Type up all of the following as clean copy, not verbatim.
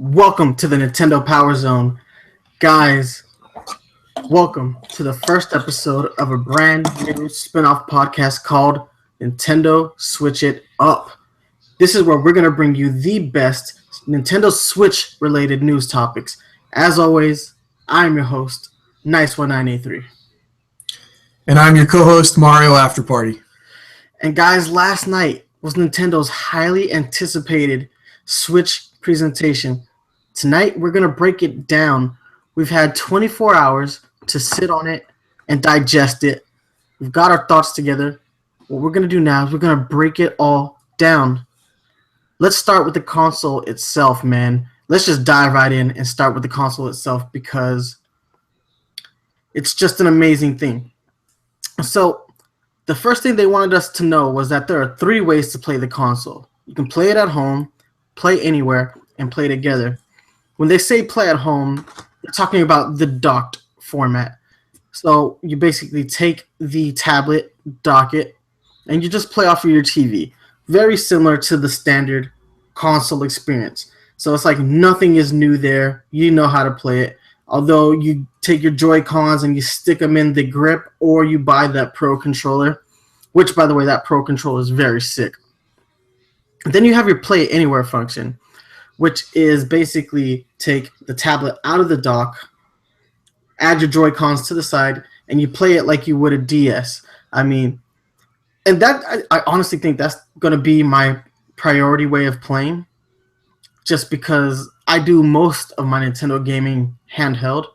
Welcome to the Nintendo PowerZone. Guys, welcome to the first episode of a brand new spin-off podcast called Nintendo Switch It Up. This is where we're going to bring you the best Nintendo Switch related news topics. As always, I'm your host, Nice1983. And I'm your co-host, Mario Afterparty. And guys, last night was Nintendo's highly anticipated Switch presentation. Tonight, we're going to break it down. We've had 24 hours to sit on it and digest it. We've got our thoughts together. What we're going to do now is we're going to break it all down. Let's start with the console itself, man. Let's just dive right in and start with the console itself because it's just an amazing thing. So, the first thing they wanted us to know was that there are 3 ways to play the console. You can play it at home, play anywhere, and play together. When they say play at home, they're talking about the docked format. So you basically take the tablet, dock it, and you just play off of your TV. Very similar to the standard console experience. So it's like nothing is new there. You know how to play it. Although you take your Joy-Cons and you stick them in the grip, or you buy that Pro controller, which, by the way, that Pro controller is very sick. Then you have your Play Anywhere function, which is basically take the tablet out of the dock, add your Joy-Cons to the side, and you play it like you would a DS. I mean, and that I honestly think that's going to be my priority way of playing, just because I do most of my Nintendo gaming handheld.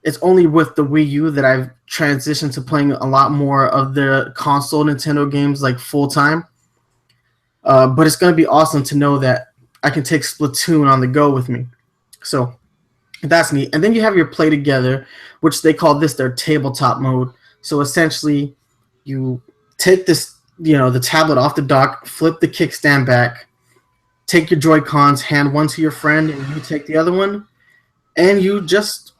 It's only with the Wii U that I've transitioned to playing a lot more of the console Nintendo games like full-time. But it's going to be awesome to know that I can take Splatoon on the go with me. So that's neat. And then you have your play together, which they call this their tabletop mode. So essentially, you take this, the tablet off the dock, flip the kickstand back, take your Joy-Cons, hand one to your friend, and you take the other one, and you just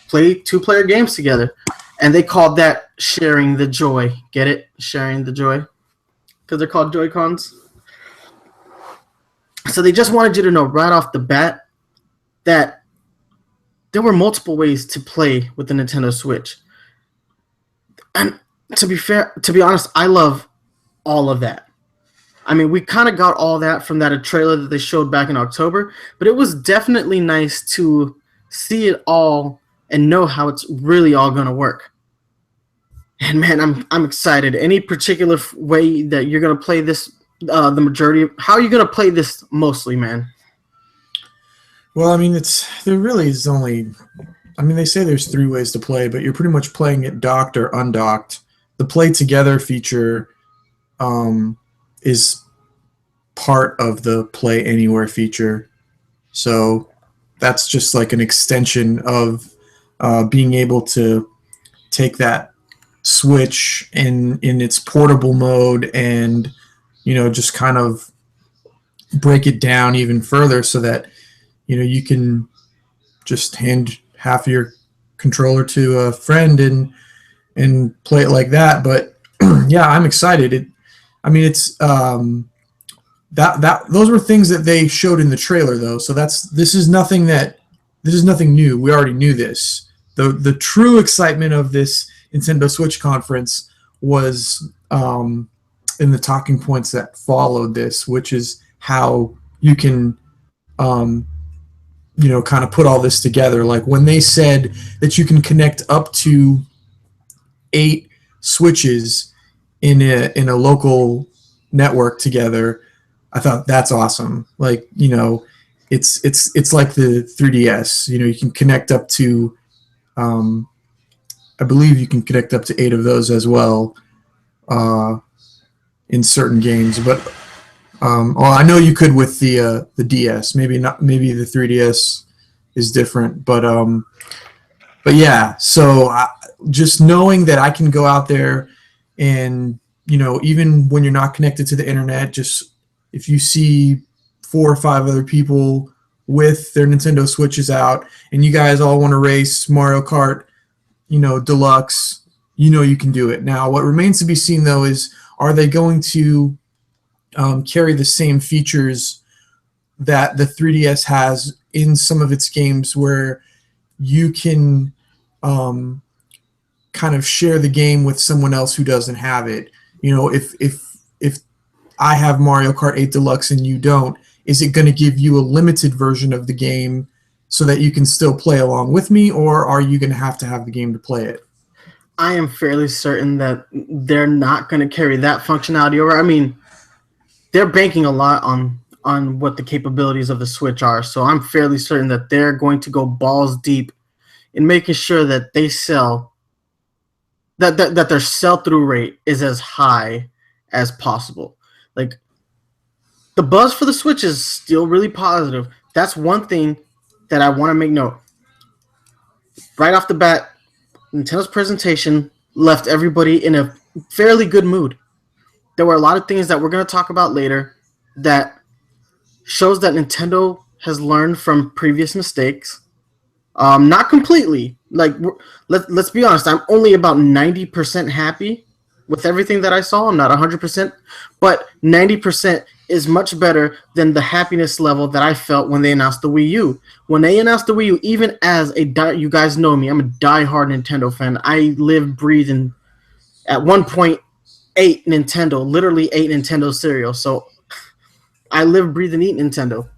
play 2-player games together. And they call that sharing the joy. Get it? Sharing the joy? Because they're called Joy-Cons. So they just wanted you to know right off the bat that there were multiple ways to play with the Nintendo Switch. And to be honest, I love all of that. I mean, we kind of got all that from that trailer that they showed back in October, but it was definitely nice to see it all and know how it's really all going to work. And man, I'm excited. Any particular way that you're going to play this? The majority of how are you going to play this mostly, man? Well, I mean, there really is only, I mean, they say there's 3 ways to play, but you're pretty much playing it docked or undocked. The play together feature is part of the play anywhere feature. So that's just like an extension of being able to take that Switch in its portable mode and just kind of break it down even further so that, you can just hand half of your controller to a friend and play it like that. But yeah, I'm excited. It's those were things that they showed in the trailer though. So this is nothing new. We already knew this. The true excitement of this Nintendo Switch conference was in the talking points that followed this, which is how you can, kind of put all this together. Like when they said that you can connect up to 8 switches in a local network together, I thought that's awesome. Like, it's like the 3DS. You can connect up to, I believe you can connect up to 8 of those as well. In certain games, but I know you could with the DS. Maybe not. Maybe the 3DS is different, but yeah. So just knowing that I can go out there and even when you're not connected to the internet, just if you see 4 or 5 other people with their Nintendo Switches out and you guys all want to race Mario Kart, Deluxe, you can do it. Now, what remains to be seen though is, are they going to carry the same features that the 3DS has in some of its games, where you can kind of share the game with someone else who doesn't have it. If I have Mario Kart 8 Deluxe and you don't, is it going to give you a limited version of the game so that you can still play along with me, or are you going to have the game to play it? I am fairly certain that they're not going to carry that functionality over. I mean, they're banking a lot on what the capabilities of the Switch are, so I'm fairly certain that they're going to go balls deep in making sure that they sell that their sell through rate is as high as possible. Like, the buzz for the Switch is still really positive. That's one thing that I want to make note. Right off the bat, Nintendo's presentation left everybody in a fairly good mood. There were a lot of things that we're going to talk about later that shows that Nintendo has learned from previous mistakes. Not completely. Like, let's be honest. I'm only about 90% happy with everything that I saw. I'm not 100%, but 90% is much better than the happiness level that I felt when they announced the Wii U. When they announced the Wii U, even as you guys know me, I'm a diehard Nintendo fan. I live, breathe, and at one point ate Nintendo, literally ate Nintendo cereal. So I live, breathe, and eat Nintendo.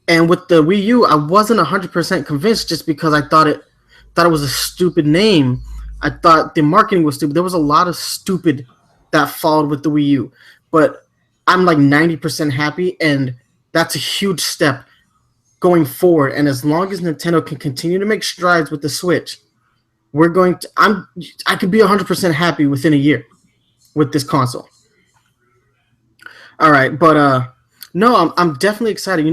And with the Wii U, I wasn't 100% convinced just because I thought it was a stupid name. I thought the marketing was stupid. There was a lot of stupid that followed with the Wii U. But I'm like 90% happy, and that's a huge step going forward. And as long as Nintendo can continue to make strides with the Switch, I could be 100% happy within a year with this console. All right, but no, I'm definitely excited.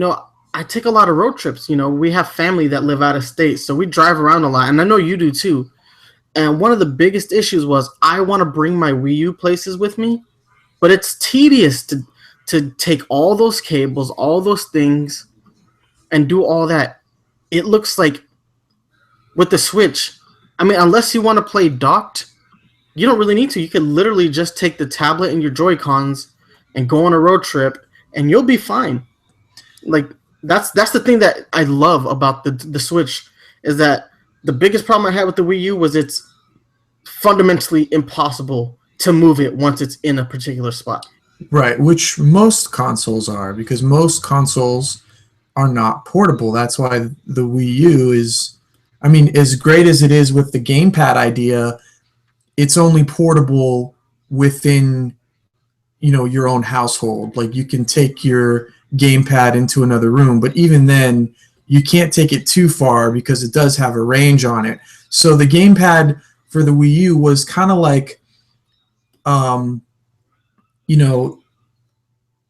I take a lot of road trips. We have family that live out of state, so we drive around a lot, and I know you do too. And one of the biggest issues was I want to bring my Wii U places with me, but it's tedious to take all those cables, all those things, and do all that. It looks like with the Switch, I mean, unless you want to play docked, you don't really need to. You could literally just take the tablet and your Joy-Cons and go on a road trip, and you'll be fine. Like, that's the thing that I love about the Switch, is that the biggest problem I had with the Wii U was it's fundamentally impossible to move it once it's in a particular spot. Right, which most consoles are, because most consoles are not portable. That's why the Wii U is, I mean, as great as it is with the gamepad idea, it's only portable within, your own household. Like, you can take your gamepad into another room, but even then, you can't take it too far because it does have a range on it. So the gamepad for the Wii U was kind of like,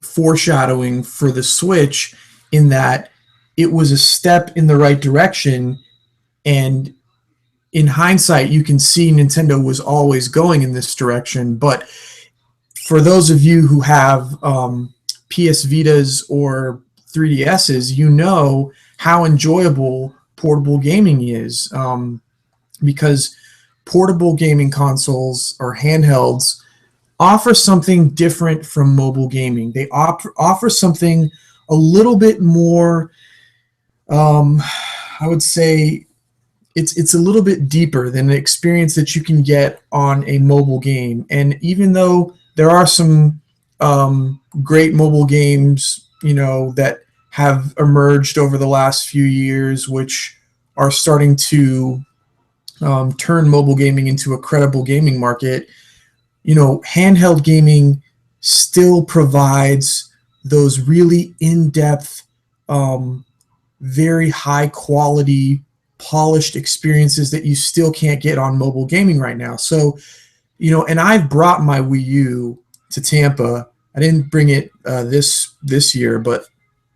foreshadowing for the Switch, in that it was a step in the right direction. And in hindsight, you can see Nintendo was always going in this direction. But for those of you who have PS Vitas or 3DSs, you know how enjoyable portable gaming is, because portable gaming consoles or handhelds offer something different from mobile gaming. They offer something a little bit more, I would say, it's a little bit deeper than the experience that you can get on a mobile game. And even though there are some great mobile games, that have emerged over the last few years, which are starting to turn mobile gaming into a credible gaming market, handheld gaming still provides those really in-depth, very high quality, polished experiences that you still can't get on mobile gaming right now. So, and I've brought my Wii U to Tampa. I didn't bring it this year, but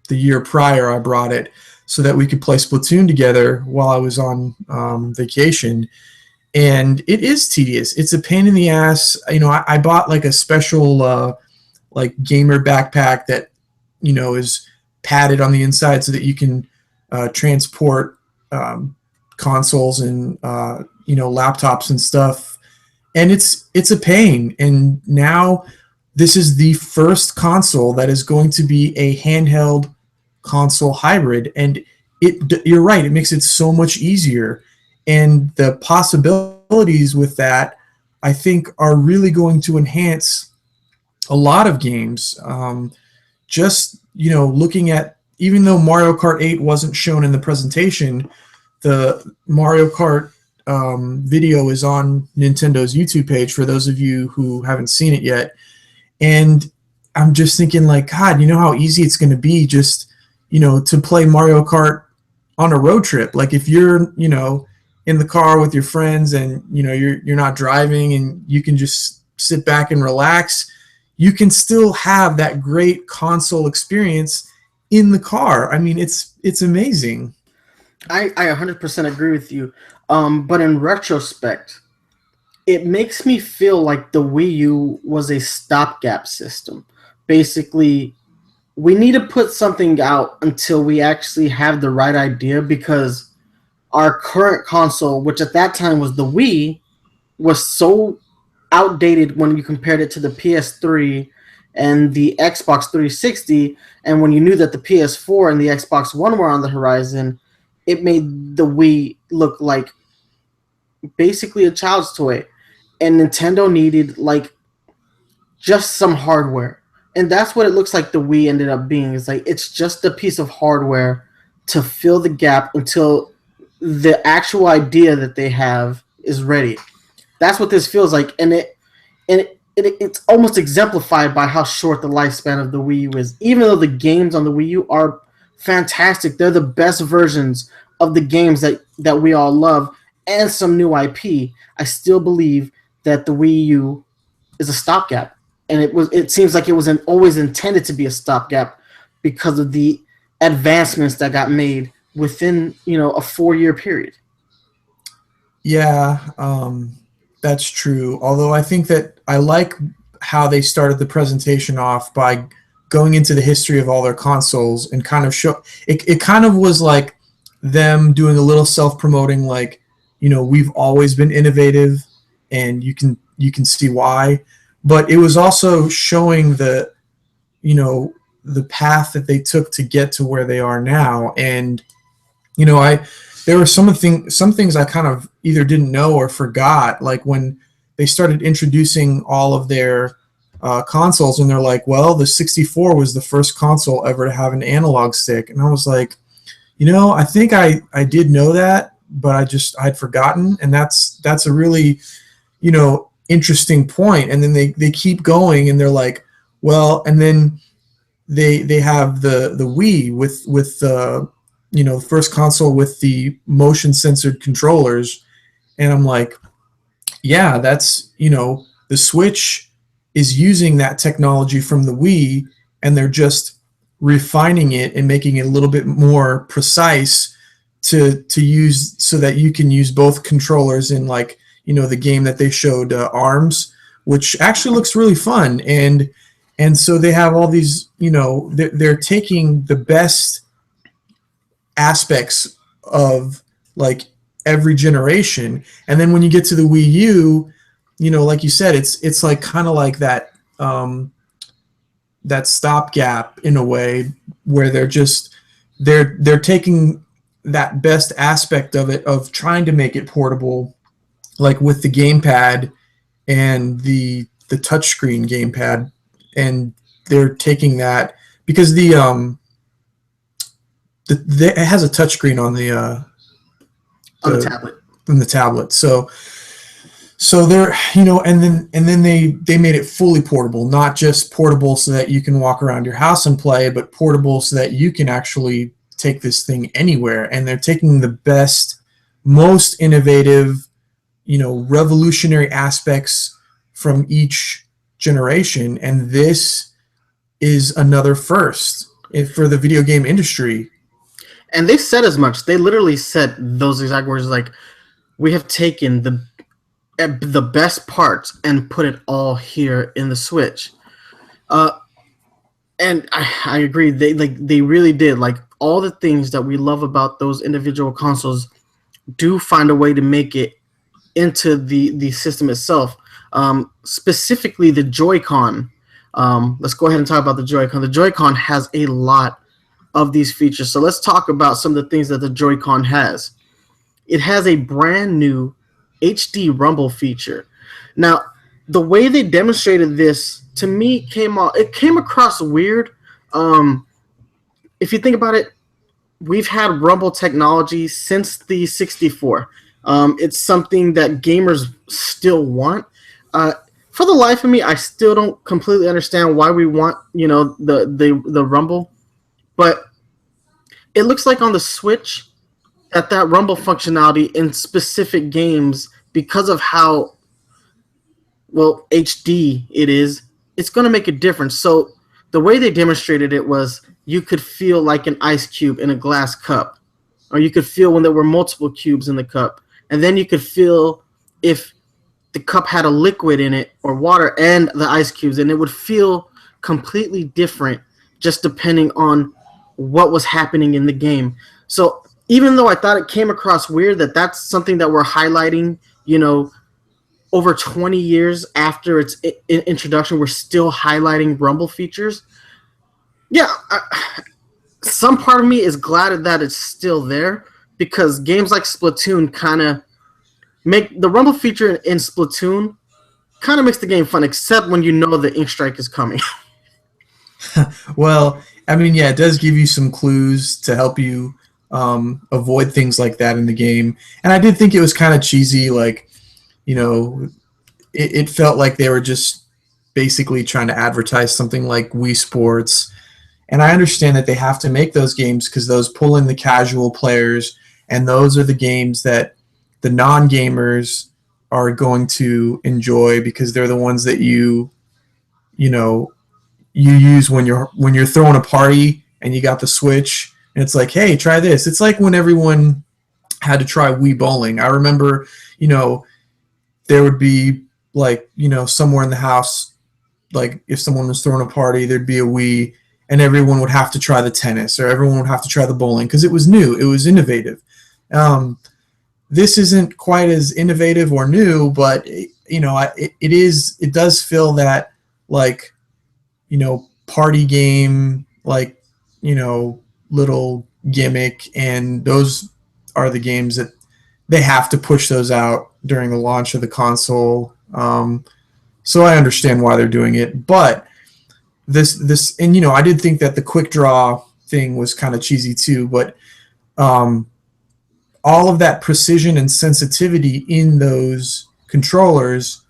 the year prior I brought it so that we could play Splatoon together while I was on vacation. And it is tedious. It's a pain in the ass. I bought like a special like gamer backpack that is padded on the inside so that you can transport consoles and laptops and stuff. And it's a pain. And now this is the first console that is going to be a handheld console hybrid, and you're right, it makes it so much easier, and the possibilities with that I think are really going to enhance a lot of games. Just looking at, even though Mario Kart 8 wasn't shown in the presentation, the Mario Kart video is on Nintendo's YouTube page for those of you who haven't seen it yet. And I'm just thinking, like, God, how easy it's going to be just, to play Mario Kart on a road trip. Like if you're, in the car with your friends and, you're not driving and you can just sit back and relax, you can still have that great console experience in the car. I mean, it's amazing. I 100% agree with you. But in retrospect, it makes me feel like the Wii U was a stopgap system. Basically, we need to put something out until we actually have the right idea, because our current console, which at that time was the Wii, was so outdated when you compared it to the PS3 and the Xbox 360, and when you knew that the PS4 and the Xbox One were on the horizon, it made the Wii look like basically a child's toy. And Nintendo needed like just some hardware. And that's what it looks like the Wii ended up being. It's like it's just a piece of hardware to fill the gap until the actual idea that they have is ready. That's what this feels like, and it's almost exemplified by how short the lifespan of the Wii U is. Even though the games on the Wii U are fantastic, they're the best versions of the games that we all love, and some new IP. I still believe that the Wii U is a stopgap, and it seems like it was always intended to be a stopgap because of the advancements that got made within a 4-year period. Yeah, that's true. Although I think that I like how they started the presentation off by going into the history of all their consoles and kind of show it. It kind of was like them doing a little self-promoting, like, we've always been innovative, and you can see why. But it was also showing the path that they took to get to where they are now. And I there were some things I kind of either didn't know or forgot, like when they started introducing all of their consoles, and they're like, well, the 64 was the first console ever to have an analog stick. And I was like, I think I did know that, but I'd forgotten. And that's a really interesting point. And then they keep going, and they're like, well, and then they have the Wii with the first console with the motion censored controllers. And I'm like, yeah, that's the Switch is using that technology from the Wii, and they're just refining it and making it a little bit more precise to use, so that you can use both controllers in, like, the game that they showed, Arms, which actually looks really fun. And so they have all these, they're taking the best aspects of, like, every generation. And then when you get to the Wii U, like you said, it's like kind of like that that stopgap in a way, where they're taking that best aspect of it, of trying to make it portable, like with the gamepad and the touchscreen gamepad, and they're taking that, because it has a touchscreen on On the tablet. on the tablet. So they're, and then they made it fully portable, not just portable so that you can walk around your house and play, but portable so that you can actually take this thing anywhere. And they're taking the best, most innovative, revolutionary aspects from each generation, and this is another first for the video game industry. And they said as much. They literally said those exact words, like, we have taken the best parts and put it all here in the Switch. And I agree. They really did. Like, all the things that we love about those individual consoles do find a way to make it into the system itself. Specifically the Joy-Con. Let's go ahead and talk about the Joy-Con. The Joy-Con has a lot of these features. So let's talk about some of the things that the Joy-Con has. It has a brand new HD Rumble feature. Now, the way they demonstrated this to me came across weird. Um, if you think about it, we've had Rumble technology since the 64. It's something that gamers still want. Uh, for the life of me, I still don't completely understand why we want the Rumble, but it looks like on the Switch that Rumble functionality in specific games, because of how well HD it is, it's going to make a difference. So the way they demonstrated it was you could feel like an ice cube in a glass cup, or you could feel when there were multiple cubes in the cup, and then you could feel if the cup had a liquid in it or water and the ice cubes, and it would feel completely different just depending on what was happening in the game. So even though I thought it came across weird that that's something that we're highlighting, over 20 years after its introduction, we're still highlighting Rumble features. Yeah, some part of me is glad that it's still there, because games like Splatoon kind of make the Rumble feature in Splatoon kind of makes the game fun, except when you know the ink strike is coming. Well, I mean, yeah, it does give you some clues to help you avoid things like that in the game. And I did think it was kind of cheesy, like, it felt like they were just basically trying to advertise something like Wii Sports. And I understand that they have to make those games because those pull in the casual players, and those are the games that the non-gamers are going to enjoy because they're the ones that you know you use when you're throwing a party and you got the Switch and it's like, hey, try this. It's like when everyone had to try Wii Bowling. I remember, there would be like, somewhere in the house, like if someone was throwing a party, there'd be a Wii, and everyone would have to try the tennis, or everyone would have to try the bowling because it was new, it was innovative. This isn't quite as innovative or new, but it does feel that like, party game, like, little gimmick, and those are the games that they have to push those out during the launch of the console. So I understand why they're doing it, but and I did think that the quick draw thing was kind of cheesy too, but all of that precision and sensitivity in those controllers,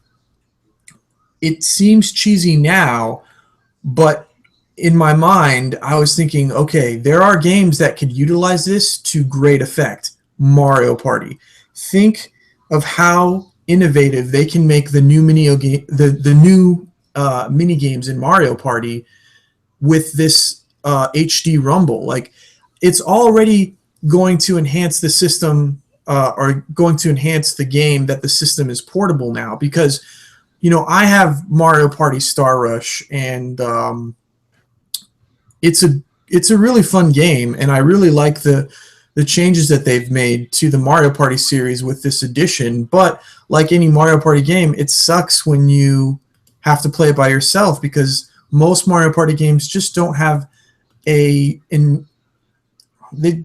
it seems cheesy now, but in my mind, I was thinking, okay, there are games that could utilize this to great effect. Mario Party. Think of how innovative they can make the new mini games in Mario Party with this HD Rumble. Like, it's already going to enhance the system, or going to enhance the game that the system is portable now, because I have Mario Party Star Rush, and it's a really fun game, and I really like the changes that they've made to the Mario Party series with this edition. But like any Mario Party game, it sucks when you have to play it by yourself, because most Mario Party games just don't have they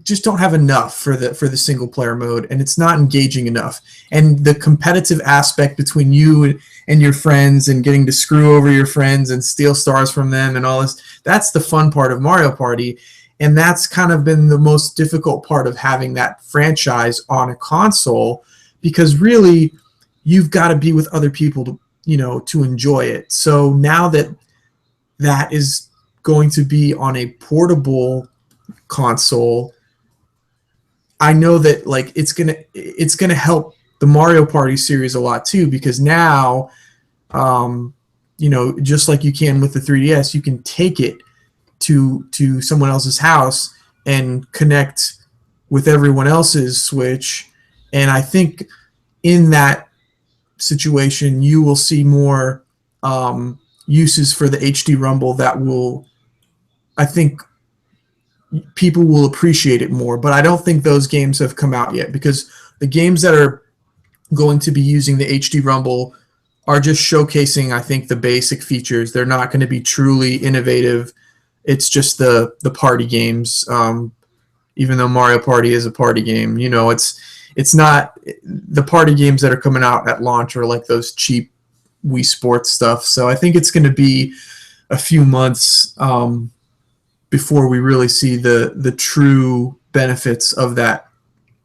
just don't have enough for the single player mode, and it's not engaging enough. And the competitive aspect between you and your friends, and getting to screw over your friends and steal stars from them and all this, that's the fun part of Mario Party. And that's kind of been the most difficult part of having that franchise on a console, because really you've got to be with other people to enjoy it. So now that is going to be on a portable console, I know that like it's gonna help the Mario Party series a lot too, because now just like you can with the 3DS, you can take it to someone else's house and connect with everyone else's Switch. And I think in that situation you will see more uses for the HD Rumble that will, I think, people will appreciate it more. But I don't think those games have come out yet, because the games that are going to be using the HD Rumble are just showcasing, I think, the basic features. They're not going to be truly innovative It's just the party games. Even though Mario Party is a party game, it's not the party games that are coming out at launch are like those cheap Wii Sports stuff. So I think it's going to be a few months before we really see the true benefits of that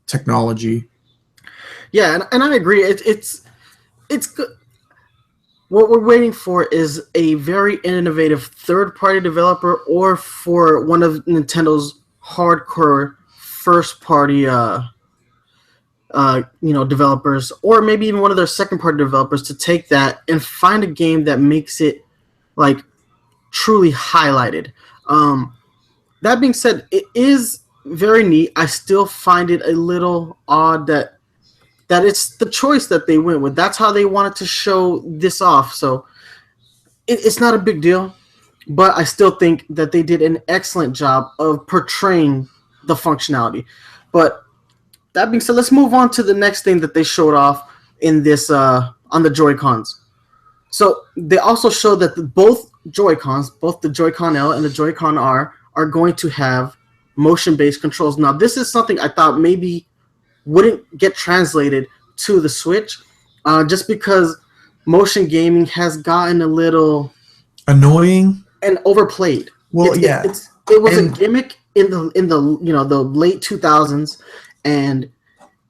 technology. Yeah, and I agree. It's good. What we're waiting for is a very innovative third-party developer, or for one of Nintendo's hardcore first-party, developers, or maybe even one of their second-party developers to take that and find a game that makes it like truly highlighted. That being said, it is very neat. I still find it a little odd that it's the choice that they went with. That's how they wanted to show this off. So it's not a big deal, but I still think that they did an excellent job of portraying the functionality. But that being said, let's move on to the next thing that they showed off in this on the Joy-Cons. So they also showed that both Joy-Cons, both the Joy-Con L and the Joy-Con R, are going to have motion-based controls. Now, this is something I thought maybe wouldn't get translated to the Switch, just because motion gaming has gotten a little annoying and overplayed. Well, it was a gimmick in the late 2000s, and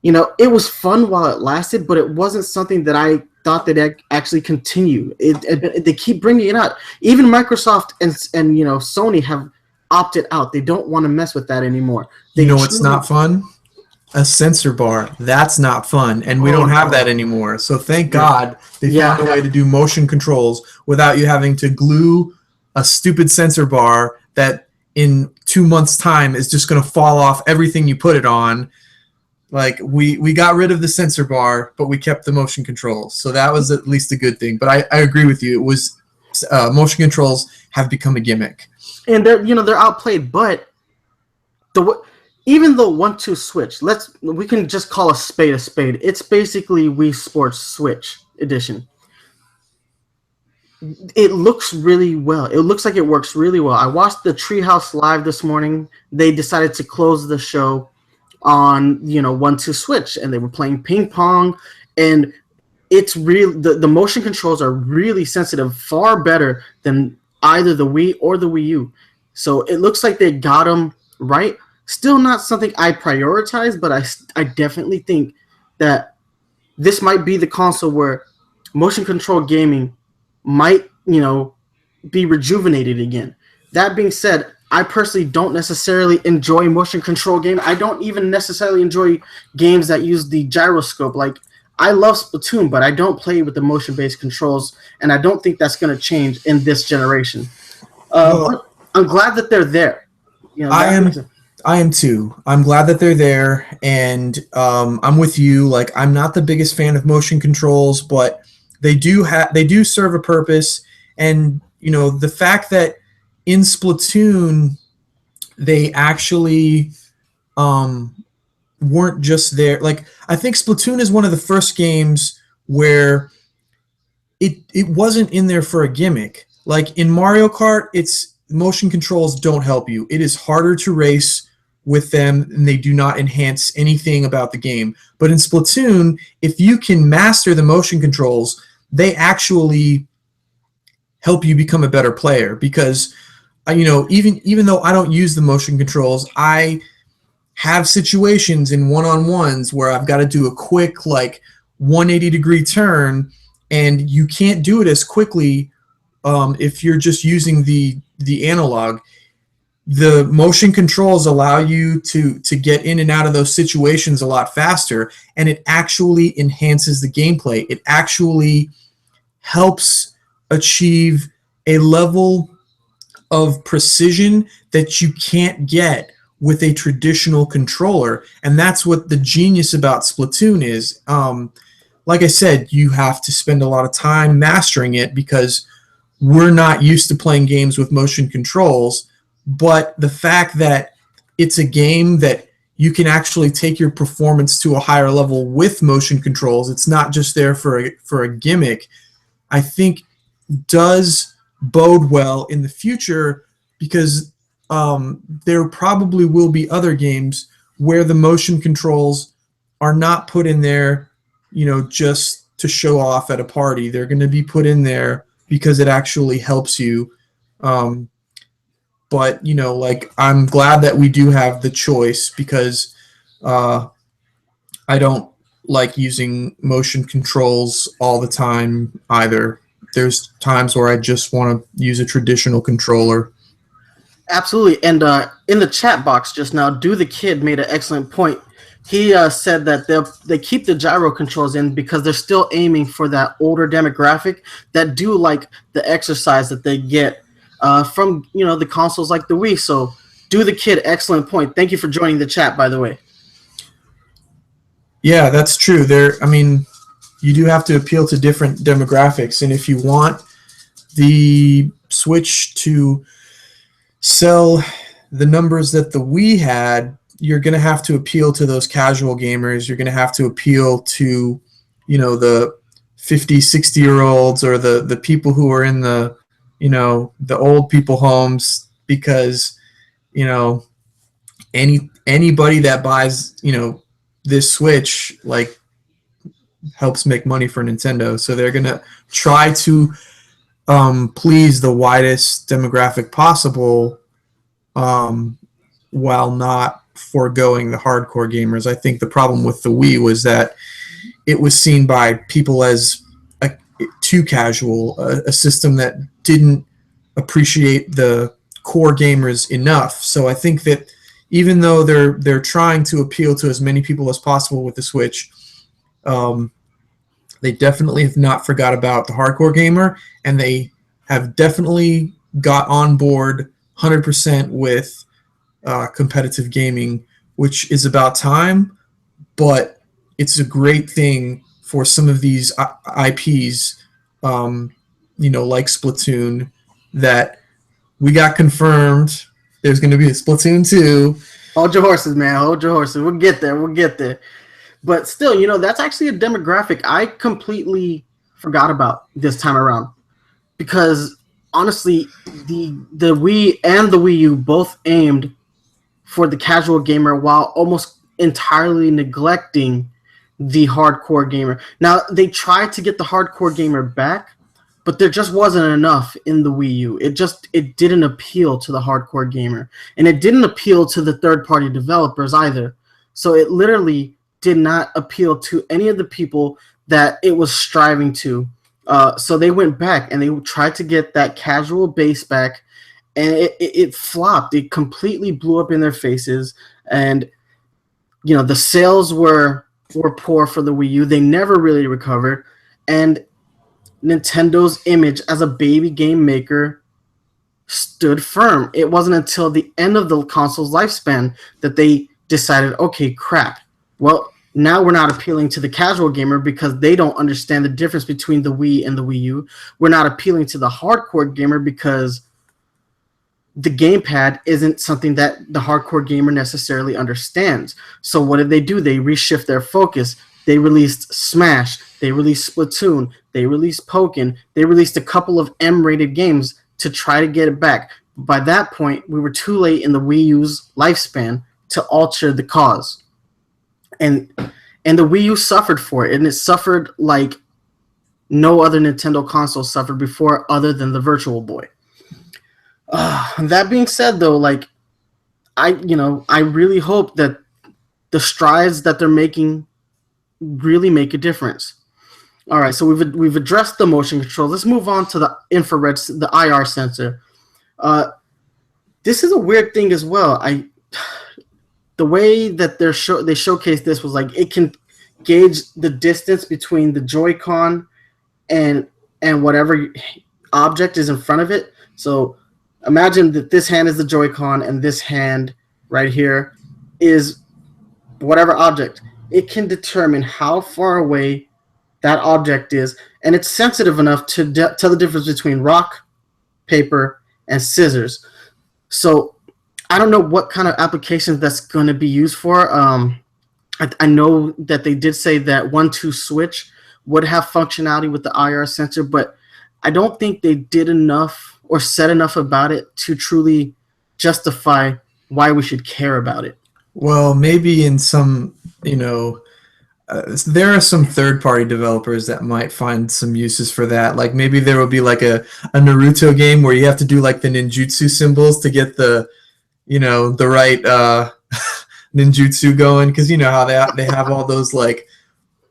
it was fun while it lasted, but it wasn't something that I thought they'd actually continue. They keep bringing it out. Even Microsoft and Sony have opted out. They don't want to mess with that anymore. It's not fun. A sensor bar. That's not fun, and we don't have that anymore. So thank God they found a way to do motion controls without you having to glue a stupid sensor bar that in 2 months' time is just going to fall off everything you put it on. Like, we got rid of the sensor bar, but we kept the motion controls. So that was at least a good thing. But I agree with you. It was motion controls have become a gimmick, and they're outplayed. But even the 1-2 Switch, we can just call a spade a spade. It's basically Wii Sports Switch edition. It looks really well. It looks like it works really well. I watched the Treehouse Live this morning. They decided to close the show on 1-2 Switch, and they were playing ping pong, and it's real. The motion controls are really sensitive, far better than either the Wii or the Wii U. So it looks like they got them right. Still not something I prioritize, but I definitely think that this might be the console where motion control gaming might, be rejuvenated again. That being said, I personally don't necessarily enjoy motion control games. I don't even necessarily enjoy games that use the gyroscope. Like, I love Splatoon, but I don't play with the motion-based controls, and I don't think that's going to change in this generation. But I'm glad that they're there. I am too. I'm glad that they're there, and I'm with you. Like, I'm not the biggest fan of motion controls, but they do serve a purpose. And the fact that in Splatoon they actually weren't just there. Like, I think Splatoon is one of the first games where it wasn't in there for a gimmick. Like in Mario Kart, it's motion controls don't help you. It is harder to race with them, and they do not enhance anything about the game. But in Splatoon, if you can master the motion controls, they actually help you become a better player. Because even though I don't use the motion controls, I have situations in one-on-ones where I've got to do a quick 180-degree turn, and you can't do it as quickly if you're just using the analog. The motion controls allow you to get in and out of those situations a lot faster, and it actually enhances the gameplay. It actually helps achieve a level of precision that you can't get with a traditional controller, and that's what the genius about Splatoon is. Like I said, you have to spend a lot of time mastering it because we're not used to playing games with motion controls. But the fact that it's a game that you can actually take your performance to a higher level with motion controls, it's not just there for a gimmick, I think does bode well in the future because there probably will be other games where the motion controls are not put in there, just to show off at a party. They're going to be put in there because it actually helps you. Um, but like, I'm glad that we do have the choice, because uh, I don't like using motion controls all the time either. There's times where I just want to use a traditional controller. Absolutely. And in the chat box just now, Do the Kid made an excellent point. He said that they keep the gyro controls in because they're still aiming for that older demographic that do like the exercise that they get from the consoles like the Wii. So, Do the Kid, excellent point. Thank you for joining the chat, by the way. Yeah, that's true. I mean, you do have to appeal to different demographics, and if you want the Switch to sell the numbers that the Wii had, you're going to have to appeal to those casual gamers. You're going to have to appeal to, the 50, 60-year-olds, or the people who are in the, the old people homes, because, anybody that buys, this Switch, like, helps make money for Nintendo. So they're going to try to please the widest demographic possible, while not foregoing the hardcore gamers. I think the problem with the Wii was that it was seen by people as too casual, a system that didn't appreciate the core gamers enough. So I think that even though they're trying to appeal to as many people as possible with the Switch, they definitely have not forgot about the hardcore gamer, and they have definitely got on board 100% with competitive gaming, which is about time. But it's a great thing for some of these IPs, like Splatoon, that we got confirmed there's going to be a Splatoon 2. Hold your horses, man. Hold your horses. We'll get there. We'll get there. But still, that's actually a demographic I completely forgot about this time around. Because honestly, the Wii and the Wii U both aimed for the casual gamer while almost entirely neglecting the hardcore gamer. Now, they tried to get the hardcore gamer back, but there just wasn't enough in the Wii U. It didn't appeal to the hardcore gamer, and it didn't appeal to the third-party developers either. So it literally did not appeal to any of the people that it was striving to. So they went back and they tried to get that casual base back, and it flopped. It completely blew up in their faces, and the sales were poor for the Wii U. They never really recovered, and Nintendo's image as a baby game maker stood firm. It wasn't until the end of the console's lifespan that they decided, okay, crap. Well, now we're not appealing to the casual gamer because they don't understand the difference between the Wii and the Wii U. We're not appealing to the hardcore gamer because the gamepad isn't something that the hardcore gamer necessarily understands. So what did they do? They reshift their focus. They released Smash. They released Splatoon. They released Pokken. They released a couple of M-rated games to try to get it back. By that point, we were too late in the Wii U's lifespan to alter the cause. And the Wii U suffered for it, and it suffered like no other Nintendo console suffered before other than the Virtual Boy. That being said, though, I really hope that the strides that they're making really make a difference. All right, so we've addressed the motion control. Let's move on to the infrared, the IR sensor. This is a weird thing as well. The way that they showcased this was like it can gauge the distance between the Joy-Con and whatever object is in front of it. So imagine that this hand is the Joy-Con and this hand right here is whatever object. It can determine how far away that object is, and it's sensitive enough to tell the difference between rock, paper, and scissors. So I don't know what kind of applications that's going to be used for. I know that they did say that 1-2 switch would have functionality with the IR sensor, but I don't think they did enough or said enough about it to truly justify why we should care about it. Well, maybe in some, you know, there are some third-party developers that might find some uses for that. Like maybe there will be like a Naruto game where you have to do like the ninjutsu symbols to get the, you know, the right ninjutsu going, because you know how they have all those, like,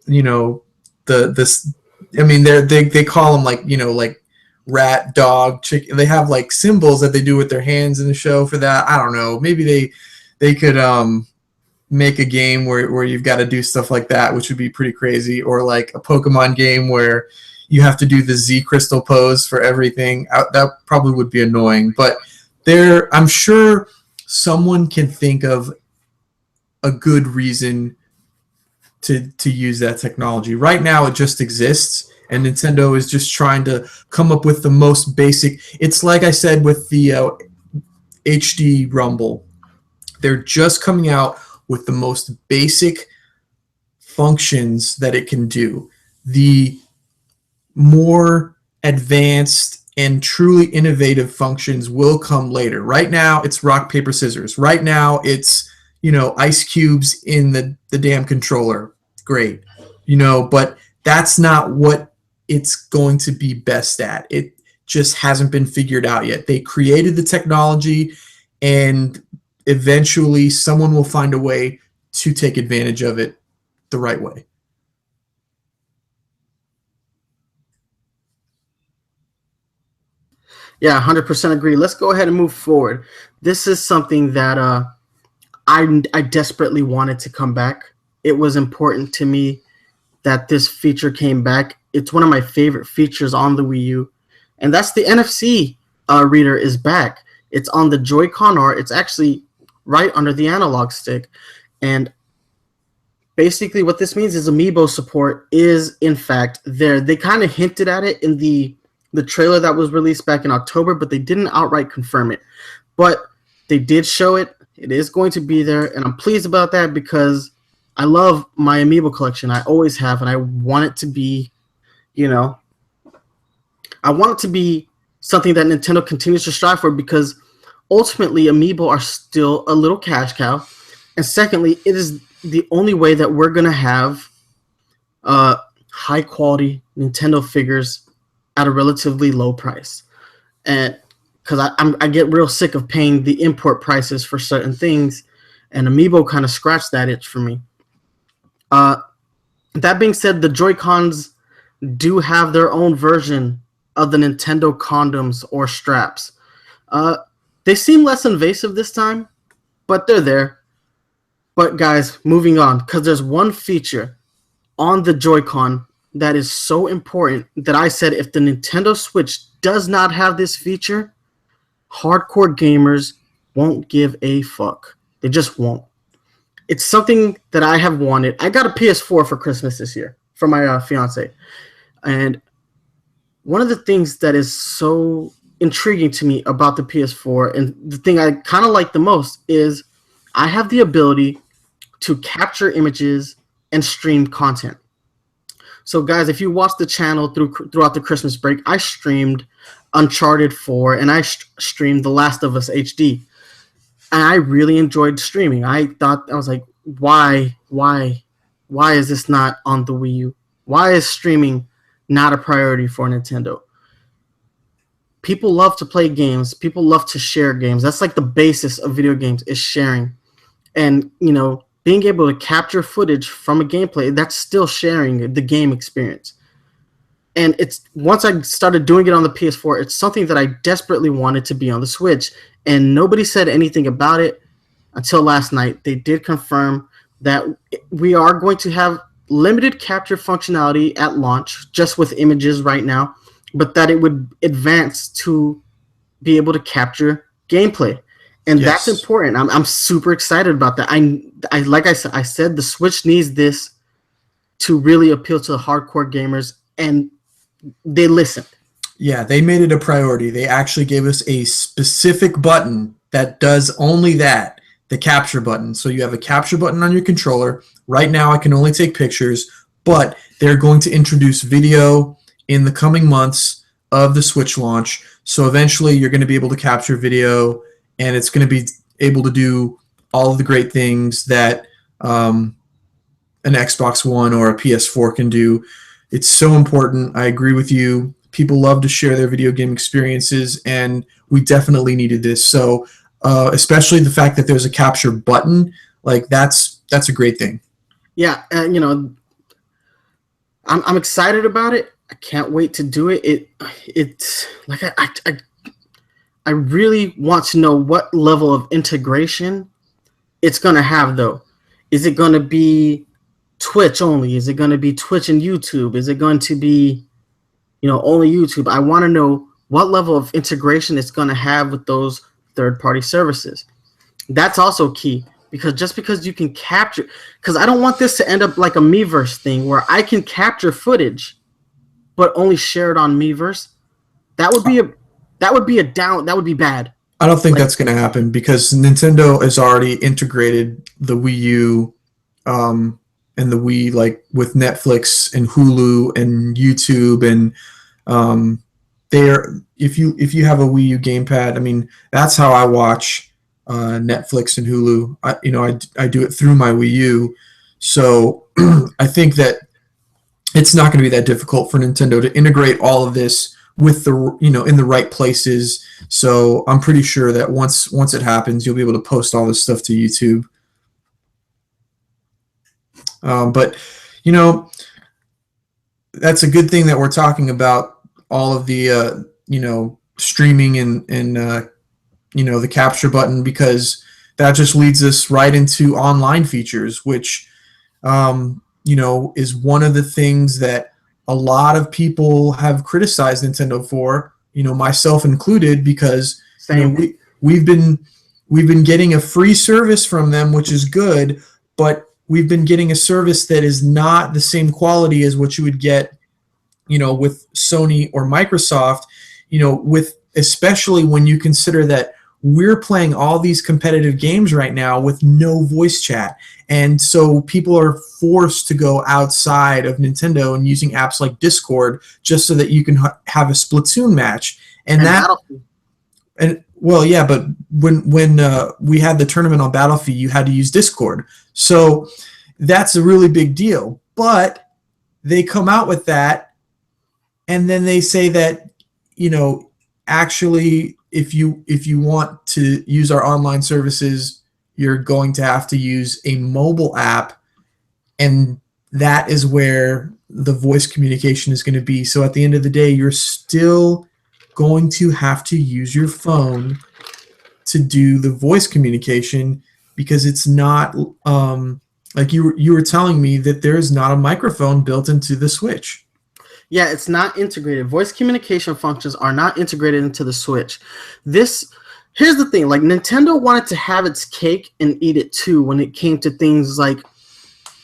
you know, this. I mean, they call them, like, you know, like rat, dog, chicken. They have like symbols that they do with their hands in the show for that. I don't know. Maybe they could make a game where you've got to do stuff like that, which would be pretty crazy. Or like a Pokemon game where you have to do the Z crystal pose for everything. That probably would be annoying, but I'm sure someone can think of a good reason to use that technology. Right now it just exists, and Nintendo is just trying to come up with the most basic. It's like I said with the HD Rumble. They're just coming out with the most basic functions that it can do. The more advanced and truly innovative functions will come later. Right now, it's rock, paper, scissors. Right now, it's, you know, ice cubes in the damn controller. Great. You know, but that's not what it's going to be best at. It just hasn't been figured out yet. They created the technology, and eventually someone will find a way to take advantage of it the right way. Yeah, 100% agree. Let's go ahead and move forward. This is something that I desperately wanted to come back. It was important to me that this feature came back. It's one of my favorite features on the Wii U, and that's the NFC reader is back. It's on the Joy-Con, or it's actually right under the analog stick. And basically what this means is Amiibo support is in fact there. They kind of hinted at it in the trailer that was released back in October, but they didn't outright confirm it. But they did show it. It is going to be there, and I'm pleased about that because I love my Amiibo collection. I always have, and I want it to be, you know, I want it to be something that Nintendo continues to strive for, because ultimately Amiibo are still a little cash cow. And secondly, it is the only way that we're going to have high quality Nintendo figures at a relatively low price. And because I get real sick of paying the import prices for certain things, and Amiibo kind of scratched that itch for me. That being said, the Joy-Cons do have their own version of the Nintendo condoms or straps. They seem less invasive this time, but they're there. But guys, moving on, because there's one feature on the Joy-Con that is so important that I said if the Nintendo Switch does not have this feature, hardcore gamers won't give a fuck. They just won't. It's something that I have wanted. I got a PS4 for Christmas this year from my fiance. And one of the things that is so intriguing to me about the PS4, and the thing I kind of like the most, is I have the ability to capture images and stream content. So guys, if you watch the channel throughout the Christmas break, I streamed Uncharted 4 and I streamed The Last of Us HD. And I really enjoyed streaming. I was like, why is this not on the Wii U? Why is streaming not a priority for Nintendo? People love to play games. People love to share games. That's like the basis of video games, is sharing. And, you know, being able to capture footage from a gameplay, that's still sharing the game experience. And it's, once I started doing it on the PS4, it's something that I desperately wanted to be on the Switch. And nobody said anything about it until last night. They did confirm that we are going to have limited capture functionality at launch, just with images right now, but that it would advance to be able to capture gameplay. And Yes. that's important. I'm super excited about that. I like I said, the Switch needs this to really appeal to the hardcore gamers, and they listened. Yeah, they made it a priority. They actually gave us a specific button that does only that, the capture button. So you have a capture button on your controller. Right now I can only take pictures, but they're going to introduce video in the coming months of the Switch launch. So eventually you're going to be able to capture video, and it's going to be able to do all of the great things that an Xbox One or a PS4 can do. It's so important. I agree with you. People love to share their video game experiences, and we definitely needed this. So, especially the fact that there's a capture button, like that's a great thing. Yeah, you know, I'm excited about it. I can't wait to do it. It's like I really want to know what level of integration it's gonna have though. Is it gonna be Twitch only? Is it gonna be Twitch and YouTube? Is it going to be, you know, only YouTube? I want to know what level of integration it's gonna have with those third-party services. That's also key because just because you can capture, because I don't want this to end up like a Miiverse thing where I can capture footage but only share it on Miiverse. That would be a that would be bad. I don't think Like, that's going to happen because Nintendo has already integrated the Wii U and the Wii, like with Netflix and Hulu and YouTube, and they're if you have a Wii U gamepad, I mean that's how I watch Netflix and Hulu. I do it through my Wii U, so I think that it's not going to be that difficult for Nintendo to integrate all of this with the in the right places. So I'm pretty sure that once it happens, you'll be able to post all this stuff to YouTube. But that's a good thing that we're talking about all of the streaming and the capture button, because that just leads us right into online features, which is one of the things that a lot of people have criticized Nintendo for, myself included, because we've been getting a free service from them, which is good, but we've been getting a service that is not the same quality as what you would get, with Sony or Microsoft, especially when you consider that we're playing all these competitive games right now with no voice chat. And so people are forced to go outside of Nintendo and using apps like Discord just so that you can have a Splatoon match. And well, yeah, but when we had the tournament on Battlefield, you had to use Discord. So that's a really big deal. But they come out with that, and then they say that, actually, if you want to use our online services, you're going to have to use a mobile app, and that is where the voice communication is going to be. So at the end of the day, you're still going to have to use your phone to do the voice communication, because it's not like you were telling me that there's not a microphone built into the Switch. Yeah, it's not integrated. Voice communication functions are not integrated into the Switch. Here's the thing, like Nintendo wanted to have its cake and eat it too when it came to things like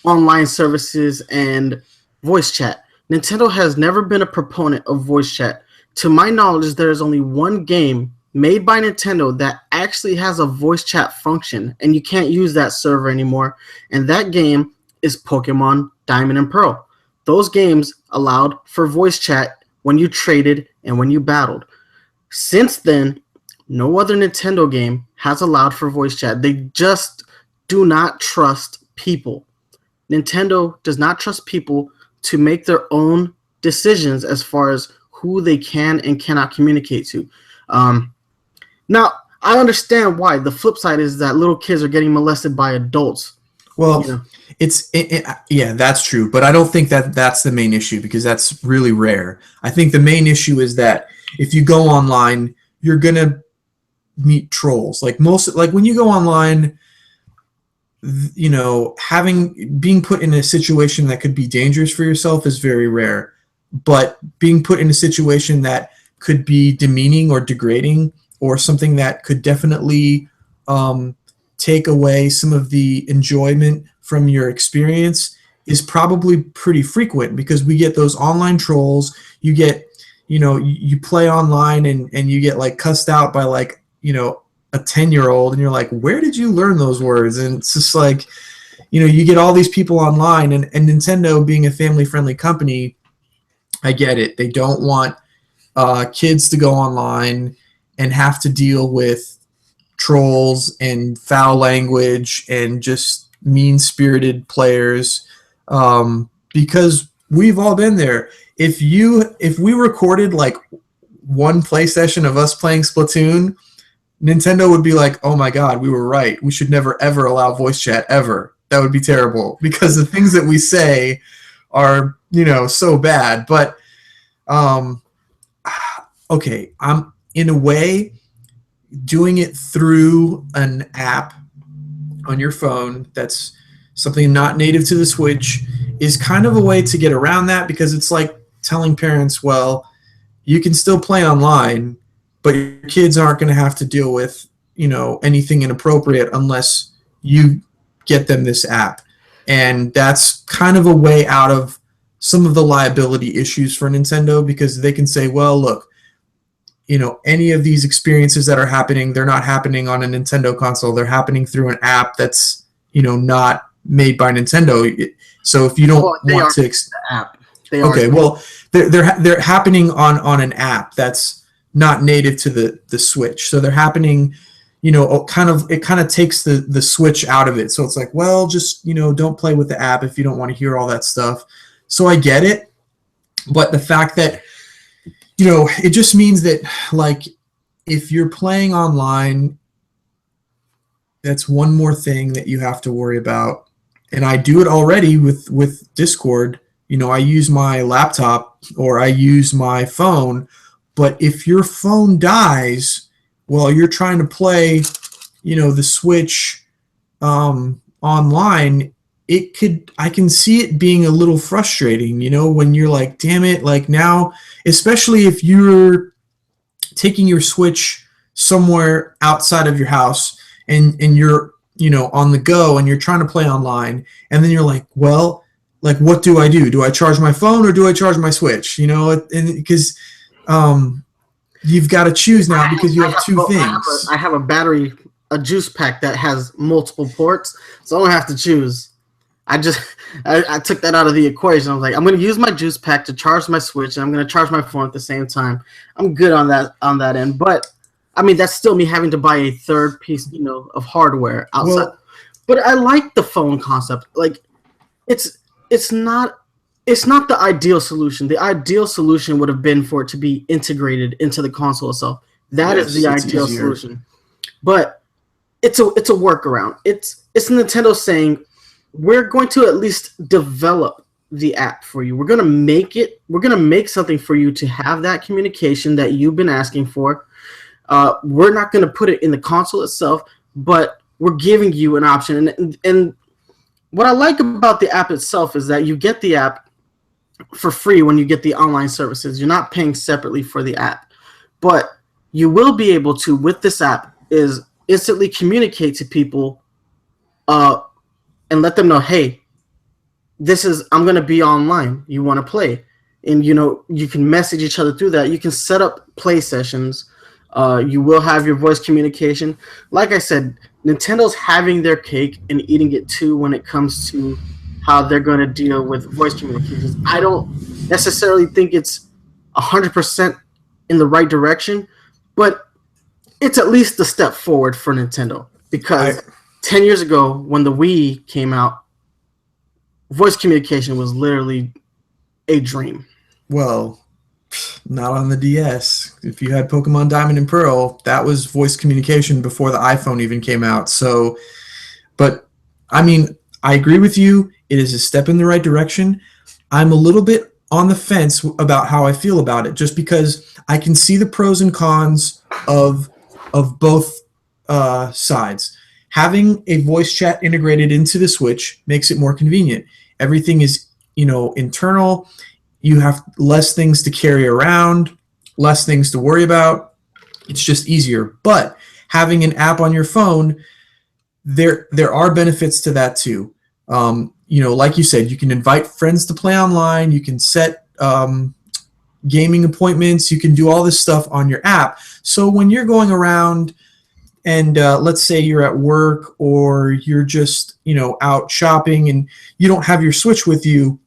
online services and voice chat. Nintendo has never been a proponent of voice chat. To my knowledge, there is only one game made by Nintendo that actually has a voice chat function, and you can't use that server anymore, and that game is Pokemon Diamond and Pearl. Those games allowed for voice chat when you traded and when you battled. Since then, no other Nintendo game has allowed for voice chat. They just do not trust people. Nintendo does not trust people to make their own decisions as far as who they can and cannot communicate to. Now, I understand why. The flip side is that little kids are getting molested by adults. Well, yeah, that's true. But I don't think that that's the main issue, because that's really rare. I think the main issue is that if you go online, you're going to meet trolls. Like when you go online, being put in a situation that could be dangerous for yourself is very rare. But being put in a situation that could be demeaning or degrading, or something that could definitely take away some of the enjoyment from your experience, is probably pretty frequent, because we get those online trolls. You get, you play online and you get like cussed out by like, a 10-year-old, and you're like, where did you learn those words? And it's just like, you get all these people online, and Nintendo being a family-friendly company, I get it. They don't want kids to go online and have to deal with trolls and foul language and just mean-spirited players, because we've all been there. If we recorded like one play session of us playing Splatoon, Nintendo would be like, "Oh my God, we were right. We should never ever allow voice chat ever. That would be terrible because the things that we say are, so bad." But okay, I'm in a way doing it through an app on your phone that's something not native to the Switch is kind of a way to get around that, because it's like telling parents, well, you can still play online, but your kids aren't going to have to deal with, anything inappropriate unless you get them this app. And that's kind of a way out of some of the liability issues for Nintendo, because they can say, well, look, any of these experiences that are happening, they're not happening on a Nintendo console. They're happening through an app that's, not made by Nintendo. So if you don't want to, the app. Okay, well, they're happening on an app that's not native to the Switch. So they're happening, it kind of takes the Switch out of it. So it's like, well, just don't play with the app if you don't want to hear all that stuff. So I get it, but the fact that it just means that, like, if you're playing online, that's one more thing that you have to worry about. And I do it already with Discord. I use my laptop or I use my phone, but if your phone dies while you're trying to play, the Switch online, I can see it being a little frustrating, when you're like, damn it, like now, especially if you're taking your Switch somewhere outside of your house and you're, on the go and you're trying to play online, and then you're like, well, like, what do I do? Do I charge my phone or do I charge my Switch? And because you've got to choose now because you have two things. I have a juice pack that has multiple ports, so I don't have to choose. I took that out of the equation. I was like, I'm going to use my juice pack to charge my Switch, and I'm going to charge my phone at the same time. I'm good on that end. But I mean, that's still me having to buy a third piece, of hardware outside. Well, but I like the phone concept. Like, it's not the ideal solution. The ideal solution would have been for it to be integrated into the console itself. That is the ideal solution. But it's a workaround. It's Nintendo saying, we're going to at least develop the app for you. We're going to make something for you to have that communication that you've been asking for. We're not going to put it in the console itself, but we're giving you an option. And what I like about the app itself is that you get the app for free when you get the online services. You're not paying separately for the app. But you will be able to, with this app, is instantly communicate to people and let them know, hey, I'm going to be online. You want to play. And, you can message each other through that. You can set up play sessions. You will have your voice communication. Like I said, Nintendo's having their cake and eating it too when it comes to how they're going to deal with voice communications. I don't necessarily think it's 100% in the right direction, but it's at least a step forward for Nintendo, because 10 years ago when the Wii came out, voice communication was literally a dream. Well, not on the DS. If you had Pokemon Diamond and Pearl, that was voice communication before the iPhone even came out. So, but I mean, I agree with you. It is a step in the right direction. I'm a little bit on the fence about how I feel about it, just because I can see the pros and cons of both sides. Having a voice chat integrated into the Switch makes it more convenient. Everything is, internal. You have less things to carry around, less things to worry about. It's just easier. But having an app on your phone, there are benefits to that too. Like you said, you can invite friends to play online. You can set gaming appointments. You can do all this stuff on your app. So when you're going around and let's say you're at work or you're just, out shopping and you don't have your Switch with you,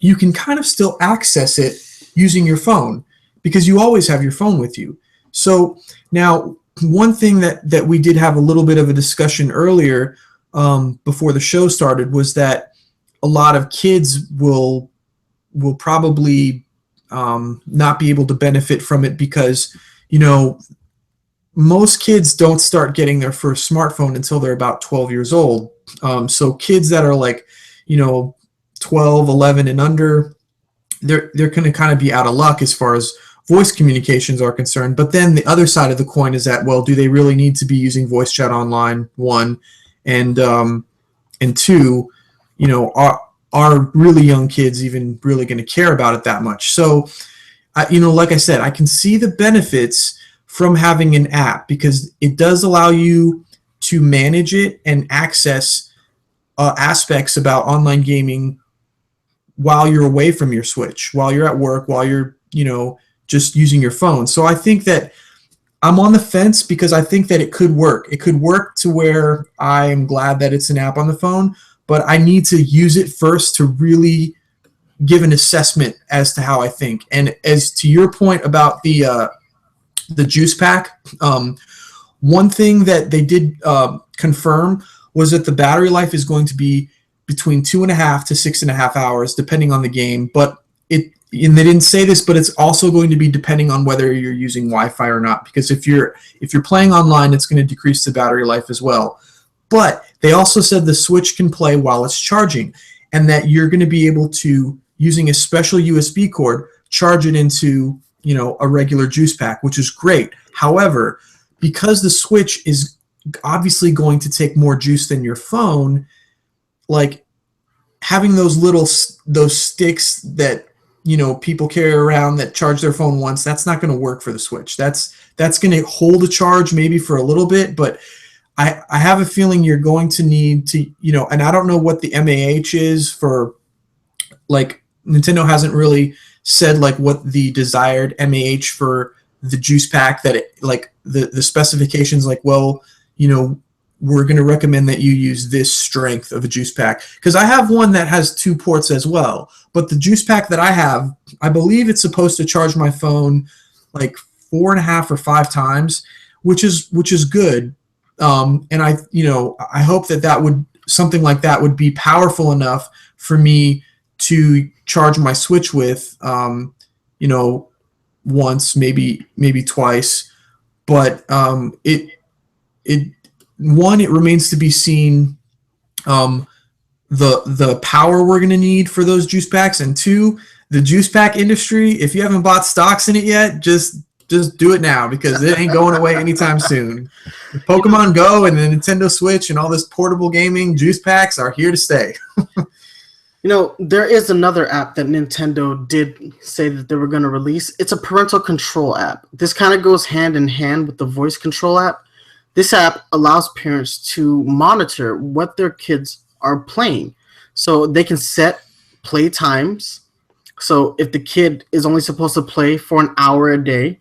you can kind of still access it using your phone. because you always have your phone with you. So now, one thing that we did have a little bit of a discussion earlier, before the show started, was that a lot of kids will probably not be able to benefit from it because, you know, most kids don't start getting their first smartphone until they're about 12 years old. So kids that are like, you know, 12, 11 and under, they're going to kind of be out of luck as far as voice communications are concerned. But then the other side of the coin is that, well, do they really need to be using voice chat online? One, and two, you know, are really young kids even really going to care about it that much? So, you know, like I said, I can see the benefits from having an app because it does allow you to manage it and access aspects about online gaming while you're away from your Switch, while you're at work, while you're, you know, just using your phone. So I think that I'm on the fence because I think that it could work. It could work to where I am glad that it's an app on the phone, but I need to use it first to really give an assessment as to how I think. And as to your point about the juice pack, one thing that they did confirm was that the battery life is going to be between 2.5 to 6.5 hours, depending on the game. But and they didn't say this, but it's also going to be depending on whether you're using Wi-Fi or not. Because if you're playing online, it's going to decrease the battery life as well. But they also said the Switch can play while it's charging, and that you're going to be able to, using a special USB cord, charge it into, you know, a regular juice pack, which is great. However, because the Switch is obviously going to take more juice than your phone, like having those sticks that, you know, people carry around that charge their phone once, that's not going to work for the Switch. That's going to hold a charge maybe for a little bit, but I have a feeling you're going to need to, you know, and I don't know what the MAH is for, like, Nintendo hasn't really said like what the desired MAH for the juice pack, that it, like the specifications, like, well, you know, we're going to recommend that you use this strength of a juice pack, because I have one that has 2 ports as well, but the juice pack that I have, I believe it's supposed to charge my phone like 4.5 or 5 times, which is good. And I, you know, I hope that would, something like that would be powerful enough for me to charge my Switch with, you know, once, maybe twice. But it remains to be seen, the power we're going to need for those juice packs, and 2, the juice pack industry, if you haven't bought stocks in it yet, just do it now, because it ain't going away anytime soon. Pokemon Go and the Nintendo Switch and all this portable gaming, juice packs are here to stay. You know, there is another app that Nintendo did say that they were going to release. It's a parental control app. This kind of goes hand in hand with the voice control app. This app allows parents to monitor what their kids are playing. So they can set play times. So if the kid is only supposed to play for an hour a day,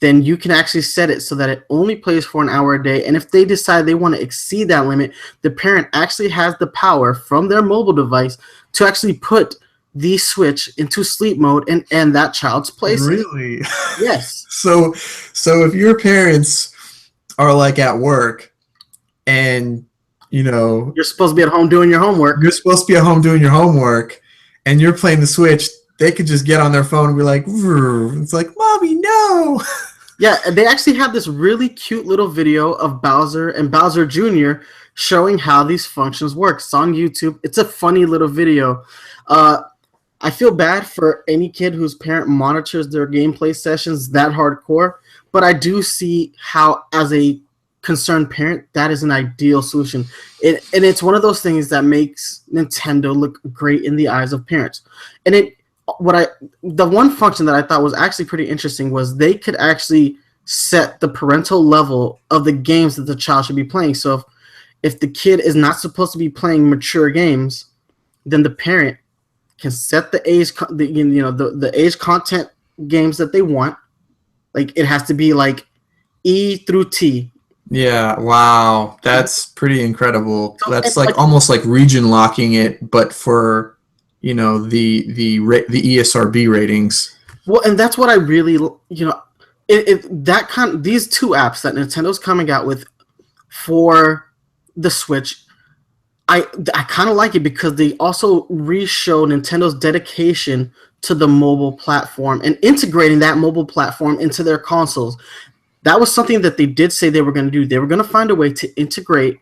then you can actually set it so that it only plays for an hour a day. And if they decide they want to exceed that limit, the parent actually has the power from their mobile device to actually put the Switch into sleep mode and end that child's play. Really? Yes. So if your parents are like at work and, you know, you're supposed to be at home doing your homework. You're supposed to be at home doing your homework, and you're playing the Switch, they could just get on their phone and be like, it's like, Mommy, no. Yeah, they actually have this really cute little video of Bowser and Bowser Jr. showing how these functions work. It's on YouTube. It's a funny little video. I feel bad for any kid whose parent monitors their gameplay sessions that hardcore, but I do see how, as a concerned parent, that is an ideal solution. And it's one of those things that makes Nintendo look great in the eyes of parents. And the one function that I thought was actually pretty interesting was they could actually set the parental level of the games that the child should be playing. So if the kid is not supposed to be playing mature games, then the parent can set the age, the age content games that they want. Like, it has to be like E through T. Yeah, wow, that's pretty incredible. So that's like almost like region locking it, but for, you know, the ESRB ratings. Well, and that's what I really, these two apps that Nintendo's coming out with for the Switch, I kind of like it because they also re-show Nintendo's dedication to the mobile platform and integrating that mobile platform into their consoles. That was something that they did say they were going to do. They were going to find a way to integrate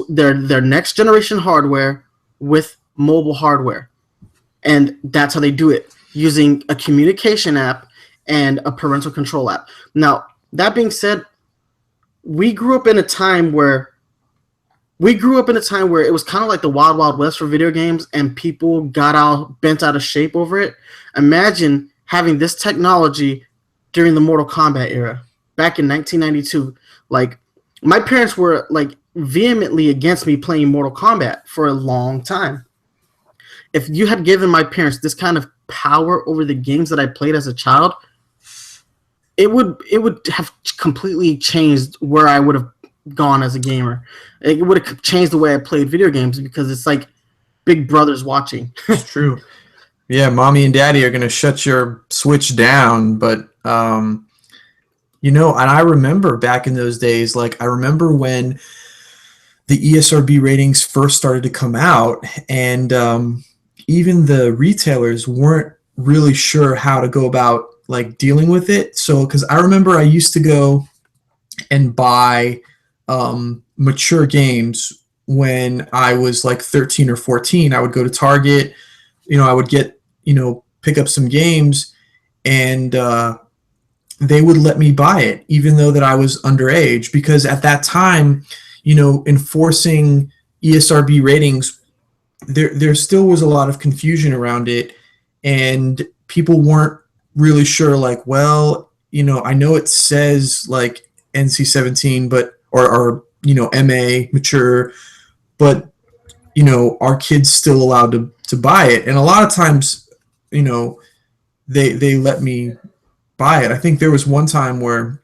their next generation hardware with mobile hardware, and that's how they do it, using a communication app and a parental control app. Now, that being said, we grew up in a time where it was kind of like the wild wild west for video games, and people got out bent out of shape over it. Imagine having this technology during the Mortal Kombat era back in 1992. Like, my parents were like vehemently against me playing Mortal Kombat for a long time. If you had given my parents this kind of power over the games that I played as a child, it would have completely changed where I would have gone as a gamer. It would have changed the way I played video games, because it's like big brother's watching. It's true. Yeah, mommy and daddy are going to shut your Switch down, but and I remember back in those days, like I remember when the ESRB ratings first started to come out, and even the retailers weren't really sure how to go about like dealing with it. So, because I remember I used to go and buy mature games when I was like 13 or 14. I would go to Target, I would get, pick up some games, and they would let me buy it, even though that I was underage, because at that time, enforcing ESRB ratings, there still was a lot of confusion around it, and people weren't really sure, like, well, I know it says like NC-17, but or MA mature, but are kids still allowed to buy it? And a lot of times, they let me buy it. I think there was one time where,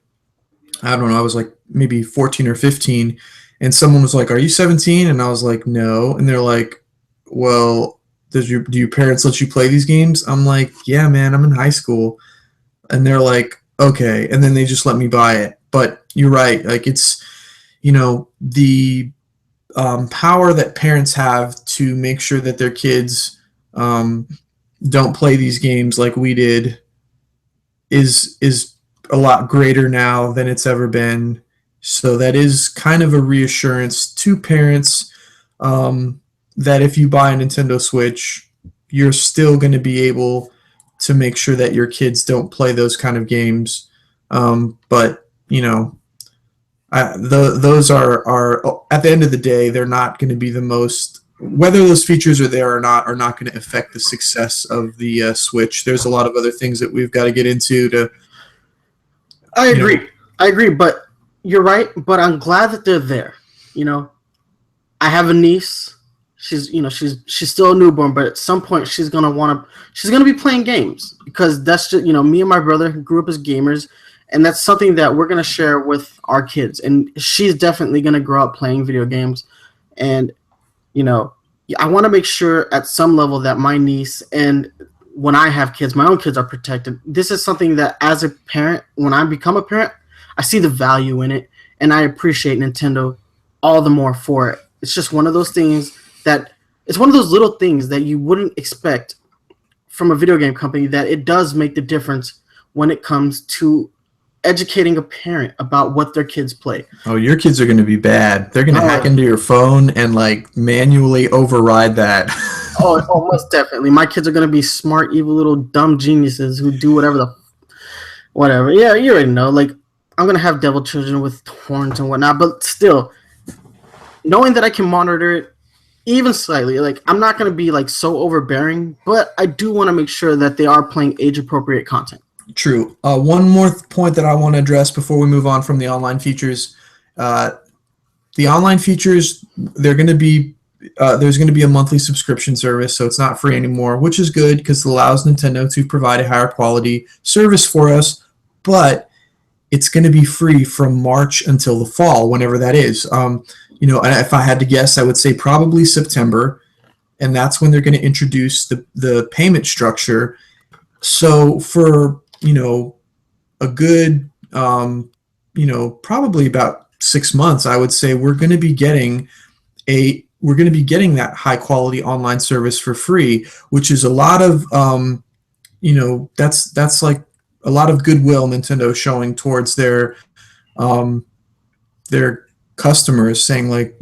I don't know, I was like maybe 14 or 15, and someone was like, "Are you 17?" And I was like, "No." And they're like, "Well, do your parents let you play these games?" I'm like, "Yeah, man, I'm in high school." And they're like, "Okay." And then they just let me buy it. But you're right. Like, it's, the power that parents have to make sure that their kids don't play these games like we did is a lot greater now than it's ever been. So that is kind of a reassurance to parents, that if you buy a Nintendo Switch, you're still going to be able to make sure that your kids don't play those kind of games. But those are at the end of the day, they're not going to be the most. Whether those features are there or not, are not going to affect the success of the Switch. There's a lot of other things that we've got to get into to. I agree, but you're right. But I'm glad that they're there. I have a niece. She's still a newborn, but at some point she's gonna be playing games, because that's just, me and my brother grew up as gamers, and that's something that we're gonna share with our kids. And she's definitely gonna grow up playing video games, and I want to make sure at some level that my niece, and when I have kids, my own kids, are protected. This is something that, as a parent, when I become a parent, I see the value in it, and I appreciate Nintendo all the more for it. It's just one of those things it's one of those little things that you wouldn't expect from a video game company, that it does make the difference when it comes to educating a parent about what their kids play. Oh, your kids are going to be bad. They're going to hack into your phone and like manually override that. oh, most definitely. My kids are going to be smart, evil little dumb geniuses who do whatever. Yeah, you already know. Like, I'm going to have devil children with horns and whatnot, but still, knowing that I can monitor it even slightly, like, I'm not going to be like so overbearing, but I do want to make sure that they are playing age-appropriate content. True. One more point that I want to address before we move on from the online features. The online features, there's going to be a monthly subscription service, so it's not free anymore, which is good because it allows Nintendo to provide a higher quality service for us, but it's going to be free from March until the fall, whenever that is. If I had to guess, I would say probably September, and that's when they're going to introduce the payment structure. So for a good probably about 6 months, I would say we're going to be getting that high quality online service for free, which is a lot of that's like a lot of goodwill Nintendo showing towards um, their customers, saying like,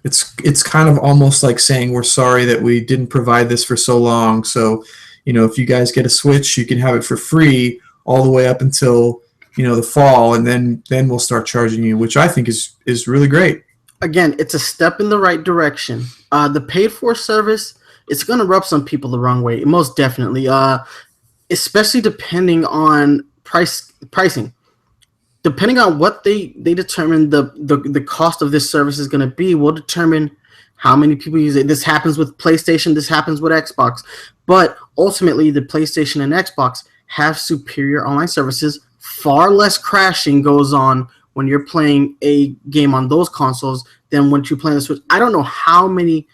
it's kind of almost like saying we're sorry that we didn't provide this for so long. So, if you guys get a Switch, you can have it for free all the way up until the fall, and then we'll start charging you, which I think is really great. Again, it's a step in the right direction. The paid for service, it's going to rub some people the wrong way, most definitely. Especially depending on pricing. Depending on what they determine the cost of this service is going to be, will determine how many people use it. This happens with PlayStation. This happens with Xbox. But ultimately, the PlayStation and Xbox have superior online services. Far less crashing goes on when you're playing a game on those consoles than when you play on the Switch. I don't know how many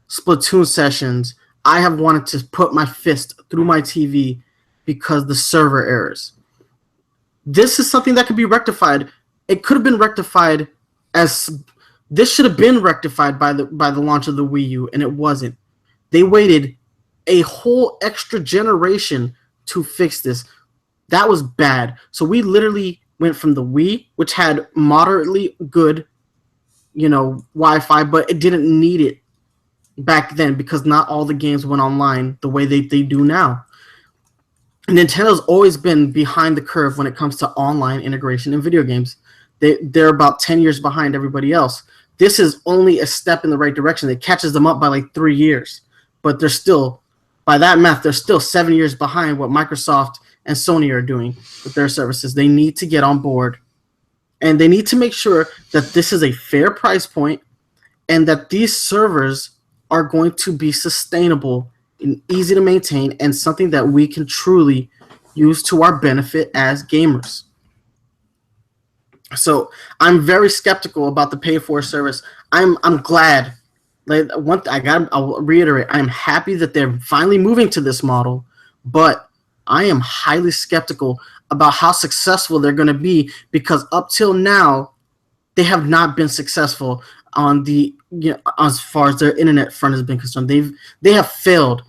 Splatoon sessions I have wanted to put my fist through my TV because the server errors. This is something that could be rectified. It could have been rectified as this should have been rectified by the launch of the Wii U, and it wasn't. They waited a whole extra generation to fix this. That was bad. So we literally went from the Wii, which had moderately good, Wi-Fi, but it didn't need it back then because not all the games went online the way they do now. Nintendo's always been behind the curve when it comes to online integration in video games. They're about 10 years behind everybody else. This is only a step in the right direction. It catches them up by like 3 years, but they're still, by that math, they're still 7 years behind what Microsoft and Sony are doing with their services. They need to get on board, and they need to make sure that this is a fair price point and that these servers are going to be sustainable and easy to maintain and something that we can truly use to our benefit as gamers. So I'm very skeptical about the pay for service. I'm glad. I'll reiterate. I'm happy that they're finally moving to this model, but I am highly skeptical about how successful they're going to be because up till now, they have not been successful on as far as their internet front has been concerned. They have failed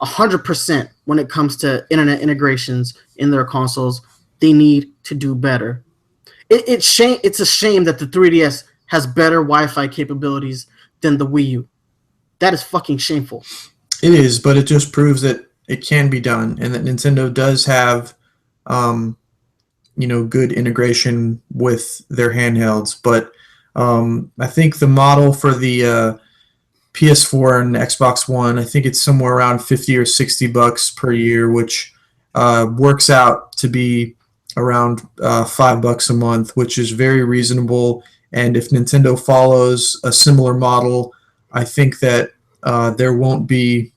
100% when it comes to internet integrations in their consoles. They need to do better. It's a shame that the 3DS has better Wi-Fi capabilities than the Wii U. That is fucking shameful. It is, but it just proves that it can be done, and that Nintendo does have, good integration with their handhelds. But I think the model for the PS4 and Xbox One, I think it's somewhere around $50 or $60 per year, which works out to be around $5 a month, which is very reasonable. And if Nintendo follows a similar model, I think that there won't be,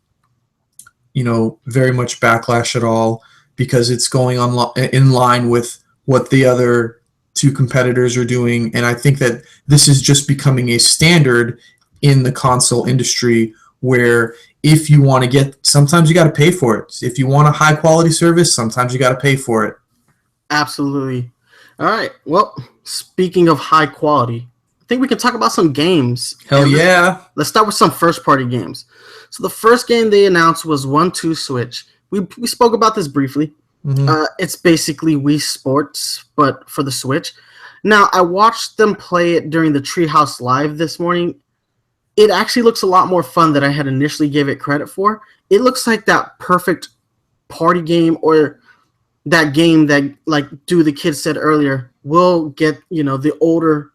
very much backlash at all because it's going on in line with what the other two competitors are doing. And I think that this is just becoming a standard in the console industry where if you want to sometimes you got to pay for it. If you want a high quality service, sometimes you got to pay for it. Absolutely. All right. Well, speaking of high quality, I think we can talk about some games. Hell yeah. Let's start with some first party games. So the first game they announced was 1-2 Switch. We spoke about this briefly. Mm-hmm. It's basically Wii Sports, but for the Switch. Now, I watched them play it during the Treehouse Live this morning. It actually looks a lot more fun than I had initially gave it credit for. It looks like that perfect party game, or that game that, like the kid said earlier, will get the older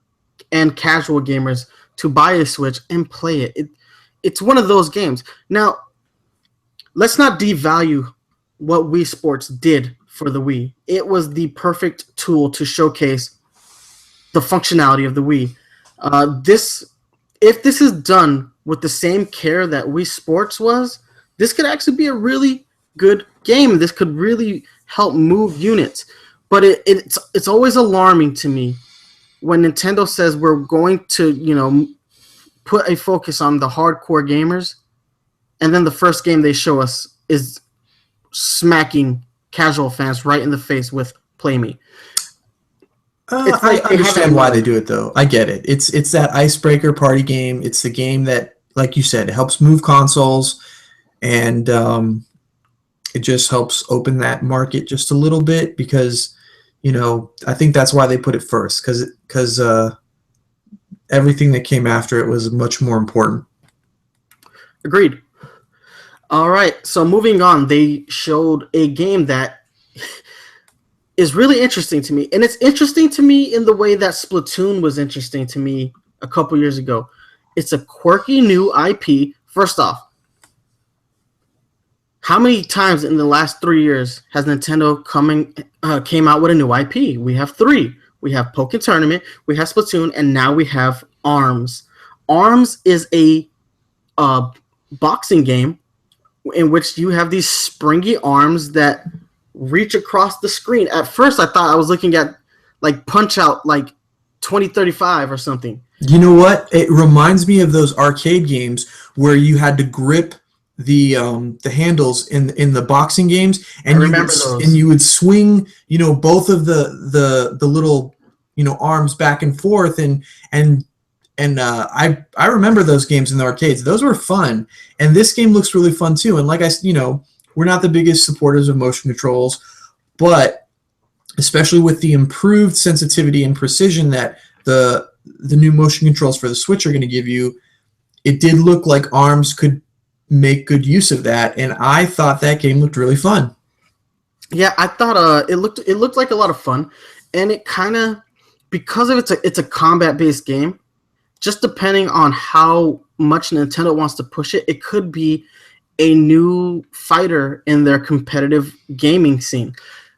and casual gamers to buy a Switch and play it. It's one of those games. Now, let's not devalue what Wii Sports did for the Wii. It was the perfect tool to showcase the functionality of the Wii. If this is done with the same care that Wii Sports was, this could actually be a really good game. This could really help move units. But it's always alarming to me when Nintendo says we're going to, put a focus on the hardcore gamers, and then the first game they show us is smacking casual fans right in the face with Play Me. It's I like they understand haven't why they learned. do it though. I get it. It's that icebreaker party game. It's the game that, like you said, helps move consoles, and it just helps open that market just a little bit because, I think that's why they put it first because everything that came after it was much more important. Agreed. All right, so moving on, they showed a game that is really interesting to me, and it's interesting to me in the way that Splatoon was interesting to me a couple years ago. It's a quirky new IP. First off, how many times in the last 3 years has Nintendo came out with a new IP? We have three. We have Pokken Tournament, we have Splatoon, and now we have Arms. Arms is a boxing game in which you have these springy arms that reach across the screen. At first, I thought I was looking at like Punch Out, like 2035 or something. You know what? It reminds me of those arcade games where you had to grip the handles in the boxing games, and I remember those. you would swing, both of the little, arms back and forth, and I remember those games in the arcades. Those were fun, and this game looks really fun too. And like we're not the biggest supporters of motion controls, but especially with the improved sensitivity and precision that the new motion controls for the Switch are going to give you, it did look like Arms could make good use of that, and I thought that game looked really fun. Yeah, I thought it looked like a lot of fun, and it kind of, because of it's a combat based game. Just depending on how much Nintendo wants to push it, it could be a new fighter in their competitive gaming scene.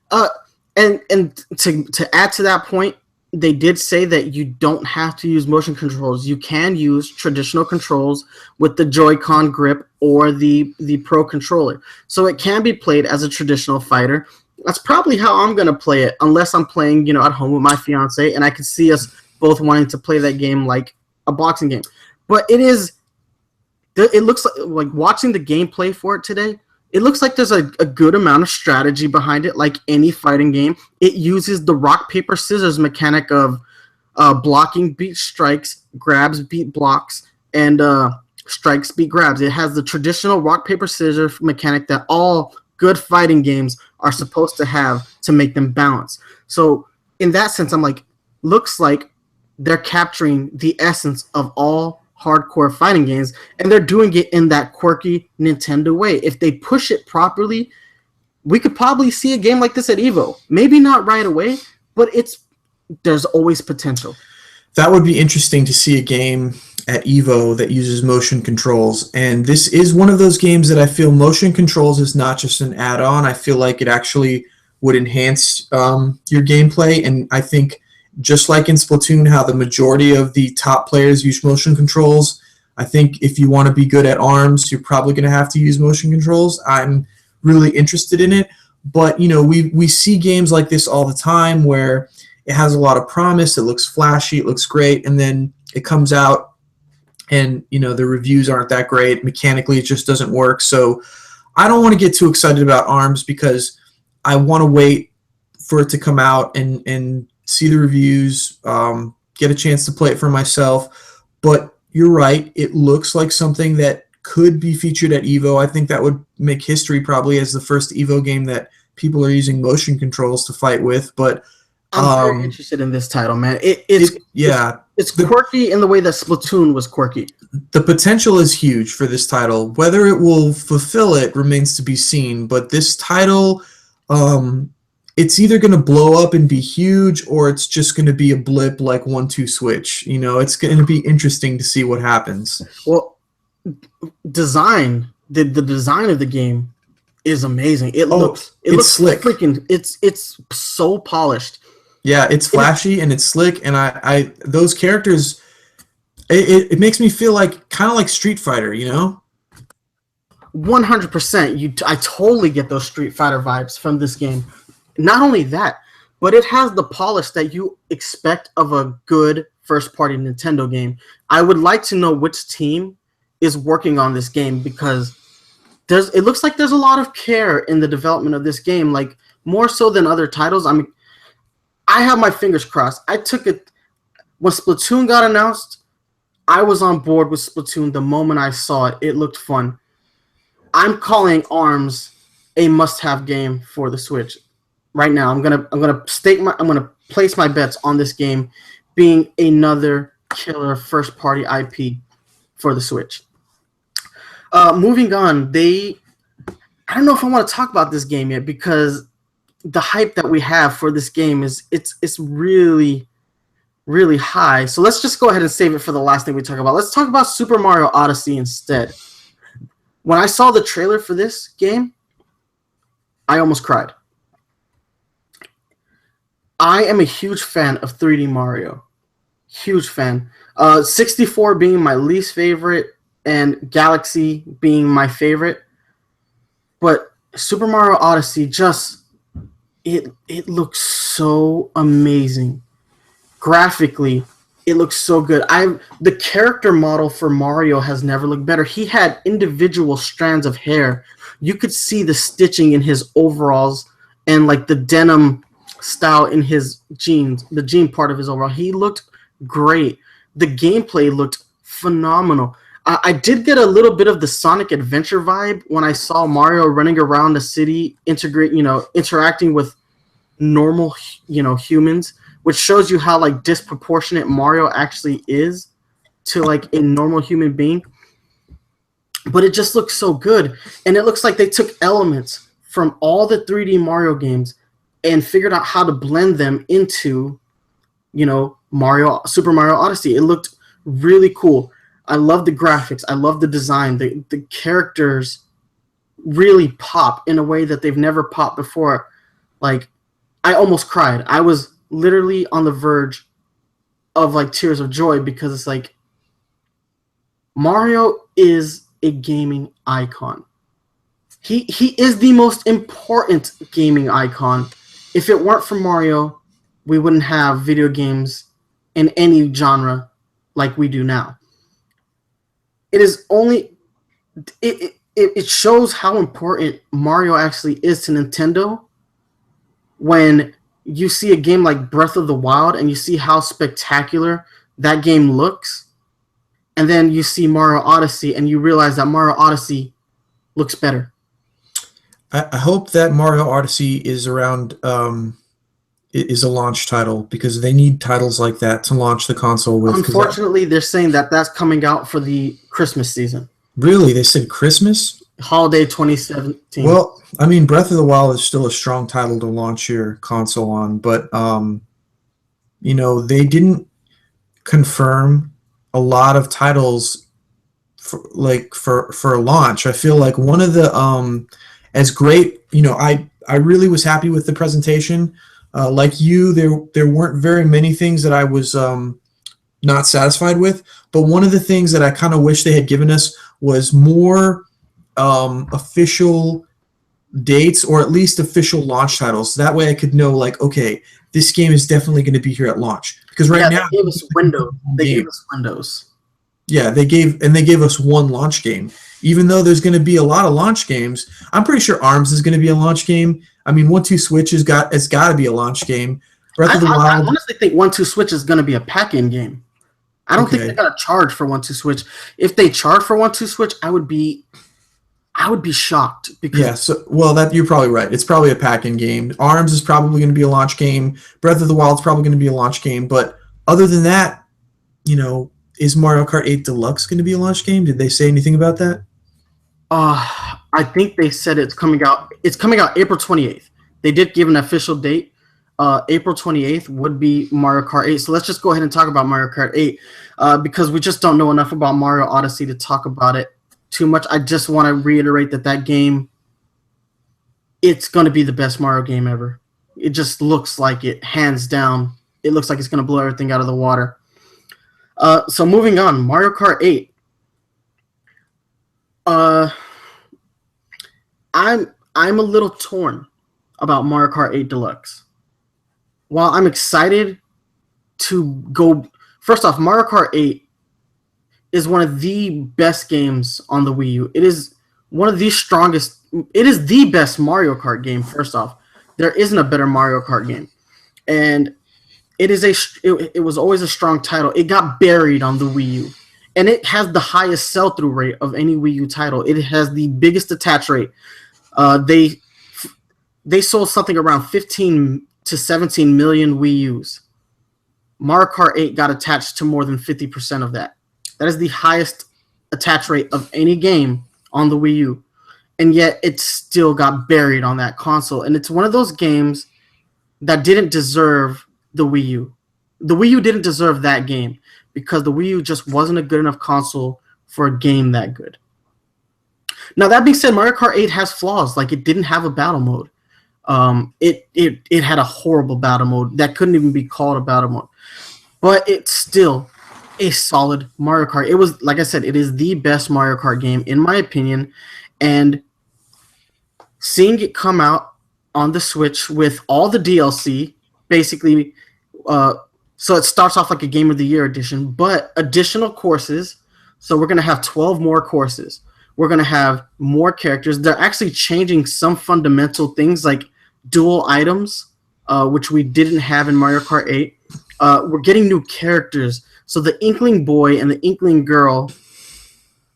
And to add to that point, they did say that you don't have to use motion controls. You can use traditional controls with the Joy-Con grip or the Pro controller. So it can be played as a traditional fighter. That's probably how I'm going to play it, unless I'm playing, at home with my fiance, and I could see us both wanting to play that game like a boxing game. But it looks like watching the gameplay for it today, it looks like there's a good amount of strategy behind it, like any fighting game. It uses the rock, paper, scissors mechanic of blocking beat strikes, grabs beat blocks, and strikes beat grabs. It has the traditional rock, paper, scissors mechanic that all good fighting games are supposed to have to make them balance. So in that sense, I'm like, looks like they're capturing the essence of all hardcore fighting games, and they're doing it in that quirky Nintendo way. If they push it properly, we could probably see a game like this at EVO. Maybe not right away, but there's always potential. That would be interesting to see a game at EVO that uses motion controls, and this is one of those games that I feel motion controls is not just an add-on. I feel like it actually would enhance your gameplay, and I think just like in Splatoon, how the majority of the top players use motion controls, I think if you want to be good at Arms, you're probably going to have to use motion controls. I'm really interested in it, but we see games like this all the time where it has a lot of promise, it looks flashy, it looks great, and then it comes out and the reviews aren't that great. Mechanically, it just doesn't work. So I don't want to get too excited about Arms because I want to wait for it to come out and see the reviews, get a chance to play it for myself. But you're right, it looks like something that could be featured at EVO. I think that would make history probably as the first EVO game that people are using motion controls to fight with. But I'm very interested in this title, man. It's quirky in the way that Splatoon was quirky. The potential is huge for this title. Whether it will fulfill it remains to be seen. But this title, it's either going to blow up and be huge, or it's just going to be a blip like 1-2 Switch. It's going to be interesting to see what happens. Well, the design of the game is amazing. It looks slick. It's so polished. Yeah, it's flashy and it's slick, and I those characters, it makes me feel like kind of like Street Fighter, 100%. I totally get those Street Fighter vibes from this game. Not only that, but it has the polish that you expect of a good first-party Nintendo game. I would like to know which team is working on this game, because it looks like there's a lot of care in the development of this game, like more so than other titles. I have my fingers crossed. I took it when Splatoon got announced. I was on board with Splatoon the moment I saw it. It looked fun. I'm calling ARMS a must-have game for the Switch. Right now, I'm gonna place my bets on this game being another killer first-party IP for the Switch. Moving on, I don't know if I want to talk about this game yet because the hype that we have for this game it's really, really high. So let's just go ahead and save it for the last thing we talk about. Let's talk about Super Mario Odyssey instead. When I saw the trailer for this game, I almost cried. I am a huge fan of 3D Mario. Huge fan. 64 being my least favorite and Galaxy being my favorite. But Super Mario Odyssey it looks so amazing. Graphically, it looks so good. The character model for Mario has never looked better. He had individual strands of hair. You could see the stitching in his overalls and like the denim style in his jeans, the jean part of his overall. He looked great. The gameplay looked phenomenal. I did get a little bit of the Sonic Adventure vibe when I saw Mario running around the city, interacting with normal, humans, which shows you how like disproportionate Mario actually is to like a normal human being. But it just looks so good, and it looks like they took elements from all the 3D Mario games and figured out how to blend them into, Super Mario Odyssey. It looked really cool. I love the graphics. I love the design. The characters really pop in a way that they've never popped before. Like, I almost cried. I was literally on the verge of like tears of joy because it's like Mario is a gaming icon. He is the most important gaming icon. If it weren't for Mario, we wouldn't have video games in any genre like we do now. It shows how important Mario actually is to Nintendo when you see a game like Breath of the Wild and you see how spectacular that game looks, and then you see Mario Odyssey and you realize that Mario Odyssey looks better. I hope that Mario Odyssey is around is a launch title because they need titles like that to launch the console with. Unfortunately, they're saying that that's coming out for the Christmas season. Really? They said Christmas? Holiday 2017. Well, I mean, Breath of the Wild is still a strong title to launch your console on, but they didn't confirm a lot of titles for a launch. I feel like one of the as great, I really was happy with the presentation. Like you, there weren't very many things that I was not satisfied with, but one of the things that I kind of wish they had given us was more official dates or at least official launch titles. That way I could know, like, okay, this game is definitely going to be here at launch. Because now they gave us windows. They gave us windows. Yeah, they gave us one launch game. Even though there's going to be a lot of launch games, I'm pretty sure ARMS is going to be a launch game. I mean, 1-2 Switch it's got to be a launch game. Breath of the Wild. I honestly think 1-2 Switch is going to be a pack-in game. I don't think they're going to charge for 1-2 Switch. If they charge for 1-2 Switch, I would be shocked. Because you're probably right. It's probably a pack-in game. ARMS is probably going to be a launch game. Breath of the Wild is probably going to be a launch game. But other than that, is Mario Kart 8 Deluxe going to be a launch game? Did they say anything about that? I think they said it's coming out. It's coming out April 28th. They did give an official date. April 28th would be Mario Kart 8. So let's just go ahead and talk about Mario Kart 8 because we just don't know enough about Mario Odyssey to talk about it too much. I just want to reiterate that game, it's going to be the best Mario game ever. It just looks like it, hands down. It looks like it's going to blow everything out of the water. So moving on, Mario Kart 8. I'm a little torn about Mario Kart 8 Deluxe. While I'm excited to go, first off, Mario Kart 8 is one of the best games on the Wii U. It is one of the strongest. It is the best Mario Kart game. First off, there isn't a better Mario Kart game, and it was always a strong title. It got buried on the Wii U, and it has the highest sell through rate of any Wii U title. It has the biggest attach rate. Uh, they they sold something around 15 to 17 million Wii U's. Mario Kart 8 got attached to more than 50% of that. That is the highest attach rate of any game on the Wii U. And yet it still got buried on that console. And it's one of those games that didn't deserve the Wii U. The Wii U didn't deserve that game because the Wii U just wasn't a good enough console for a game that good. Now, that being said, Mario Kart 8 has flaws. Like, it didn't have a battle mode. It had a horrible battle mode that couldn't even be called a battle mode. But it's still a solid Mario Kart. It was, like I said, it is the best Mario Kart game, in my opinion. And seeing it come out on the Switch with all the DLC, basically, so it starts off like a Game of the Year edition, but additional courses. So we're going to have 12 more courses. We're going to have more characters. They're actually changing some fundamental things like dual items, which we didn't have in Mario Kart 8. We're getting new characters. So the Inkling Boy and the Inkling Girl,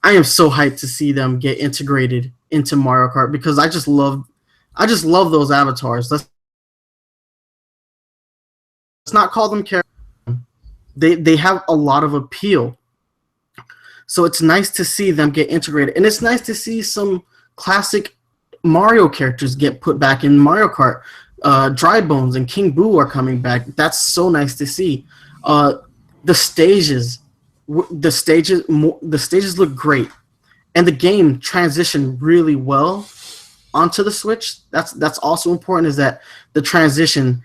I am so hyped to see them get integrated into Mario Kart because I just love those avatars. Let's not call them characters. They have a lot of appeal. So it's nice to see them get integrated. And it's nice to see some classic Mario characters get put back in Mario Kart. Dry Bones and King Boo are coming back. That's so nice to see. The stages look great, and the game transitioned really well onto the Switch. That's also important, is that the transition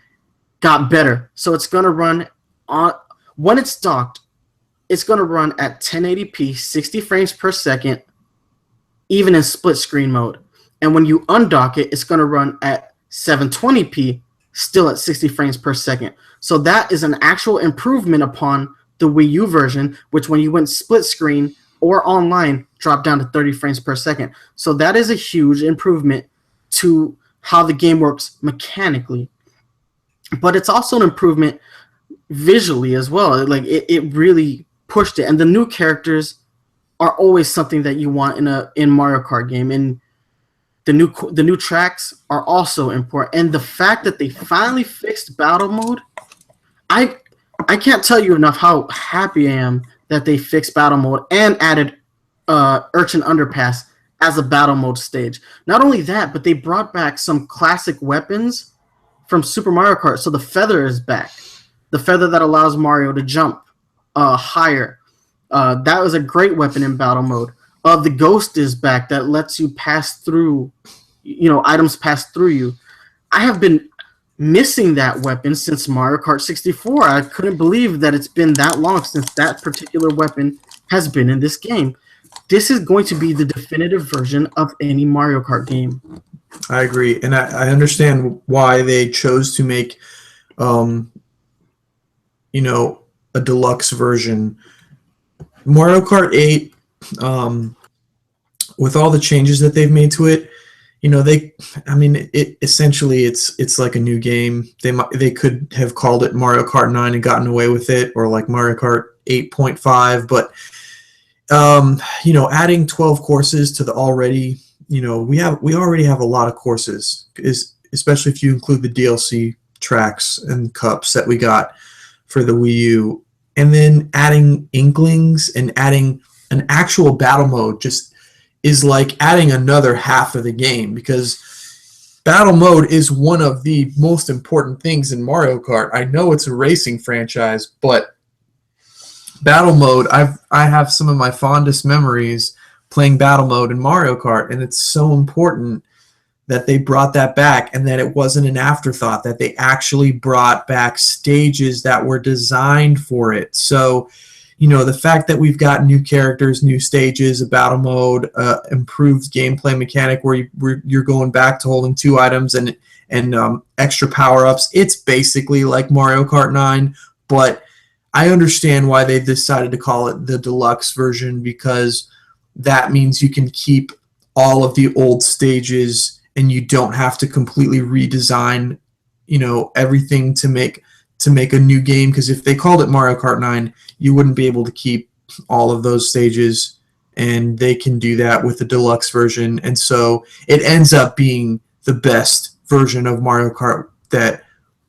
got better. So it's gonna run on when it's docked. It's gonna run at 1080p, 60 frames per second, even in split screen mode. And when you undock it, it's gonna run at 720p, still at 60 frames per second. So that is an actual improvement upon the Wii U version, which when you went split screen or online, dropped down to 30 frames per second. So that is a huge improvement to how the game works mechanically. But it's also an improvement visually as well. Like it really pushed it. And the new characters are always something that you want in Mario Kart game. And the new tracks are also important, and the fact that they finally fixed battle mode, I can't tell you enough how happy I am that they fixed battle mode and added Urchin Underpass as a battle mode stage. Not only that, but they brought back some classic weapons from Super Mario Kart. So the feather is back, the feather that allows Mario to jump higher. That was a great weapon in battle mode. The ghost is back that lets you pass through, items pass through you. I have been missing that weapon since Mario Kart 64. I couldn't believe that it's been that long since that particular weapon has been in this game. This is going to be the definitive version of any Mario Kart game. I agree, and I understand why they chose to make, a deluxe version. Mario Kart 8, with all the changes that they've made to it, essentially it's like a new game. They could have called it Mario Kart 9 and gotten away with it, or like Mario Kart 8.5, but adding 12 courses to the already, we already have a lot of courses, especially if you include the DLC tracks and cups that we got for the Wii U, and then adding Inklings and adding an actual battle mode just is like adding another half of the game, because battle mode is one of the most important things in Mario Kart. I know it's a racing franchise, but battle mode, I have some of my fondest memories playing battle mode in Mario Kart, and it's so important that they brought that back, and that it wasn't an afterthought, that they actually brought back stages that were designed for it. So the fact that we've got new characters, new stages, a battle mode, improved gameplay mechanic where you're going back to holding 2 items and extra power-ups, it's basically like Mario Kart 9, but I understand why they've decided to call it the deluxe version, because that means you can keep all of the old stages, and you don't have to completely redesign, everything to make a new game. Because if they called it Mario Kart 9, you wouldn't be able to keep all of those stages, and they can do that with the deluxe version. And so it ends up being the best version of Mario Kart that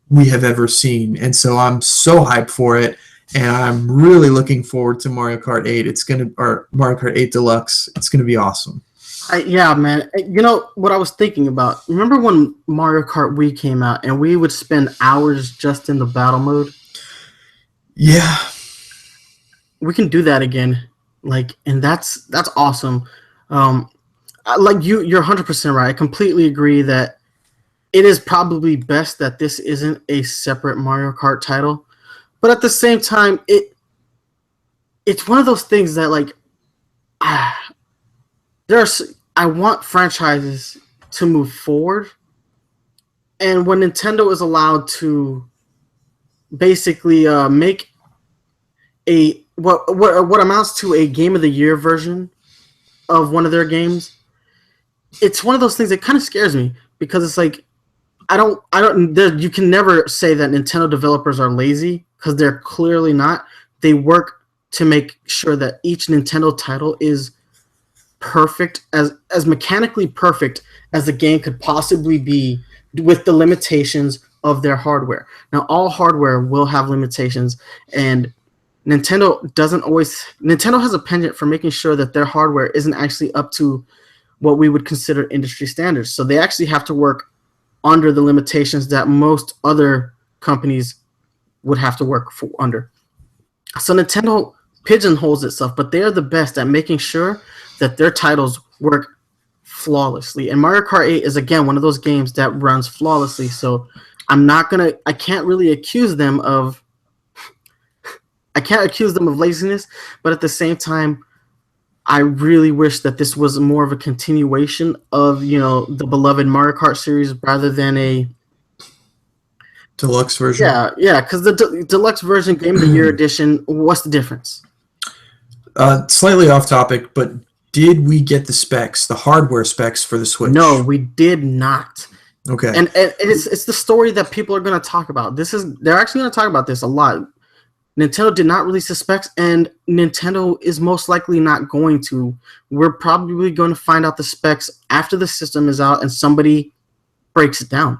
we have ever seen. And so I'm so hyped for it, and I'm really looking forward to Mario Kart 8. Or Mario Kart 8 Deluxe. It's gonna be awesome. Yeah, man. You know what I was thinking about? Remember when Mario Kart Wii came out and we would spend hours just in the battle mode? Yeah, We can do that again. And that's awesome. Um, like you're 100% right. I completely agree that it is probably best that this isn't a separate Mario Kart title. But at the same time, it's one of those things that ah, there's I want franchises to move forward, and when Nintendo is allowed to basically make a what amounts to a Game of the Year version of one of their games, it's one of those things that kind of scares me because it's like you can never say that Nintendo developers are lazy because they're clearly not. They work to make sure that each Nintendo title is perfect, as mechanically perfect as the game could possibly be with the limitations of their hardware. Now, all hardware will have limitations, and Nintendo has a penchant for making sure that their hardware isn't actually up to what we would consider industry standards. So they actually have to work under the limitations that most other companies would have to work under. So Nintendo pigeonholes itself, but they are the best at making sure that their titles work flawlessly. And Mario Kart 8 is again one of those games that runs flawlessly. So I can't really accuse them of laziness, but at the same time, I really wish that this was more of a continuation of the beloved Mario Kart series rather than a deluxe version. yeah. Because the deluxe version, Game of the Year edition, what's the difference? Slightly off topic, but did we get the hardware specs for the Switch? No, we did not. Okay. And it's the story that people are going to talk about. They're actually going to talk about this a lot. Nintendo did not release the specs, and Nintendo is most likely not going to. We're probably going to find out the specs after the system is out and somebody breaks it down.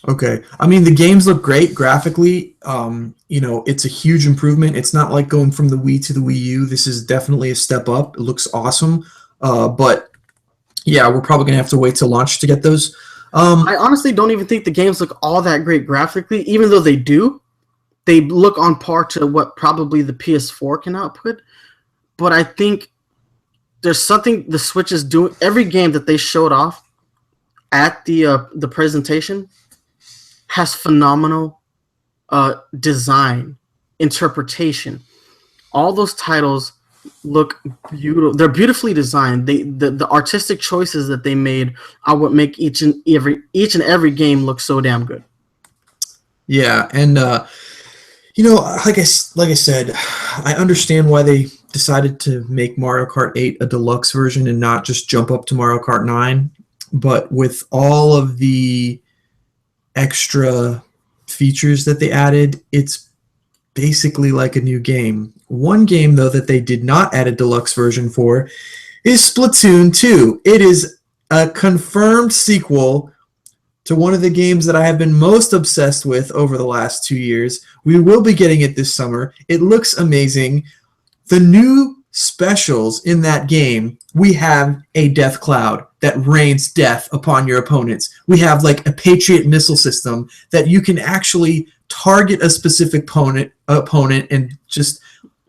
Okay. I mean, the games look great graphically. It's a huge improvement. It's not like going from the Wii to the Wii U. This is definitely a step up. It looks awesome. But yeah, we're probably going to have to wait till launch to get those. I honestly don't even think the games look all that great graphically, even though they do. They look on par to what probably the PS4 can output. But I think there's something the Switch is doing. Every game that they showed off at the presentation has phenomenal design, interpretation. All those titles look beautiful. They're beautifully designed. The artistic choices that they made are what make each and every game look so damn good. Yeah, and like I said, I understand why they decided to make Mario Kart 8 a deluxe version and not just jump up to Mario Kart 9. But with all of the extra features that they added, it's basically like a new game. One game, though, that they did not add a deluxe version for is Splatoon 2. It is a confirmed sequel to one of the games that I have been most obsessed with over the last 2 years. We will be getting it this summer. It looks amazing. The new specials in that game, we have a death cloud that rains death upon your opponents. We have like a Patriot missile system that you can actually target a specific opponent and just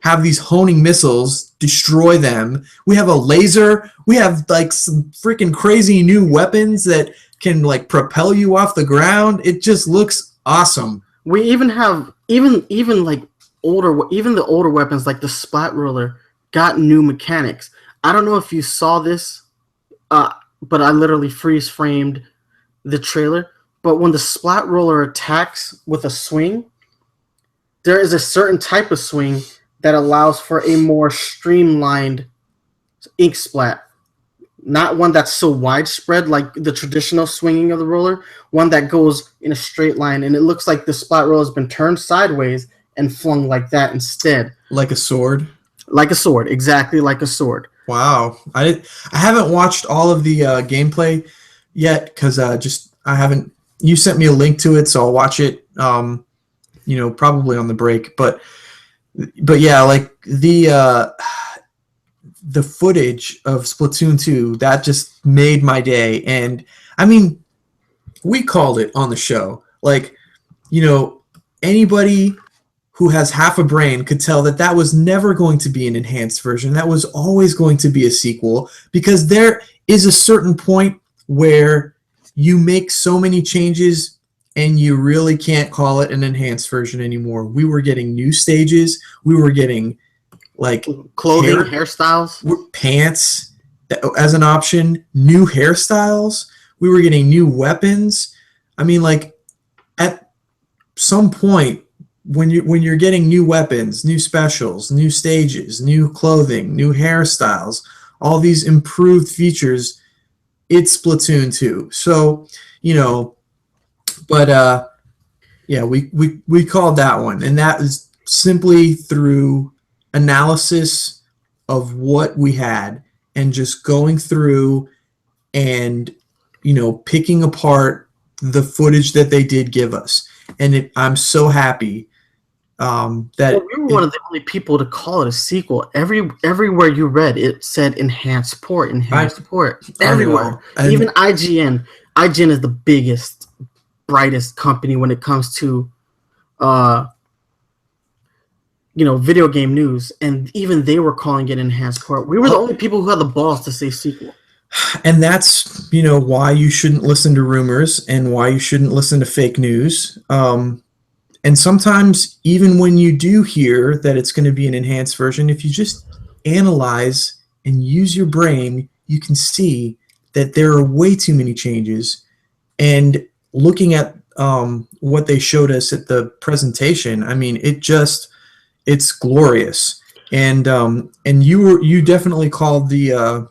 have these honing missiles destroy them. We have a laser. We have like some freaking crazy new weapons that can like propel you off the ground. It just looks awesome. We even have even like the older weapons like the splat roller got new mechanics. I don't know if you saw this, but I literally freeze framed the trailer. But when the splat roller attacks with a swing, there is a certain type of swing that allows for a more streamlined ink splat. not one that's so widespread like the traditional swinging of the roller, one that goes in a straight line, and it looks like the splat roller has been turned sideways and flung like that instead. Like a sword. Like a sword, exactly like a sword. Wow, I haven't watched all of the gameplay yet because just I haven't. You sent me a link to it, so I'll watch it. Probably on the break, but yeah, like the footage of Splatoon 2 that just made my day, and I mean, we called it on the show. Like, anybody who has half a brain could tell that that was never going to be an enhanced version. That was always going to be a sequel because there is a certain point where you make so many changes and you really can't call it an enhanced version anymore. We were getting new stages. We were getting like clothing, hairstyles, pants as an option, new hairstyles. We were getting new weapons. I mean, like at some point, when you're getting new weapons, new specials, new stages, new clothing, new hairstyles, all these improved features, it's Splatoon 2. So, but yeah, we called that one, and that is simply through analysis of what we had and just going through and picking apart the footage that they did give us. And I'm so happy that we were one of the only people to call it a sequel. Everywhere you read, it said enhanced port. Everywhere, even IGN. IGN is the biggest, brightest company when it comes to, video game news, and even they were calling it enhanced port. We were the only people who had the balls to say sequel. And that's why you shouldn't listen to rumors and why you shouldn't listen to fake news. And sometimes, even when you do hear that it's going to be an enhanced version, if you just analyze and use your brain, you can see that there are way too many changes. And looking at what they showed us at the presentation, I mean, it's glorious. And you definitely called the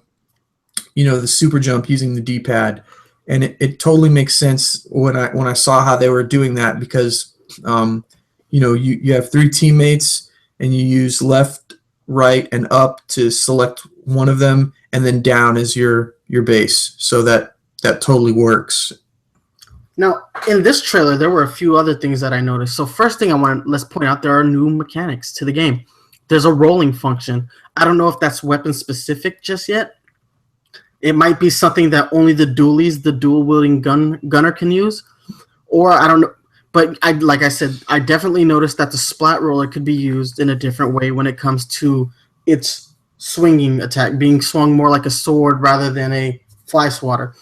super jump using the D-pad, and it totally makes sense when I saw how they were doing that because. You have three teammates and you use left, right, and up to select one of them, and then down is your base. So that totally works. Now, in this trailer, there were a few other things that I noticed. So first thing let's point out, there are new mechanics to the game. There's a rolling function. I don't know if that's weapon specific just yet. It might be something that only the dualies, the dual-wielding gunner can use, or I don't know. But like I said, I definitely noticed that the splat roller could be used in a different way when it comes to its swinging attack, being swung more like a sword rather than a fly swatter.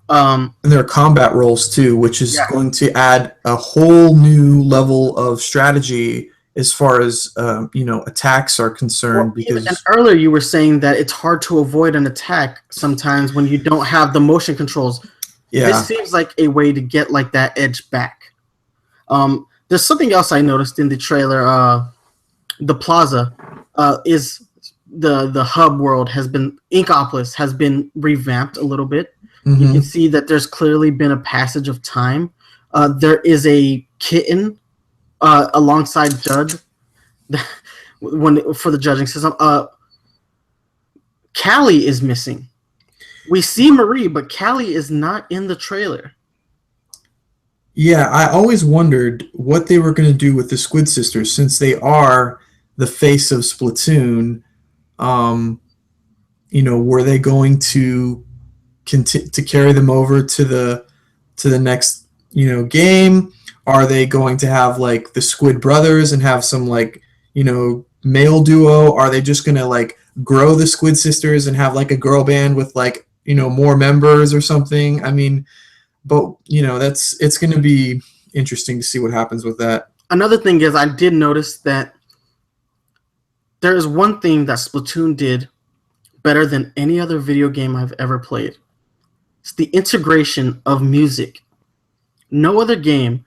And there are combat rolls too, which is going to add a whole new level of strategy as far as attacks are concerned. Because and earlier you were saying that it's hard to avoid an attack sometimes when you don't have the motion controls. Yeah. This seems like a way to get like that edge back. There's something else I noticed in the trailer. The plaza is the hub world has been Inkopolis has been revamped a little bit. Mm-hmm. You can see that there's clearly been a passage of time. There is a kitten alongside Judd for the judging system. Callie is missing. We see Marie, but Callie is not in the trailer. Yeah, I always wondered what they were going to do with the Squid Sisters since they are the face of Splatoon. Were they going to carry them over to the next game? Are they going to have like the Squid Brothers and have some like male duo? Are they just going to like grow the Squid Sisters and have like a girl band with like more members or something? I mean. But it's going to be interesting to see what happens with that. Another thing is, I did notice that there is one thing that Splatoon did better than any other video game I've ever played. It's the integration of music. No other game,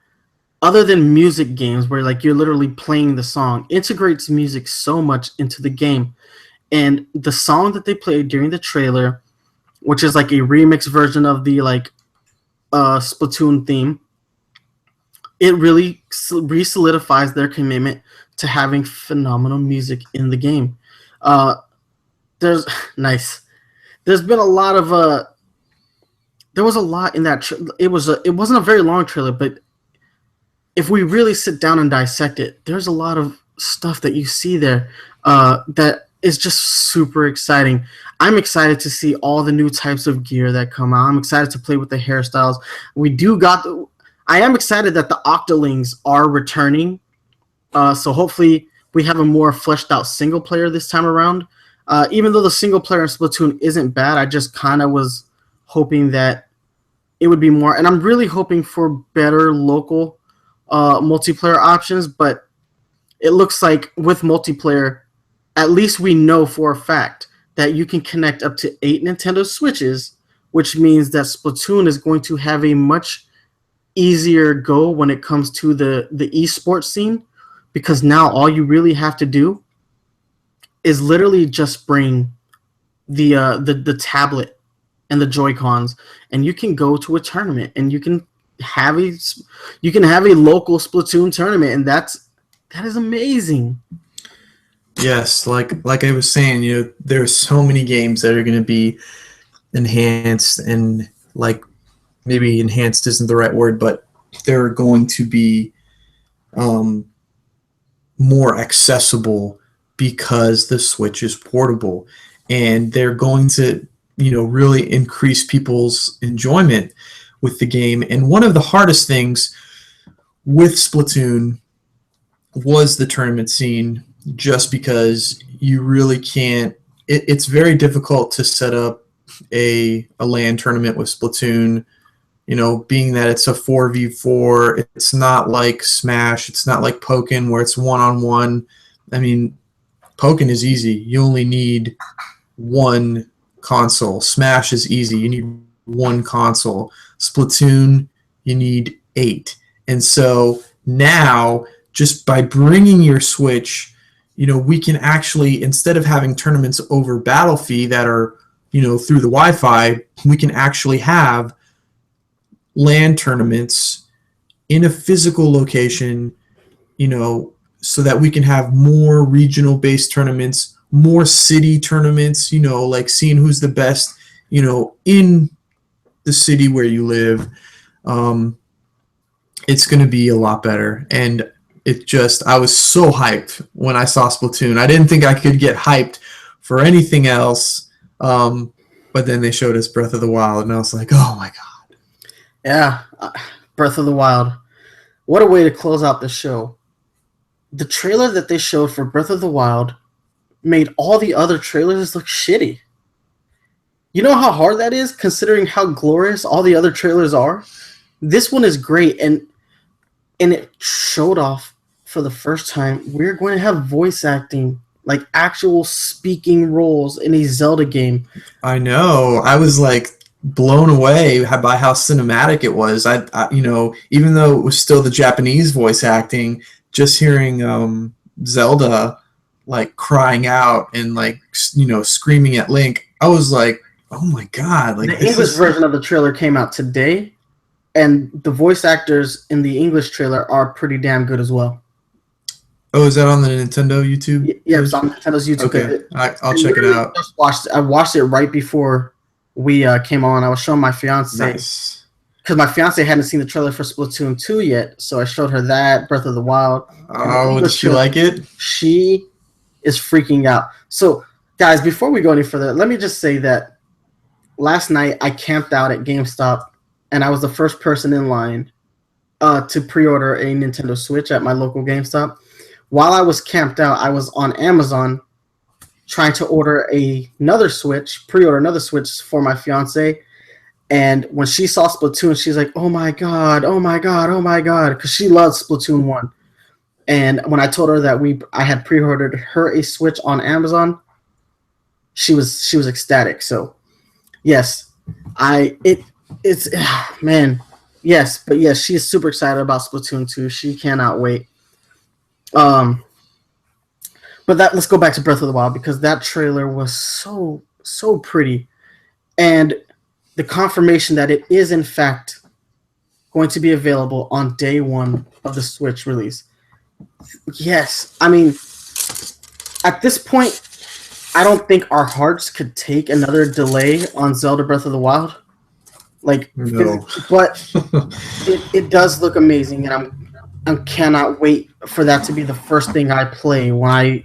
other than music games, where like you're literally playing the song, integrates music so much into the game. And the song that they played during the trailer which is like a remix version of the Splatoon theme. It really re-solidifies their commitment to having phenomenal music in the game. Uh, there's nice. There's been a lot of there was a lot in that. It wasn't a very long trailer, but if we really sit down and dissect it, there's a lot of stuff that you see there that is just super exciting. I'm excited to see all the new types of gear that come out. I'm excited to play with the hairstyles. I am excited that the Octolings are returning. So hopefully we have a more fleshed out single player this time around. Even though the single player in Splatoon isn't bad, I just kind of was hoping that it would be more. And I'm really hoping for better local multiplayer options. But it looks like with multiplayer, at least we know for a fact that you can connect up to 8 Nintendo Switches, which means that Splatoon is going to have a much easier go when it comes to the esports scene, because now all you really have to do is literally just bring the tablet and the Joy-Cons, and you can go to a tournament and you can have a local Splatoon tournament, and that is amazing. Yes, like I was saying, there's so many games that are going to be enhanced, and like maybe enhanced isn't the right word, but they're going to be more accessible because the Switch is portable, and they're going to really increase people's enjoyment with the game. And one of the hardest things with Splatoon was the tournament scene, just because you really can't. It's very difficult to set up a LAN tournament with Splatoon. Being that it's a 4v4, it's not like Smash, it's not like Pokken where it's one-on-one. I mean, Pokken is easy. You only need one console. Smash is easy. You need one console. Splatoon, you need 8. And so now, just by bringing your Switch, we can actually, instead of having tournaments over Battlefy that are, through the Wi-Fi, we can actually have LAN tournaments in a physical location, so that we can have more regional-based tournaments, more city tournaments, like seeing who's the best, in the city where you live. It's going to be a lot better. And I was so hyped when I saw Splatoon. I didn't think I could get hyped for anything else. But then they showed us Breath of the Wild, and I was like, oh my God. Yeah, Breath of the Wild. What a way to close out the show. The trailer that they showed for Breath of the Wild made all the other trailers look shitty. You know how hard that is, considering how glorious all the other trailers are? This one is great, and it showed off for the first time we're going to have voice acting, like actual speaking roles in a Zelda game. I know. I was like blown away by how cinematic it was. I even though it was still the Japanese voice acting, just hearing Zelda like crying out and like screaming at Link, I was like, oh my God! Like, the English version of the trailer came out today, and the voice actors in the English trailer are pretty damn good as well. Oh, is that on the Nintendo YouTube? Yeah, it's on Nintendo's YouTube. Okay, I'll check it out. I watched it right before we came on. I was showing my fiance, because my fiance hadn't seen the trailer for Splatoon 2 yet, so I showed her that, Breath of the Wild. Oh, did she like it? She is freaking out. So, guys, before we go any further, let me just say that last night I camped out at GameStop, and I was the first person in line to pre-order a Nintendo Switch at my local GameStop. While I was camped out, I was on Amazon trying to pre-order another Switch for my fiance. And when she saw Splatoon, she's like, oh my God, oh my God, oh my God, because she loves Splatoon 1. And when I told her that I had pre-ordered her a Switch on Amazon, she was ecstatic. So, yes, yes, but yes, she's super excited about Splatoon 2. She cannot wait. But let's go back to Breath of the Wild, because that trailer was so pretty. and the confirmation that it is in fact going to be available on day one of the Switch release. Yes, I mean, at this point, I don't think our hearts could take another delay on Zelda Breath of the Wild. Like, No. but it does look amazing, and I cannot wait for that to be the first thing I play when I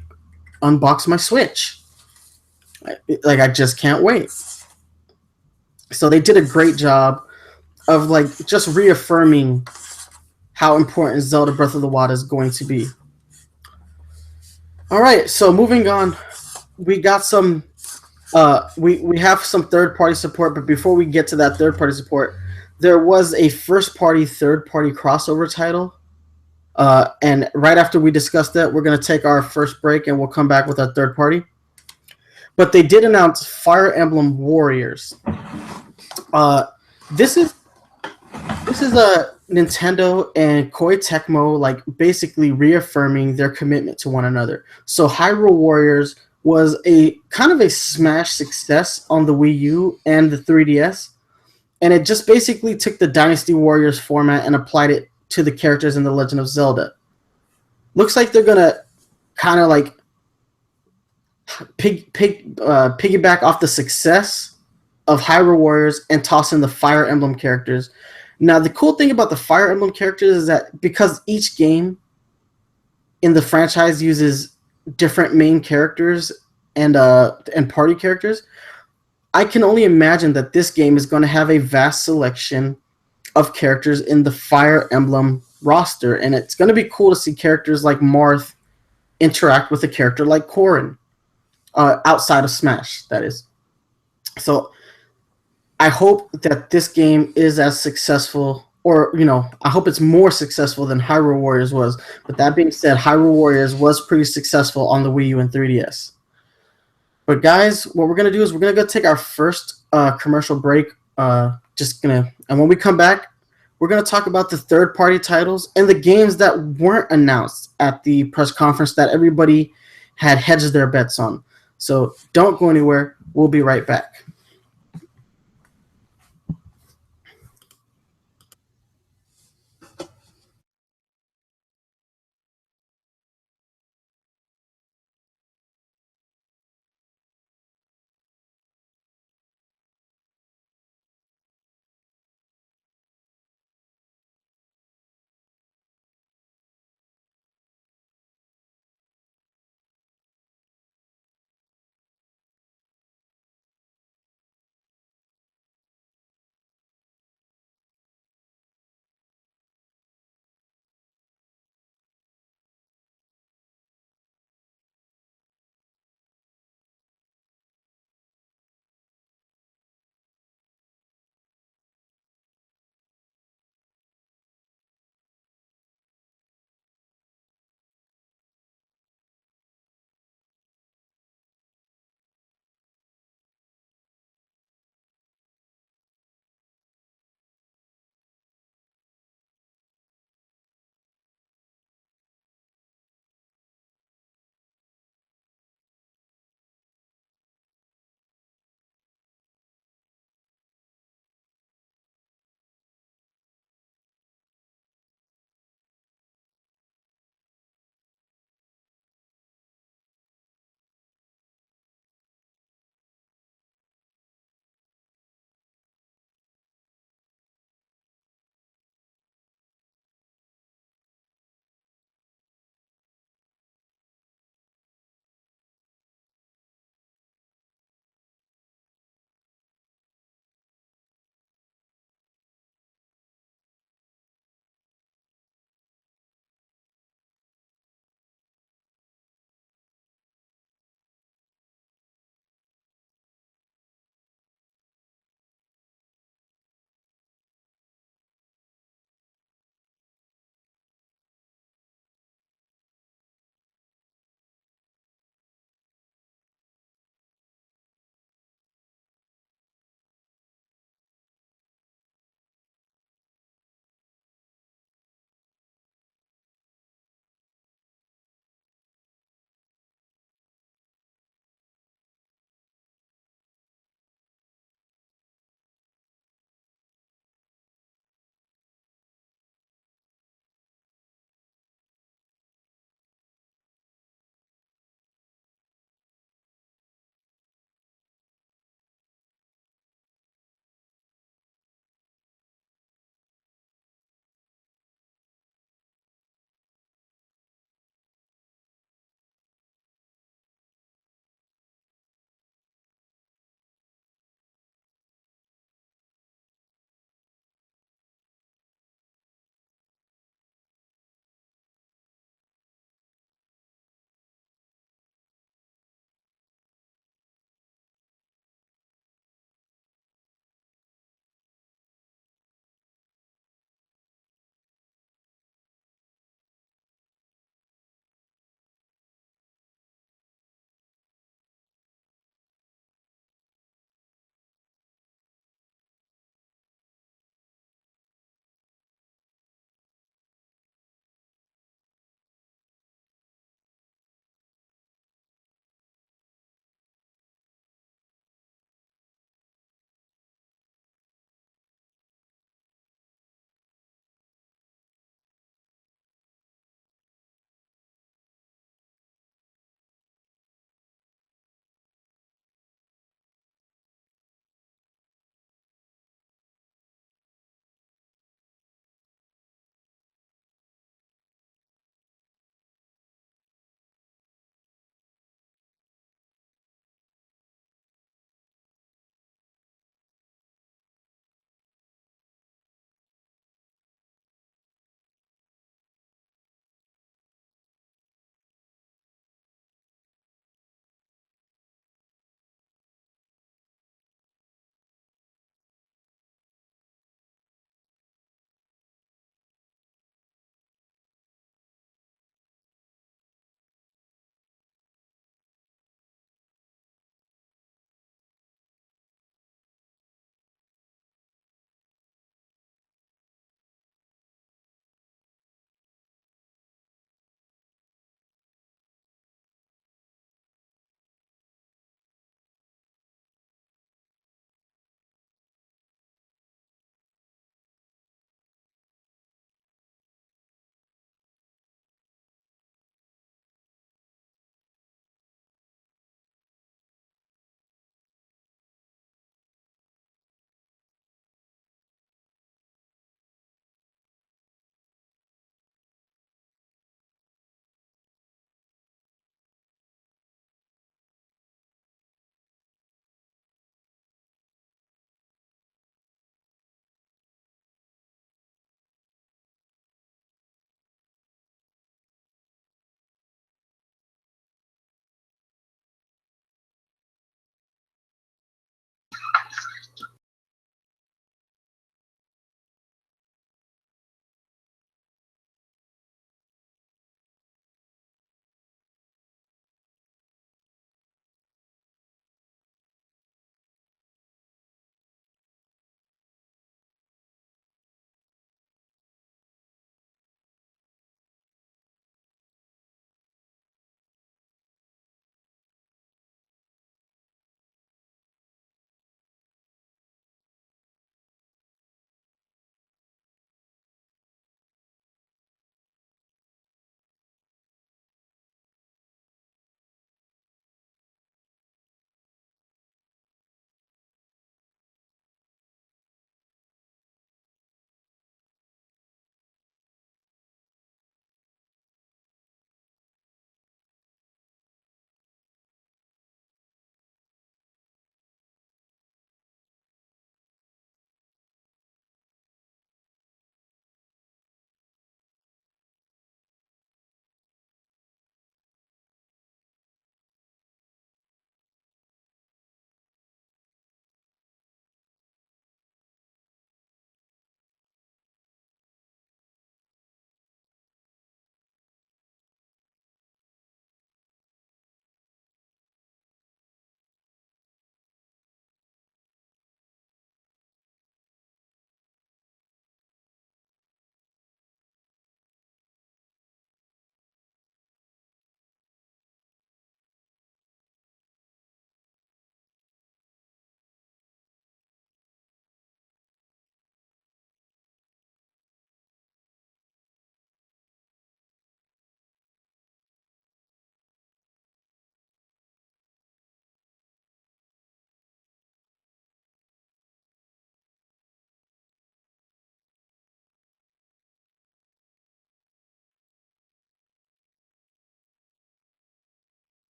unbox my Switch. Like, I just can't wait. So they did a great job of like just reaffirming how important Zelda Breath of the Wild is going to be. All right, so moving on, we got some. We have some third party support, but before we get to that third party support, there was a first party third party crossover title. And right after we discuss that, we're going to take our first break and we'll come back with our third party. But they did announce Fire Emblem Warriors. Uh, this is a Nintendo and Koei Tecmo like basically reaffirming their commitment to one another. So Hyrule Warriors was a kind of a smash success on the Wii U and the 3DS, and it just basically took the Dynasty Warriors format and applied it to the characters in The Legend of Zelda. Looks like they're gonna kind of like piggyback off the success of Hyrule Warriors and toss in the Fire Emblem characters. Now, the cool thing about the Fire Emblem characters is that because each game in the franchise uses different main characters and party characters, I can only imagine that this game is going to have a vast selection of characters in the Fire Emblem roster, and it's going to be cool to see characters like Marth interact with a character like Corrin outside of Smash. That is. So I hope that this game is as successful, or I hope it's more successful than Hyrule Warriors was. But that being said, Hyrule Warriors was pretty successful on the Wii U and 3DS. But guys, what we're gonna do is we're gonna go take our first commercial break. And when we come back, we're gonna talk about the third-party titles and the games that weren't announced at the press conference that everybody had hedged their bets on. So don't go anywhere. We'll be right back.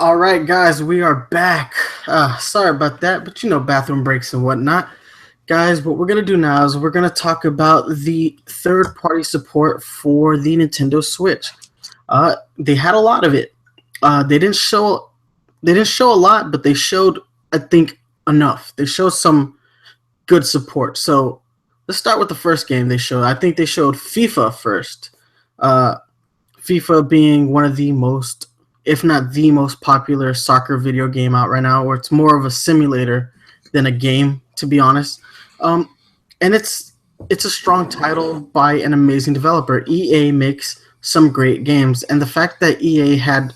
All right, guys, we are back. Sorry about that, but bathroom breaks and whatnot. Guys, what we're going to do now is we're going to talk about the third party support for the Nintendo Switch. They had a lot of it. They didn't show a lot, but they showed, I think, enough. They showed some good support. So let's start with the first game they showed. I think they showed FIFA first. Uh, FIFA being one of the most, if not the most popular soccer video game out right now, where it's more of a simulator than a game, to be honest. Um, and it's a strong title by an amazing developer. EA makes some great games, and the fact that EA had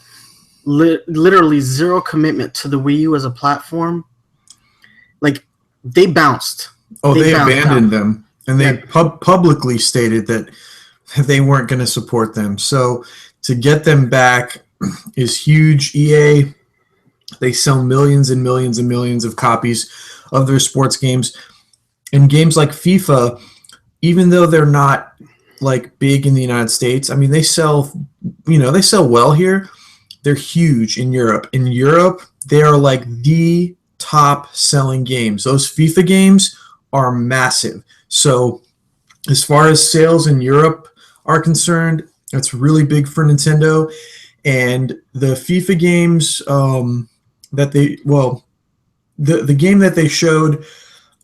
literally zero commitment to the Wii U as a platform, like they bounced. Oh, they Bounced abandoned out. them, and they Yeah, publicly stated that they weren't going to support them. So to get them back is huge. EA, they sell millions and millions and millions of copies of their sports games. And games like FIFA, even though they're not like big in the United States, I mean they sell well here. They're huge in Europe. In Europe, they are like the top selling games. Those FIFA games are massive. So as far as sales in Europe are concerned, that's really big for Nintendo. And the FIFA games that they, well, the game that they showed,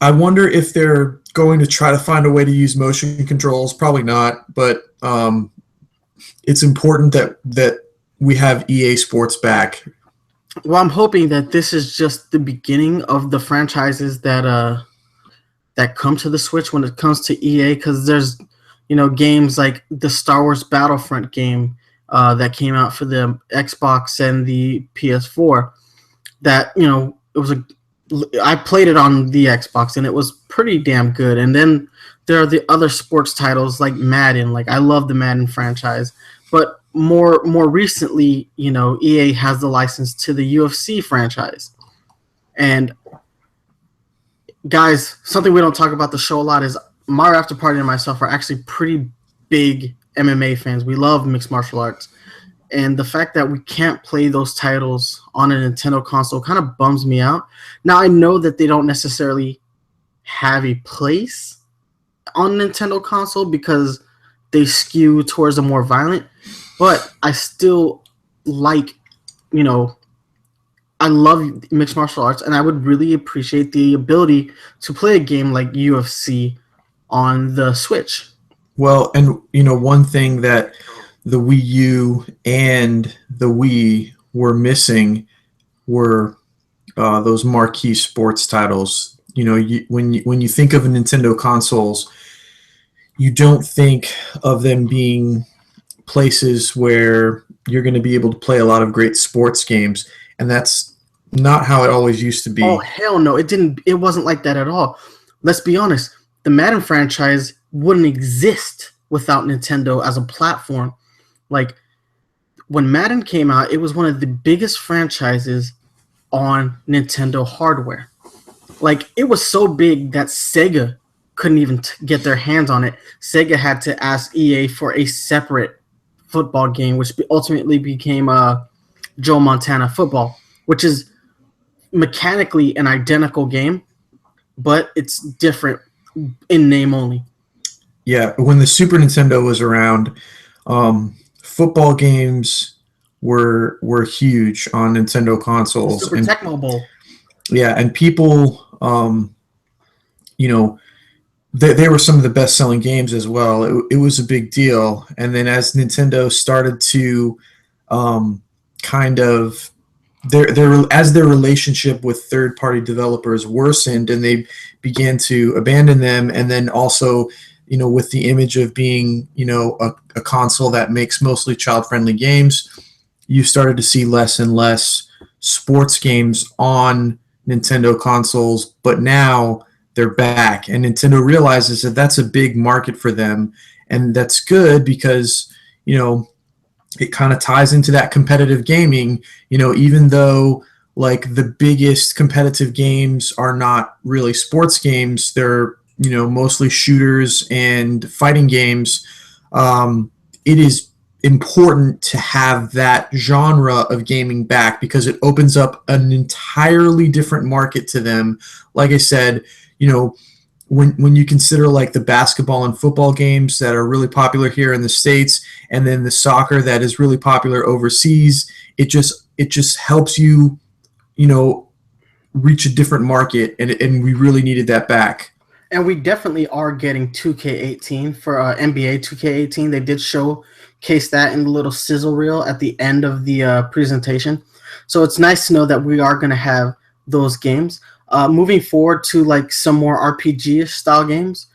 I wonder if they're going to try to find a way to use motion controls. Probably not, but it's important that we have EA Sports back. well, I'm hoping that this is just the beginning of the franchises that come to the Switch when it comes to EA, because there's games like the Star Wars Battlefront game that came out for the Xbox and the PS4. That it was a I played it on the Xbox and it was pretty damn good. And then there are the other sports titles like Madden. Like I love the Madden franchise, but more recently, EA has the license to the UFC franchise. And guys, something we don't talk about the show a lot is Mario After Party and myself are actually pretty big MMA fans. We love mixed martial arts. And the fact that we can't play those titles on a Nintendo console kind of bums me out. Now, I know that they don't necessarily have a place on Nintendo console because they skew towards the more violent, but I still like, you know, I love mixed martial arts, and I would really appreciate the ability to play a game like UFC on the Switch. Well, and one thing that the Wii U and the Wii were missing were those marquee sports titles. When you think of Nintendo consoles, you don't think of them being places where you're going to be able to play a lot of great sports games, and that's not how it always used to be. Oh hell no, it didn't. It wasn't like that at all. Let's be honest. The Madden franchise wouldn't exist without Nintendo as a platform. Like when Madden came out, it was one of the biggest franchises on Nintendo hardware. Like it was so big that Sega couldn't even get their hands on it. Sega had to ask EA for a separate football game, which ultimately became Joe Montana Football, which is mechanically an identical game, but it's different in name only. Yeah, when the Super Nintendo was around, football games were huge on Nintendo consoles, Super and Tecmo Bowl. yeah, and people, you know, they were some of the best selling games as well. It was a big deal, and then as Nintendo started to kind of their relationship with third party developers worsened, and they began to abandon them, and then also with the image of being a console that makes mostly child friendly games, you started to see less and less sports games on Nintendo consoles. But now they're back, and Nintendo realizes that that's a big market for them, and that's good because it kind of ties into that competitive gaming. Even though like the biggest competitive games are not really sports games, they're mostly shooters and fighting games. It is important to have that genre of gaming back because it opens up an entirely different market to them. Like I said, you know, when you consider like the basketball and football games that are really popular here in the States, and then the soccer that is really popular overseas, it just helps you, you know, reach a different market, and we really needed that back. And we definitely are getting 2K18 for NBA 2K18. They did showcase that in the little sizzle reel at the end of the presentation. So it's nice to know that we are going to have those games. Moving forward to like some more RPG style games,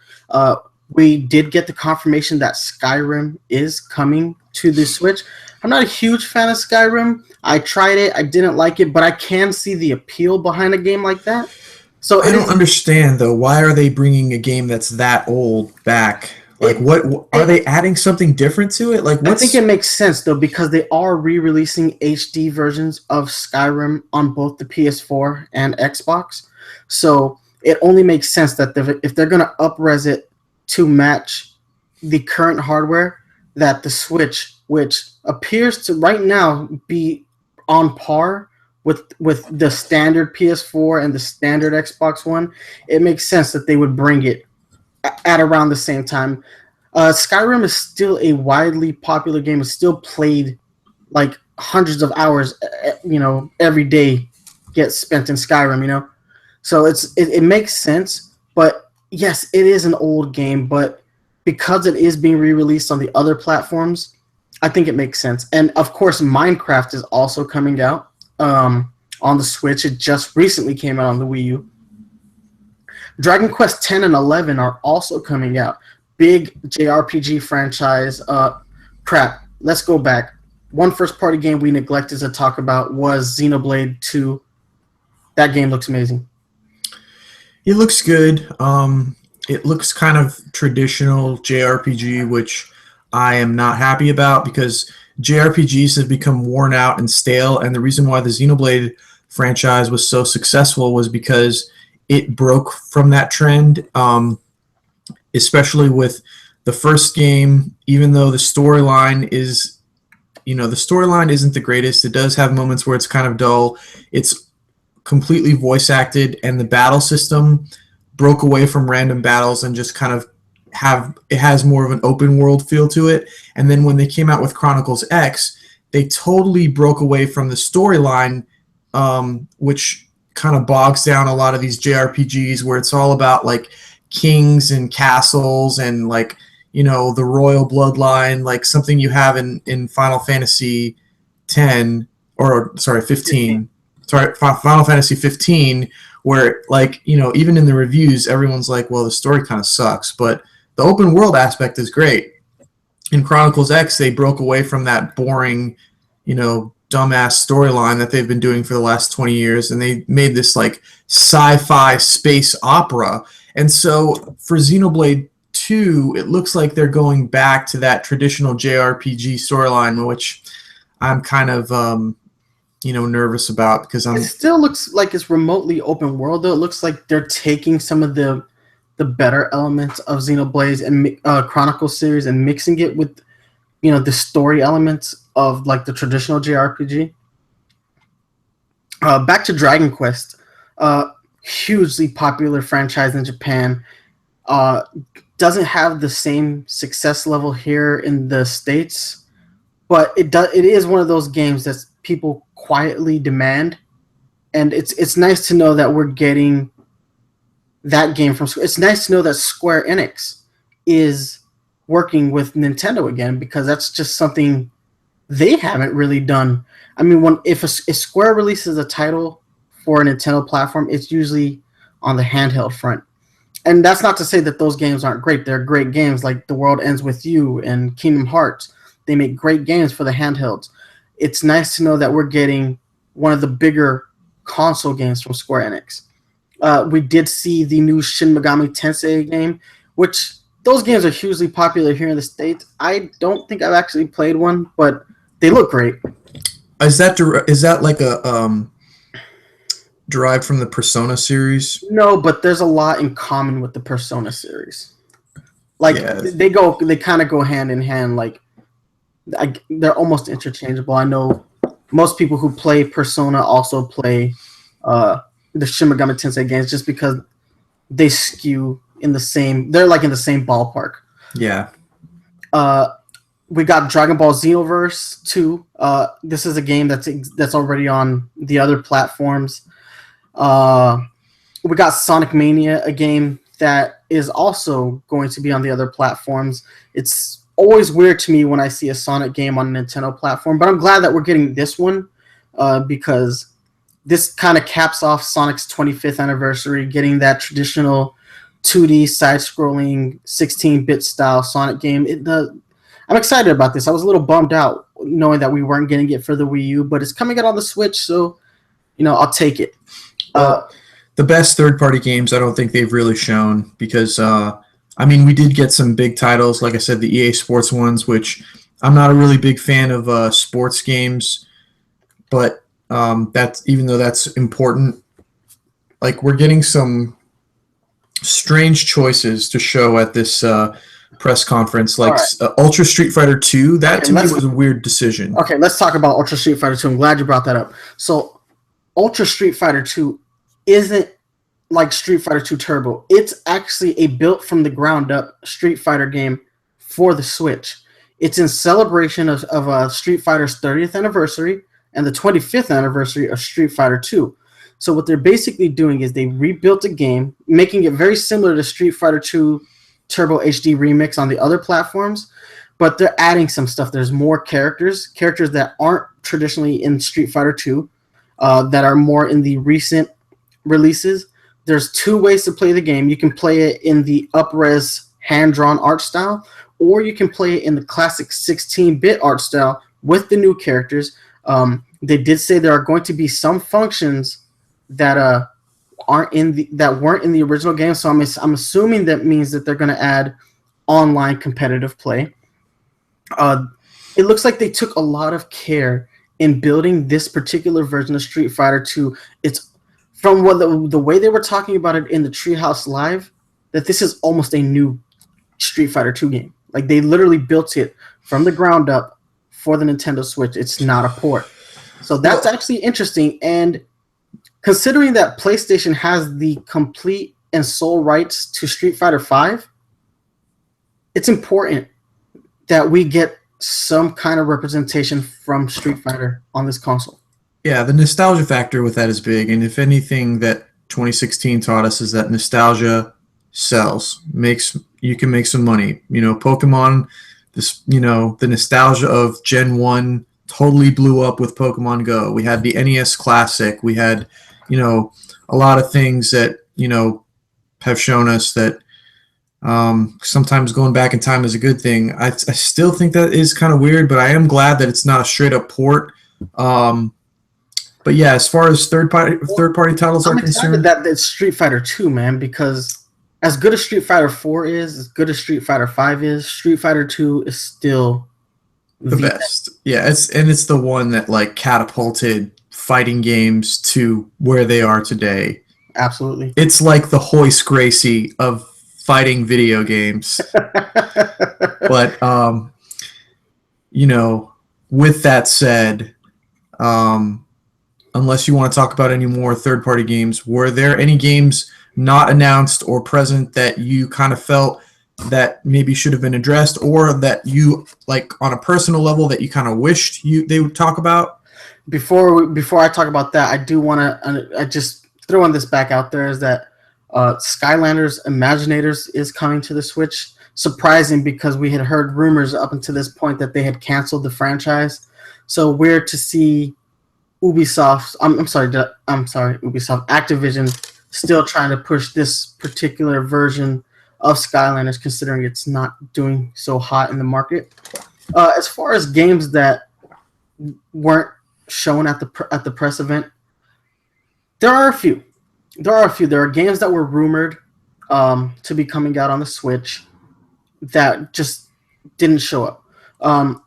we did get the confirmation that Skyrim is coming to the Switch. I'm not a huge fan of Skyrim. I tried it, I didn't like it, but I can see the appeal behind a game like that. So I it don't is. understand though. Why are they bringing a game that's that old back? Like, It, what are it they adding something different to it? Like, I think it what's makes sense though because they are re-releasing HD versions of Skyrim on both the PS4 and Xbox. So it only makes sense that if they're going to upres it to match the current hardware, that the Switch, which appears to right now be on par with the standard PS4 and the standard Xbox One, it makes sense that they would bring it at around the same time. Skyrim is still a widely popular game. It's still played like hundreds of hours, every day gets spent in Skyrim, So it makes sense, but yes, it is an old game, but because it is being re-released on the other platforms, I think it makes sense. And of course, Minecraft is also coming out on the Switch. It just recently came out on the Wii U. Dragon Quest 10 and 11 are also coming out. Big JRPG franchise. Crap. Let's go back. One first-party game we neglected to talk about was Xenoblade 2. That game looks amazing. it looks good. It looks kind of traditional JRPG, which I am not happy about because JRPGs have become worn out and stale. And the reason why the Xenoblade franchise was so successful was because it broke from that trend, especially with the first game. Even though the storyline is, the storyline isn't the greatest. It does have moments where it's kind of dull. It's completely voice acted, and the battle system broke away from random battles and just kind of it has more of an open world feel to it. And then when they came out with Chronicles X, they totally broke away from the storyline, which kind of bogs down a lot of these JRPGs where it's all about like kings and castles and like the royal bloodline, like something you have in Final Fantasy 10 or sorry 15. Sorry, Final Fantasy 15, where like even in the reviews, everyone's like, well, the story kind of sucks, but the open world aspect is great. In Chronicles X, they broke away from that boring, dumbass storyline that they've been doing for the last 20 years, and they made this like sci-fi space opera. And so for Xenoblade 2, it looks like they're going back to that traditional JRPG storyline, which I'm kind of nervous about because It still looks like it's remotely open world, though. It looks like they're taking some of the better elements of Xenoblade and Chronicle series and mixing it with the story elements of like the traditional JRPG. Back to Dragon Quest, hugely popular franchise in Japan. Doesn't have the same success level here in the States, but it is one of those games that people quietly demand, and it's nice to know that we're getting that game from. It's nice to know that Square Enix is working with Nintendo again, because that's just something they haven't really done. I mean, if Square releases a title for a Nintendo platform, it's usually on the handheld front. And that's not to say that those games aren't great. They're great games like The World Ends With You and Kingdom Hearts. They make great games for the handhelds. It's nice to know that we're getting one of the bigger console games from Square Enix. We did see the new Shin Megami Tensei game, which those games are hugely popular here in the States. I don't think I've actually played one, but they look great. Is that like a derived from the Persona series? No, but there's a lot in common with the Persona series. Like, Yeah. they kind of go hand in hand. Like, they're almost interchangeable. I know most people who play Persona also play the Shin Megami Tensei games just because they skew in the same. They're like in the same ballpark. Yeah. Uh, we got Dragon Ball Xenoverse 2. This is a game that's already on the other platforms. Uh, we got Sonic Mania, a game that is also going to be on the other platforms. It's always weird to me when I see a Sonic game on a Nintendo platform, but I'm glad that we're getting this one because this kind of caps off Sonic's 25th anniversary, getting that traditional 2D side-scrolling 16-bit style Sonic game. I'm excited about this. I was a little bummed out knowing that we weren't getting it for the Wii U, but it's coming out on the Switch, so I'll take it. Well, the best third-party games, I don't think they've really shown because, we did get some big titles, like I said, the EA Sports ones, which I'm not a really big fan of sports games, but that's even though that's important, like we're getting some strange choices to show at this press conference, like right. Ultra Street Fighter 2. That to me was a weird decision. Okay, let's talk about Ultra Street Fighter 2. I'm glad you brought that up. So, Ultra Street Fighter 2 isn't like Street Fighter 2 Turbo. It's actually a built from the ground up Street Fighter game for the Switch. It's in celebration of Street Fighter's 30th anniversary and the 25th anniversary of Street Fighter 2. So what they're basically doing is they rebuilt a game, making it very similar to Street Fighter 2 Turbo HD Remix on the other platforms, but they're adding some stuff. There's more characters that aren't traditionally in Street Fighter 2, that are more in the recent releases. There's two ways to play the game. You can play it in the up-res hand-drawn art style, or you can play it in the classic 16-bit art style with the new characters. They did say there are going to be some functions that weren't in the original game, so I'm assuming that means that they're going to add online competitive play. It looks like they took a lot of care in building this particular version of Street Fighter 2. It's from what the way they were talking about it in the Treehouse Live, that this is almost a new Street Fighter 2 game. Like they literally built it from the ground up for the Nintendo Switch. It's not a port. So that's actually interesting. And considering that PlayStation has the complete and sole rights to Street Fighter V, it's important that we get some kind of representation from Street Fighter on this console. Yeah, the nostalgia factor with that is big, and if anything that 2016 taught us is that nostalgia sells, you can make some money. Pokemon, the nostalgia of Gen 1 totally blew up with Pokemon Go. We had the NES Classic. We had, a lot of things that, have shown us that sometimes going back in time is a good thing. I still think that is kind of weird, but I am glad that it's not a straight up port. But yeah, as far as third party titles are concerned, that it's Street Fighter 2, man, because as good as Street Fighter 4 is, as good as Street Fighter 5 is, Street Fighter 2 is still the best. Yeah, it's the one that like catapulted fighting games to where they are today. Absolutely. It's like the Hoist Gracie of fighting video games. But with that said, unless you want to talk about any more third-party games, were there any games not announced or present that you kind of felt that maybe should have been addressed, or that you, like on a personal level, that you kind of wished they would talk about? Before I talk about that, I do want to I just throwing this back out there is that Skylanders Imaginators is coming to the Switch. Surprising, because we had heard rumors up until this point that they had canceled the franchise. So weird to see Ubisoft. Ubisoft. Activision still trying to push this particular version of Skylanders, considering it's not doing so hot in the market. As far as games that weren't shown at the press event, there are a few. There are games that were rumored to be coming out on the Switch that just didn't show up. And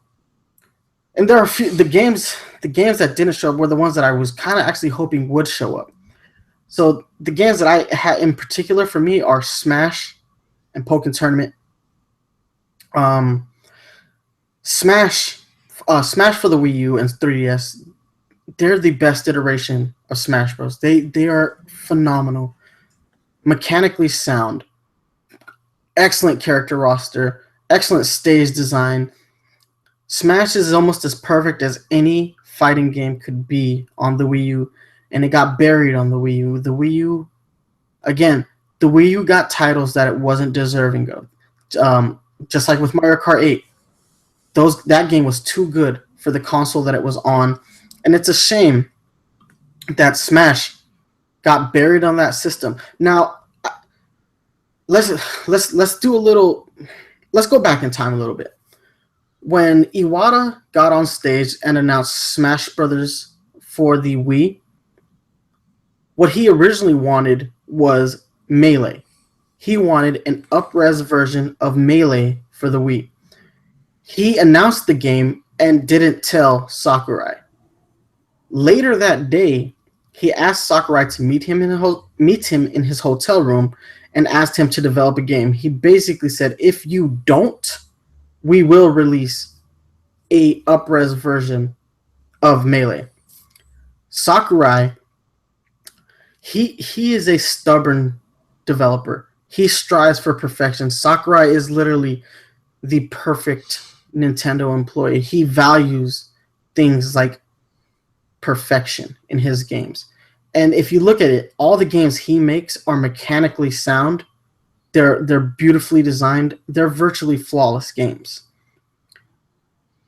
there are a few the games that didn't show up were the ones that I was kind of actually hoping would show up. So the games that I had in particular for me are Smash and Pokken Tournament. Smash Smash for the Wii U and 3DS, they're the best iteration of Smash Bros. They are phenomenal, mechanically sound, excellent character roster, excellent stage design. Smash is almost as perfect as any fighting game could be on the Wii U, and it got buried on the Wii U. The Wii U, again, the Wii U got titles that it wasn't deserving of. Just like with Mario Kart 8, that game was too good for the console that it was on, and it's a shame that Smash got buried on that system. Now, let's do a little. Let's go back in time a little bit. When Iwata got on stage and announced Smash Brothers for the Wii, what he originally wanted was Melee. He wanted an up-res version of Melee for the Wii. He announced the game and didn't tell Sakurai. Later that day, he asked Sakurai to meet him in his hotel room and asked him to develop a game. He basically said, if you don't, we will release a up-res version of Melee. Sakurai, he is a stubborn developer. He strives for perfection. Sakurai is literally the perfect Nintendo employee. He values things like perfection in his games. And if you look at it, all the games he makes are mechanically sound. They're beautifully designed. They're virtually flawless games.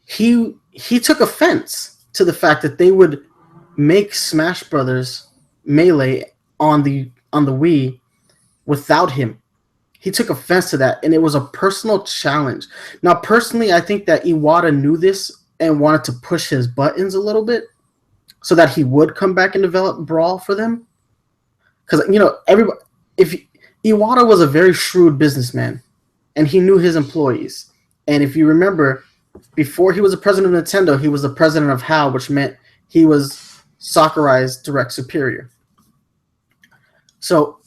He took offense to the fact that they would make Smash Brothers Melee on the Wii without him. He took offense to that, and it was a personal challenge. Now, personally, I think that Iwata knew this and wanted to push his buttons a little bit so that he would come back and develop Brawl for them. Because, if Iwata was a very shrewd businessman, and he knew his employees. And if you remember, before he was the president of Nintendo, he was the president of HAL, which meant he was Sakurai's direct superior. So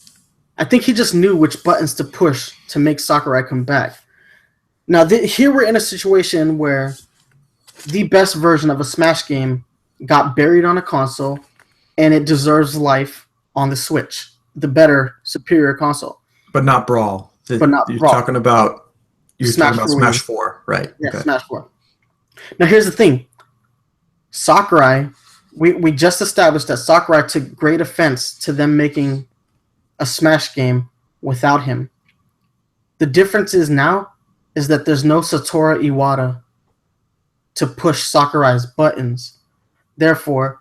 I think he just knew which buttons to push to make Sakurai come back. Now, here we're in a situation where the best version of a Smash game got buried on a console, and it deserves life on the Switch, the better, superior console. But not Brawl. But not You're Brawl. talking about Smash 4, right? Yeah, okay. Smash 4. Now, here's the thing. Sakurai, we just established that Sakurai took great offense to them making a Smash game without him. The difference is now is that there's no Satoru Iwata to push Sakurai's buttons. Therefore,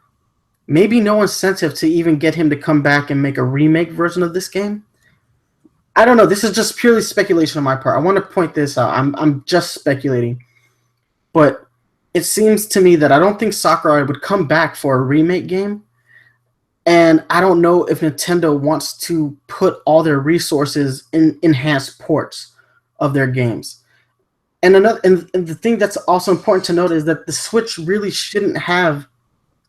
maybe no incentive to even get him to come back and make a remake version of this game. I don't know. This is just purely speculation on my part. I want to point this out. I'm just speculating. But it seems to me that I don't think Sakurai would come back for a remake game. And I don't know if Nintendo wants to put all their resources in enhanced ports of their games. And the thing that's also important to note is that the Switch really shouldn't have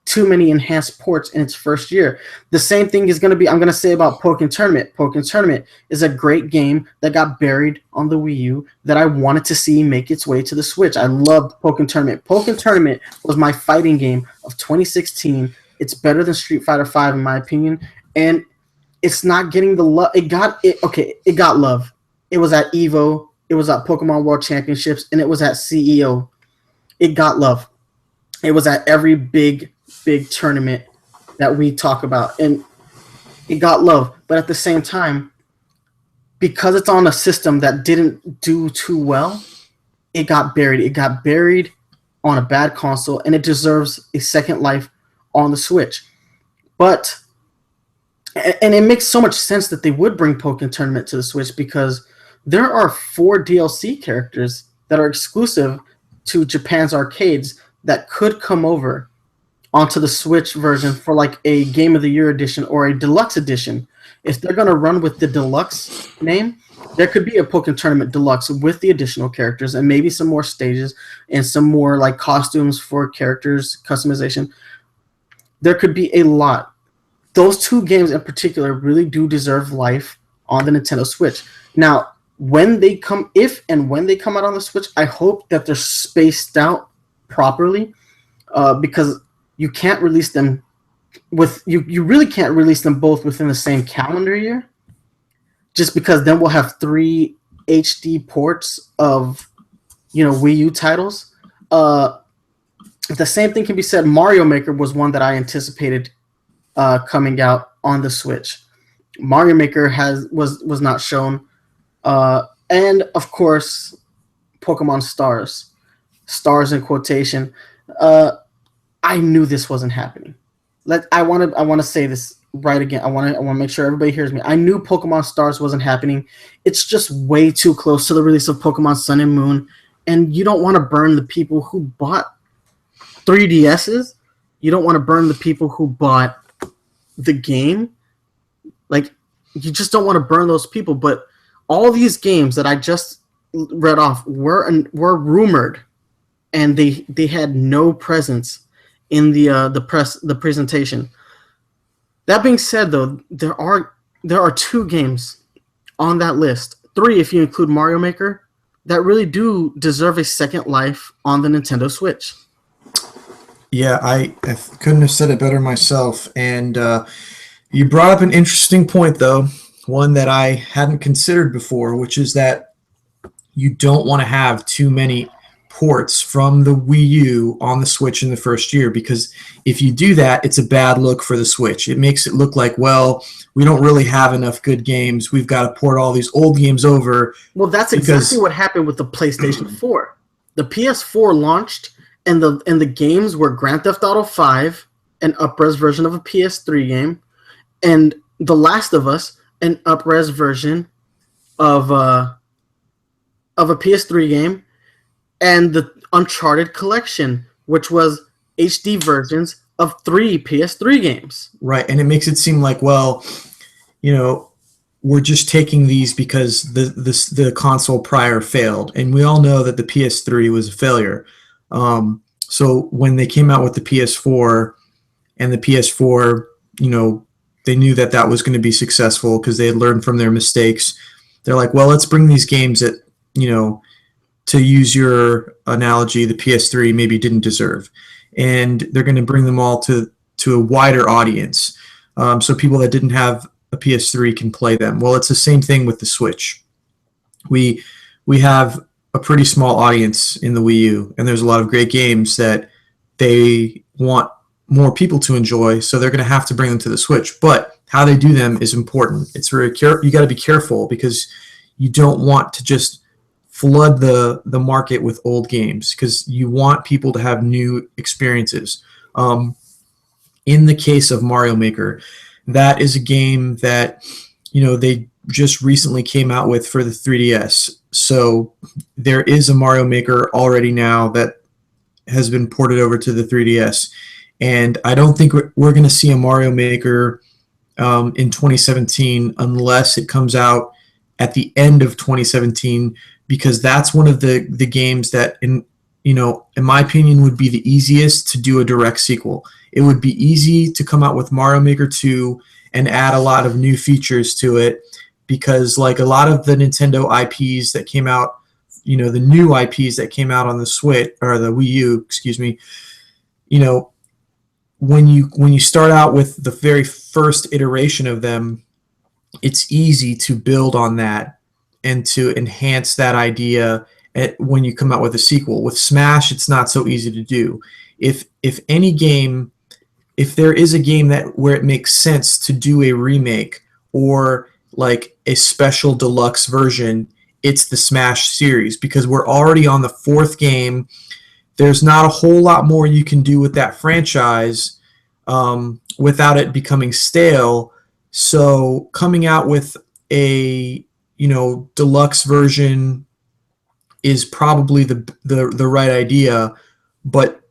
too many enhanced ports in its first year. The same thing is going to be, I'm going to say about Pokken Tournament. Pokken Tournament is a great game that got buried on the Wii U that I wanted to see make its way to the Switch. I loved Pokken Tournament. Pokken Tournament was my fighting game of 2016. It's better than Street Fighter V in my opinion, and it's not getting the love. It got love. It was at EVO, it was at Pokemon World Championships, and it was at CEO. It got love. It was at every big tournament that we talk about, and it got love. But at the same time, because it's on a system that didn't do too well, it got buried. It got buried on a bad console, and it deserves a second life on the Switch. But, and it makes so much sense that they would bring Pokken Tournament to the Switch, because there are 4 DLC characters that are exclusive to Japan's arcades that could come over onto the Switch version for like a Game of the Year edition or a deluxe edition. If they're going to run with the deluxe name, there could be a Pokken Tournament Deluxe with the additional characters and maybe some more stages and some more like costumes for characters, customization. There could be a lot. Those 2 games in particular really do deserve life on the Nintendo Switch. Now, when they come out on the Switch, I hope that they're spaced out properly, because you can't release them you really can't release them both within the same calendar year, just because then we'll have three HD ports of Wii U titles. Uh, the same thing can be said. Mario Maker was one that I anticipated coming out on the Switch. Mario Maker was not shown, and of course, Pokemon Stars, stars in quotation. Uh, I knew this wasn't happening. I want to say this right again. I want to make sure everybody hears me. I knew Pokemon Stars wasn't happening. It's just way too close to the release of Pokemon Sun and Moon, and you don't want to burn the people who bought 3DSs. You don't want to burn the people who bought the game. Like, you just don't want to burn those people. But all these games that I just read off were rumored, and they had no presence in the presentation. That being said, though, there are two games on that list, three if you include Mario Maker, that really do deserve a second life on the Nintendo Switch. Yeah, I couldn't have said it better myself. And you brought up an interesting point, though, one that I hadn't considered before, which is that you don't want to have too many ports from the Wii U on the Switch in the first year, because if you do that, it's a bad look for the Switch. It makes it look like, well, we don't really have enough good games. We've got to port all these old games over. Well, that's exactly what happened with the PlayStation 4. The PS4 launched, and the games were Grand Theft Auto 5, an up-res version of a PS3 game, and The Last of Us, an up-res version of a PS3 game, and the Uncharted Collection, which was HD versions of 3 PS3 games. Right, and it makes it seem like, well, we're just taking these because the console prior failed, and we all know that the PS3 was a failure. So when they came out with the PS4, and the PS4, they knew that was going to be successful because they had learned from their mistakes. They're like, well, let's bring these games that, to use your analogy, the PS3 maybe didn't deserve. And they're going to bring them all to a wider audience. So people that didn't have a PS3 can play them. Well, it's the same thing with the Switch. We have a pretty small audience in the Wii U, and there's a lot of great games that they want more people to enjoy, so they're going to have to bring them to the Switch. But how they do them is important. It's very you got to be careful, because you don't want to just flood the market with old games, because you want people to have new experiences. In the case of Mario Maker, that is a game that they just recently came out with for the 3DS. So there is a Mario Maker already now that has been ported over to the 3DS. And I don't think we're going to see a Mario Maker in 2017 unless it comes out at the end of 2017, because that's one of the games that, in my opinion, would be the easiest to do a direct sequel. It would be easy to come out with Mario Maker 2 and add a lot of new features to it, because like a lot of the Nintendo IPs that came out, the new IPs that came out on the Switch or the Wii U, excuse me, when you start out with the very first iteration of them, it's easy to build on that and to enhance that idea when you come out with a sequel. With Smash, it's not so easy to do. If there is a game where it makes sense to do a remake or like a special deluxe version, it's the Smash series, because we're already on the fourth game. There's not a whole lot more you can do with that franchise without it becoming stale. So coming out with a deluxe version is probably the right idea, but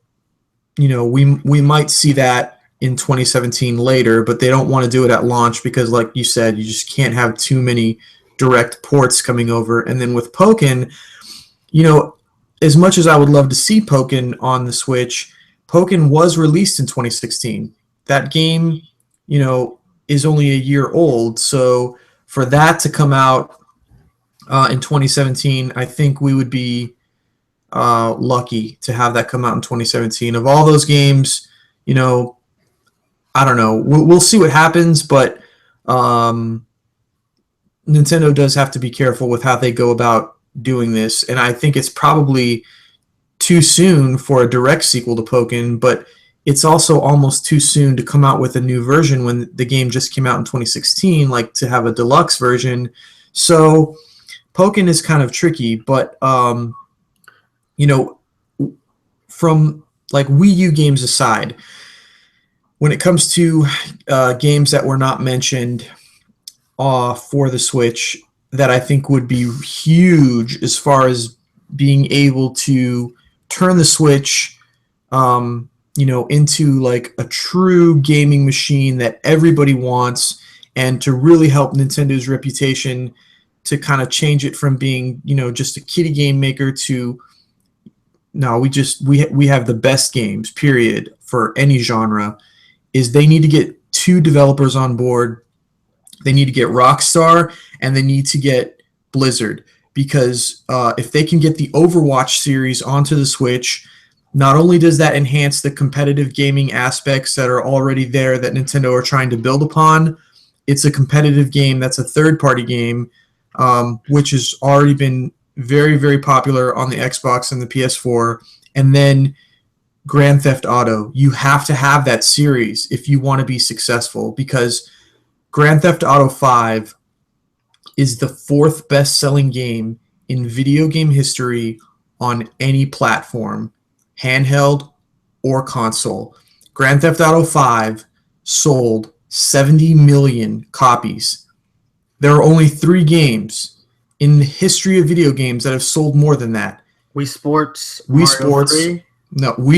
we might see that in 2017 later, but they don't want to do it at launch, because like you said, you just can't have too many direct ports coming over. And then with Pokken, as much as I would love to see Pokken on the Switch, Pokken was released in 2016. That game, is only a year old. So for that to come out in 2017, I think we would be lucky to have that come out in 2017. Of all those games, you know, I don't know. We'll see what happens, but Nintendo does have to be careful with how they go about doing this, and I think it's probably too soon for a direct sequel to Pokken, but it's also almost too soon to come out with a new version when the game just came out in 2016, like to have a deluxe version. So Pokken is kind of tricky, but you know, from like Wii U games aside, when it comes to games that were not mentioned for the Switch that I think would be huge as far as being able to turn the Switch, into like a true gaming machine that everybody wants, and to really help Nintendo's reputation to kind of change it from being, just a kiddie game maker to no, we have the best games, period, for any genre. Is they need to get two developers on board. They need to get Rockstar and they need to get Blizzard, because if they can get the Overwatch series onto the Switch, not only does that enhance the competitive gaming aspects that are already there that Nintendo are trying to build upon, it's a competitive game that's a third-party game, which has already been very, very popular on the Xbox and the PS4. And then Grand Theft Auto. You have to have that series if you want to be successful, because Grand Theft Auto 5 is the fourth best-selling game in video game history on any platform, handheld or console. Grand Theft Auto 5 sold 70 million copies. There are only 3 games in the history of video games that have sold more than that. Wii Sports, Wii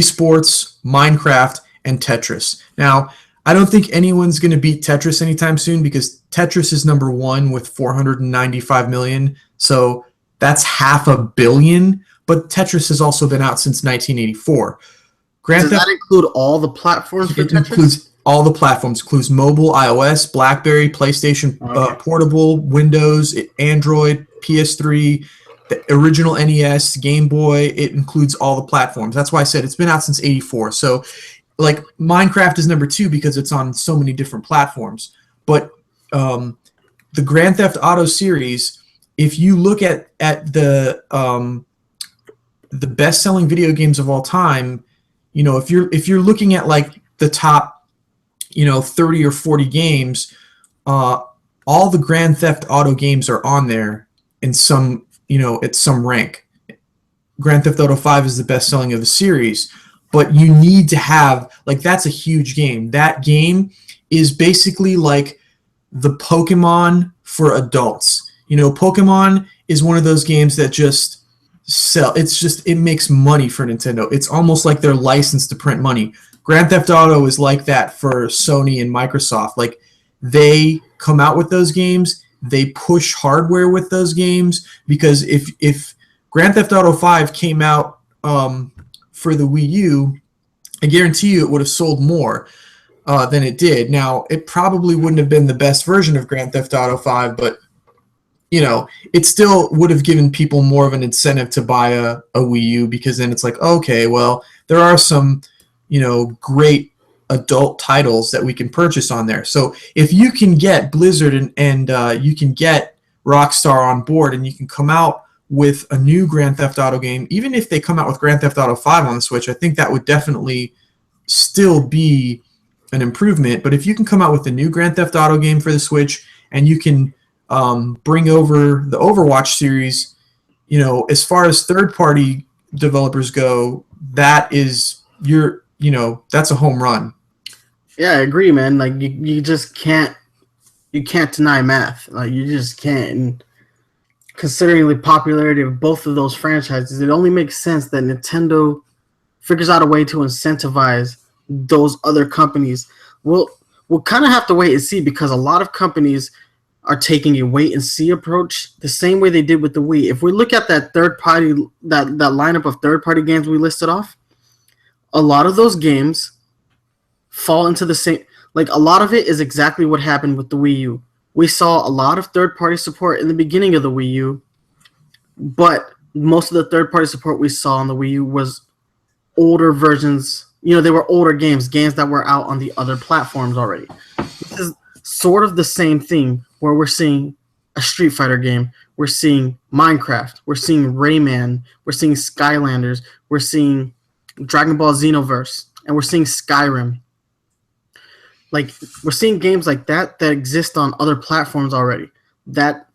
Sports, Minecraft, and Tetris. Now, I don't think anyone's going to beat Tetris anytime soon, because Tetris is number 1 with 495 million. So that's 500 million. But Tetris has also been out since 1984. Does that include all the platforms for Tetris? It includes all the platforms. It includes mobile, iOS, BlackBerry, PlayStation, Portable, Windows, Android, PS3, the original NES, Game Boy. It includes all the platforms. That's why I said it's been out since 84. So like Minecraft is number 2 because it's on so many different platforms. But the Grand Theft Auto series, if you look at the best-selling video games of all time, if you're looking at like the top 30 or 40 games, all the Grand Theft Auto games are on there in some at some rank. Grand Theft Auto 5 is the best-selling of the series. But you need to have, like, that's a huge game. That game is basically like the Pokemon for adults. Pokemon is one of those games that just sell. It makes money for Nintendo. It's almost like they're licensed to print money. Grand Theft Auto is like that for Sony and Microsoft. Like, they come out with those games, they push hardware with those games, because if Grand Theft Auto 5 came out for the Wii U, I guarantee you it would have sold more than it did. Now, it probably wouldn't have been the best version of Grand Theft Auto 5, but it still would have given people more of an incentive to buy a Wii U, because then it's like, okay, well, there are some, great adult titles that we can purchase on there. So if you can get Blizzard and you can get Rockstar on board, and you can come out with a new Grand Theft Auto game, even if they come out with Grand Theft Auto 5 on the Switch, I think that would definitely still be an improvement. But if you can come out with a new Grand Theft Auto game for the Switch, and you can bring over the Overwatch series, as far as third-party developers go, that is that's a home run. Yeah, I agree, man. Like, you just can't deny math. Like, you just can't. And considering the popularity of both of those franchises, it only makes sense that Nintendo figures out a way to incentivize those other companies. We'll kind of have to wait and see, because a lot of companies are taking a wait and see approach, the same way they did with the Wii. If we look at that lineup of third party games we listed off, a lot of those games fall into the same. Like, a lot of it is exactly what happened with the Wii U. We saw a lot of third party support in the beginning of the Wii U, but most of the third party support we saw on the Wii U was older versions. They were older games that were out on the other platforms already. This is sort of the same thing where we're seeing a Street Fighter game, we're seeing Minecraft, we're seeing Rayman, we're seeing Skylanders, we're seeing Dragon Ball Xenoverse, and we're seeing Skyrim. Like, we're seeing games like that exist on other platforms already. That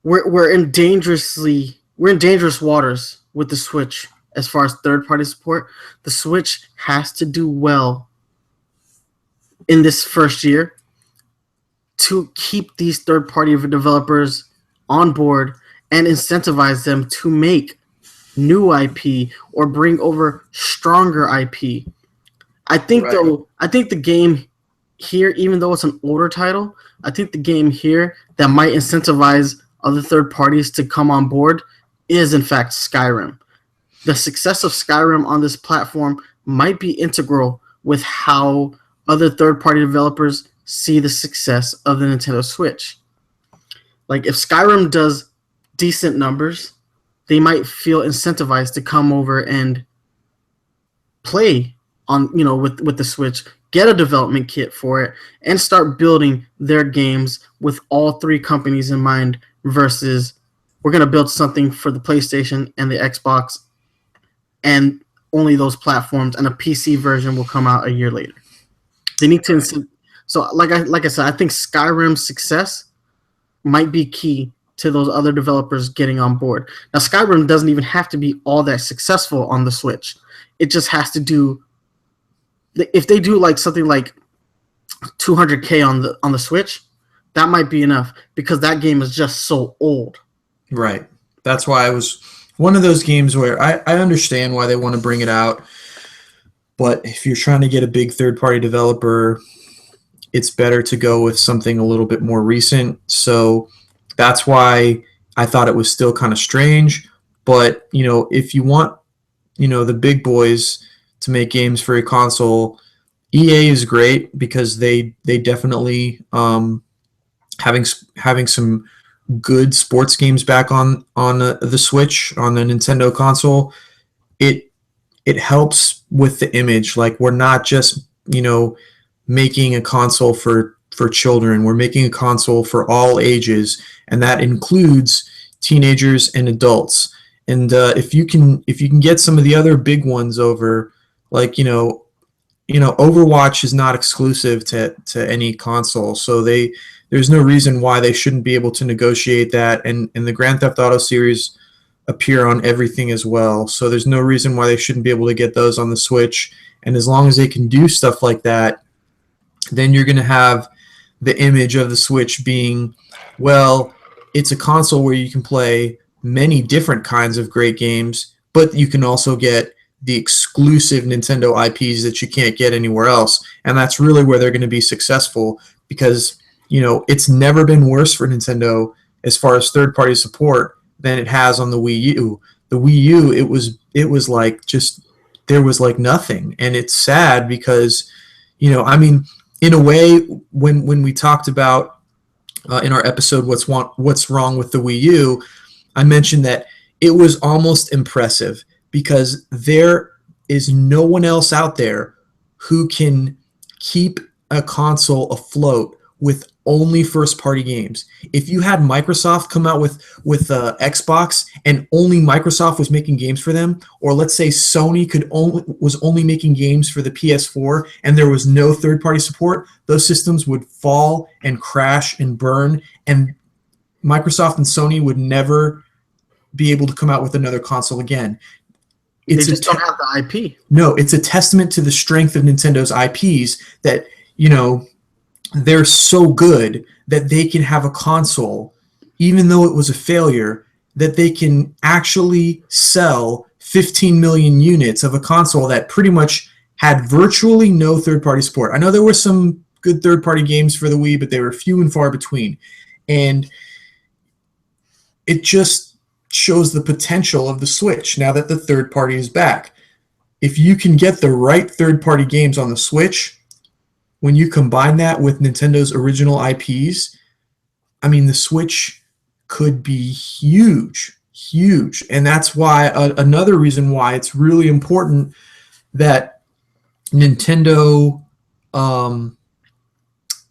we're in dangerous waters with the Switch as far as third party support. The Switch has to do well in this first year to keep these third party developers on board and incentivize them to make new IP or bring over stronger IP. I think the game here, even though it's an older title, I think the game here that might incentivize other third parties to come on board is in fact Skyrim. The success of Skyrim on this platform might be integral with how other third party developers see the success of the Nintendo Switch. Like, if Skyrim does decent numbers, they might feel incentivized to come over and play on with the Switch, get a development kit for it, and start building their games with all three companies in mind versus we're going to build something for the PlayStation and the Xbox and only those platforms, and a PC version will come out a year later. They need to so like I said, I think Skyrim's success might be key to those other developers getting on board. Now, Skyrim doesn't even have to be all that successful on the Switch. It just has to do, if they do like something like 200K on the Switch, that might be enough because that game is just so old. Right. That's why it was one of those games where I understand why they want to bring it out, but if you're trying to get a big third-party developer, it's better to go with something a little bit more recent. So that's why I thought it was still kind of strange. But, if you want, the big boys to make games for a console, EA is great because they definitely having some good sports games back on the Switch, on the Nintendo console. It helps with the image. Like, we're not just making a console for children. We're making a console for all ages, and that includes teenagers and adults. And if you can get some of the other big ones over, like Overwatch is not exclusive to any console, so there's no reason why they shouldn't be able to negotiate that. And the Grand Theft Auto series appear on everything as well, so there's no reason why they shouldn't be able to get those on the Switch. And as long as they can do stuff like that, then you're going to have the image of the Switch being, well, it's a console where you can play many different kinds of great games, but you can also get the exclusive Nintendo IPs that you can't get anywhere else. And that's really where they're going to be successful because, it's never been worse for Nintendo as far as third-party support than it has on the Wii U. The Wii U, it was like just, there was like nothing. And it's sad because, in a way, when we talked about in our episode what's wrong with the Wii U, I mentioned that it was almost impressive because there is no one else out there who can keep a console afloat with only first-party games. If you had Microsoft come out with Xbox and only Microsoft was making games for them, or let's say Sony was only making games for the PS4 and there was no third-party support, those systems would fall and crash and burn, and Microsoft and Sony would never be able to come out with another console again. They just don't have the IP. No, it's a testament to the strength of Nintendo's IPs that, they're so good that they can have a console, even though it was a failure, that they can actually sell 15 million units of a console that pretty much had virtually no third-party support. I know there were some good third-party games for the Wii, but they were few and far between. And it just shows the potential of the Switch now that the third party is back. If you can get the right third-party games on the Switch, when you combine that with Nintendo's original IPs, the Switch could be huge. huge. And that's why another reason why it's really important that Nintendo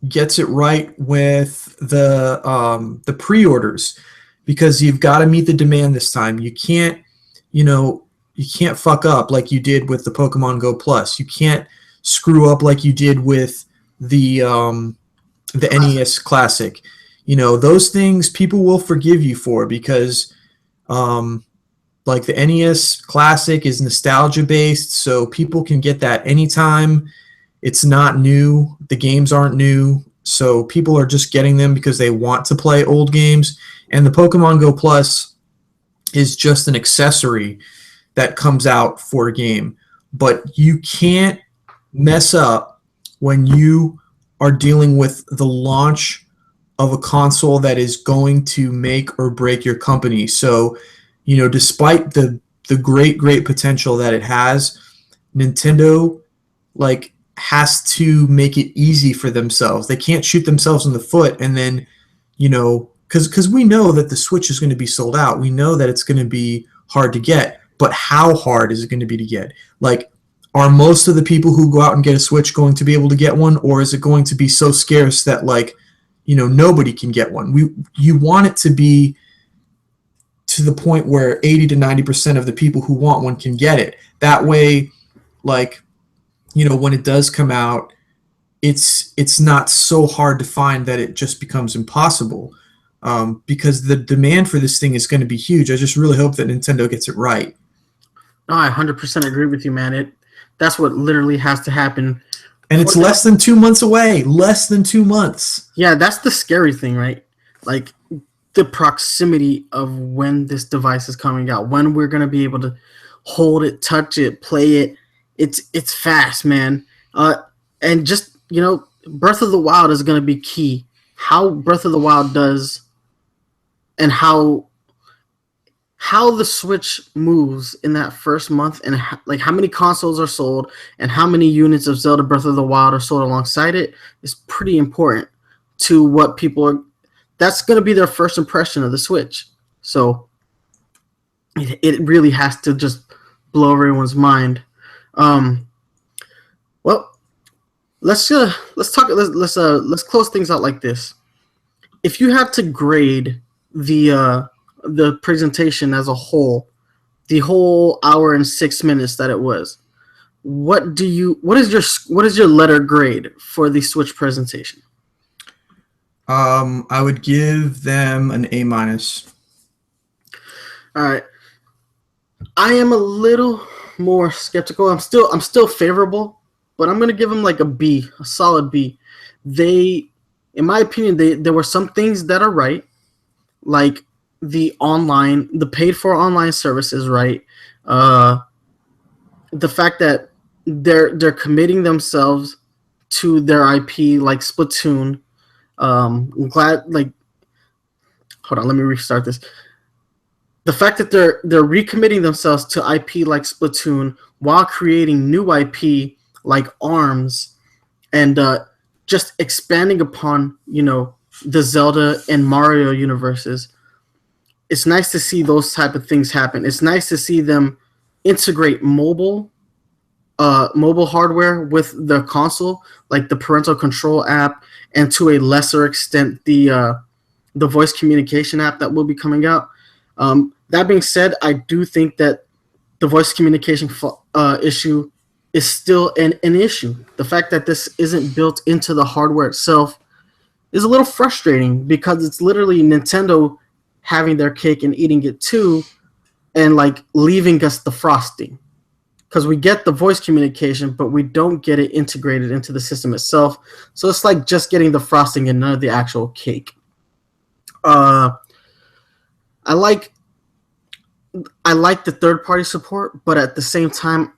gets it right with the pre-orders, because you've got to meet the demand this time. You can't, you can't fuck up like you did with the Pokemon Go Plus. You can't screw up like you did with the NES Classic. Those things people will forgive you for, because like the NES Classic is nostalgia based, so people can get that anytime. It's not new. The games aren't new, so people are just getting them because they want to play old games. And the Pokemon Go Plus is just an accessory that comes out for a game. But you can't mess up when you are dealing with the launch of a console that is going to make or break your company. So, despite the great potential that it has, Nintendo has to make it easy for themselves. They can't shoot themselves in the foot and then, because we know that the Switch is going to be sold out. We know that it's going to be hard to get, but how hard is it going to be to get? Are most of the people who go out and get a Switch going to be able to get one, or is it going to be so scarce that nobody can get one? You want it to be to the point where 80 to 90% of the people who want one can get it. That way, when it does come out, it's not so hard to find that it just becomes impossible, because the demand for this thing is going to be huge. I just really hope that Nintendo gets it right. No, I 100% agree with you, man. That's what literally has to happen. And it's less than 2 months away. Less than 2 months. Yeah, that's the scary thing, right? The proximity of when this device is coming out, when we're going to be able to hold it, touch it, play it. It's fast, man. And just, Breath of the Wild is going to be key. How Breath of the Wild does and how the Switch moves in that first month, and how many consoles are sold and how many units of Zelda Breath of the Wild are sold alongside it is pretty important to what people are. That's going to be their first impression of the Switch. So it really has to just blow everyone's mind. Well, let's close things out like this. If you had to grade the presentation as a whole, the whole hour and 6 minutes that it was, what is your letter grade for the Switch presentation? I would give them an A-. All right. I am a little more skeptical. I'm still favorable, but I'm gonna give them a B, a solid B. In my opinion, there were some things that are right, like the paid for online service is right. The fact that they're committing themselves to their IP, like Splatoon. I'm glad. Hold on, let me restart this. The fact that they're recommitting themselves to IP like Splatoon while creating new IP like ARMS, and just expanding upon the Zelda and Mario universes. It's nice to see those type of things happen. It's nice to see them integrate mobile hardware with the console, like the parental control app, and to a lesser extent the voice communication app that will be coming out. That being said, I do think that the voice communication issue is still an issue. The fact that this isn't built into the hardware itself is a little frustrating, because it's literally Nintendo having their cake and eating it too, and leaving us the frosting. Because we get the voice communication, but we don't get it integrated into the system itself. So it's like just getting the frosting and none of the actual cake. I like the third-party support, but at the same time,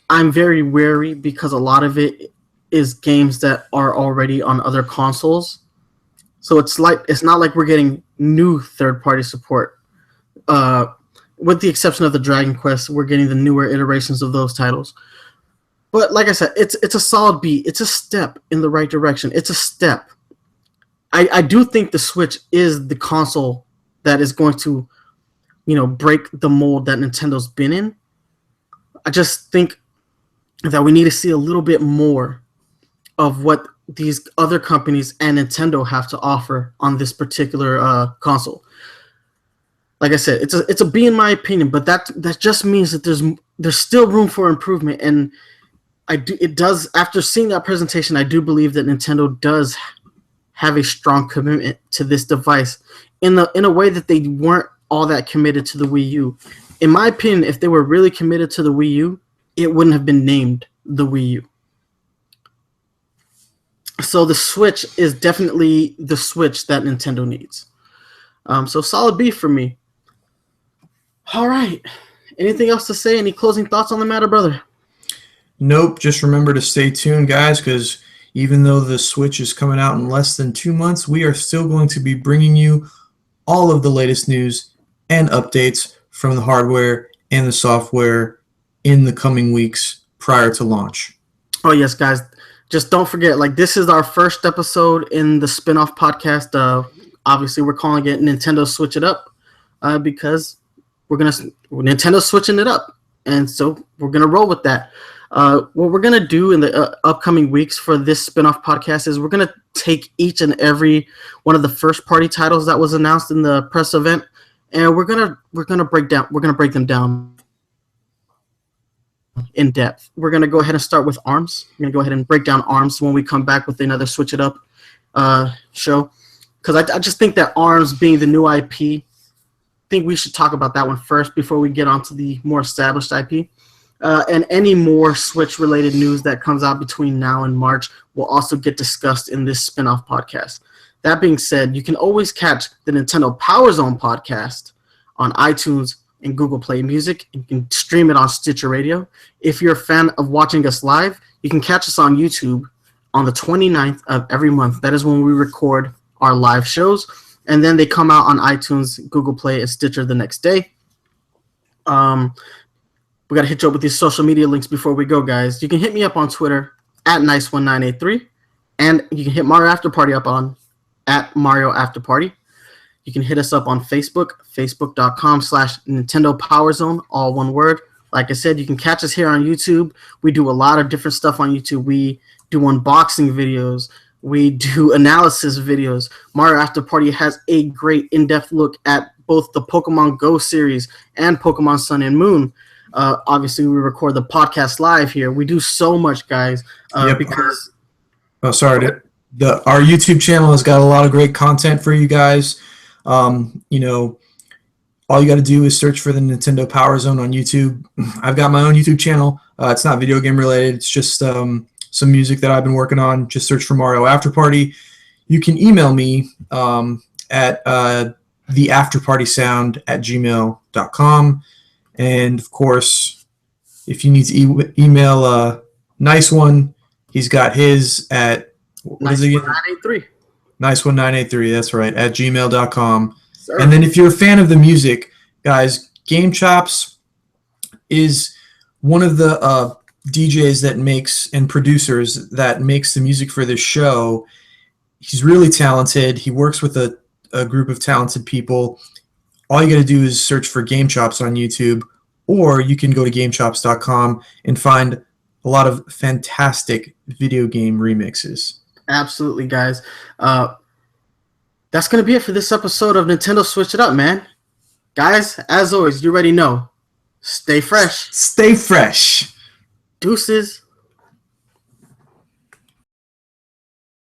I'm very wary because a lot of it is games that are already on other consoles. So it's not like we're getting new third-party support. With the exception of the Dragon Quest, we're getting the newer iterations of those titles. But like I said, it's a solid B. It's a step in the right direction. It's a step. I do think the Switch is the console that is going to break the mold that Nintendo's been in. I just think that we need to see a little bit more of what these other companies and Nintendo have to offer on this particular console. Like I said, it's a B in my opinion, but that just means that there's still room for improvement. And it does, after seeing that presentation, I do believe that Nintendo does have a strong commitment to this device in a way that they weren't all that committed to the Wii U. In my opinion, if they were really committed to the Wii U, it wouldn't have been named the Wii U. So the Switch is definitely the Switch that Nintendo needs. So solid B for me. All right. Anything else to say? Any closing thoughts on the matter, brother? Nope. Just remember to stay tuned, guys, because even though the Switch is coming out in less than 2 months, we are still going to be bringing you all of the latest news and updates from the hardware and the software in the coming weeks prior to launch. Oh, yes, guys. Just don't forget, this is our first episode in the spin-off podcast. Obviously, we're calling it Nintendo Switch It Up because Nintendo's switching it up. And so we're going to roll with that. What we're going to do in the upcoming weeks for this spin-off podcast is we're going to take each and every one of the first-party titles that was announced in the press event, and we're gonna break them down in depth. We're gonna go ahead and start with ARMS. We're gonna go ahead and break down ARMS when we come back with another Switch It Up show, because I just think that ARMS being the new IP, I think we should talk about that one first before we get onto the more established IP. And any more Switch-related news that comes out between now and March will also get discussed in this spin-off podcast. That being said, you can always catch the Nintendo PowerZone podcast on iTunes and Google Play Music. You can stream it on Stitcher Radio. If you're a fan of watching us live, you can catch us on YouTube on the 29th of every month. That is when we record our live shows, and then they come out on iTunes, Google Play, and Stitcher the next day. We got to hit you up with these social media links before we go, guys. You can hit me up on Twitter at Nice1983, and you can hit Mario After Party up on at Mario After Party. You can hit us up on Facebook, facebook.com/Nintendo PowerZone, all one word. Like I said, you can catch us here on YouTube. We do a lot of different stuff on YouTube. We do unboxing videos. We do analysis videos. Mario After Party has a great in-depth look at both the Pokemon Go series and Pokemon Sun and Moon. Obviously, we record the podcast live here. We do so much, guys, because... Oh, sorry. Our YouTube channel has got a lot of great content for you guys. All you got to do is search for the Nintendo PowerZone on YouTube. I've got my own YouTube channel. It's not video game related. It's just some music that I've been working on. Just search for Mario After Party. You can email me at theafterpartysound@gmail.com. And, of course, if you need to email Nice One, he's got his at Nice1983. Nice1983, that's right, at gmail.com. Sir. And then if you're a fan of the music, guys, Game Chops is one of the DJs that makes and producers that makes the music for this show. He's really talented. He works with a group of talented people. All you got to do is search for Game Chops on YouTube, or you can go to GameChops.com and find a lot of fantastic video game remixes. Absolutely, guys. That's going to be it for this episode of Nintendo Switch It Up, man. Guys, as always, you already know. Stay fresh. Stay fresh. Deuces.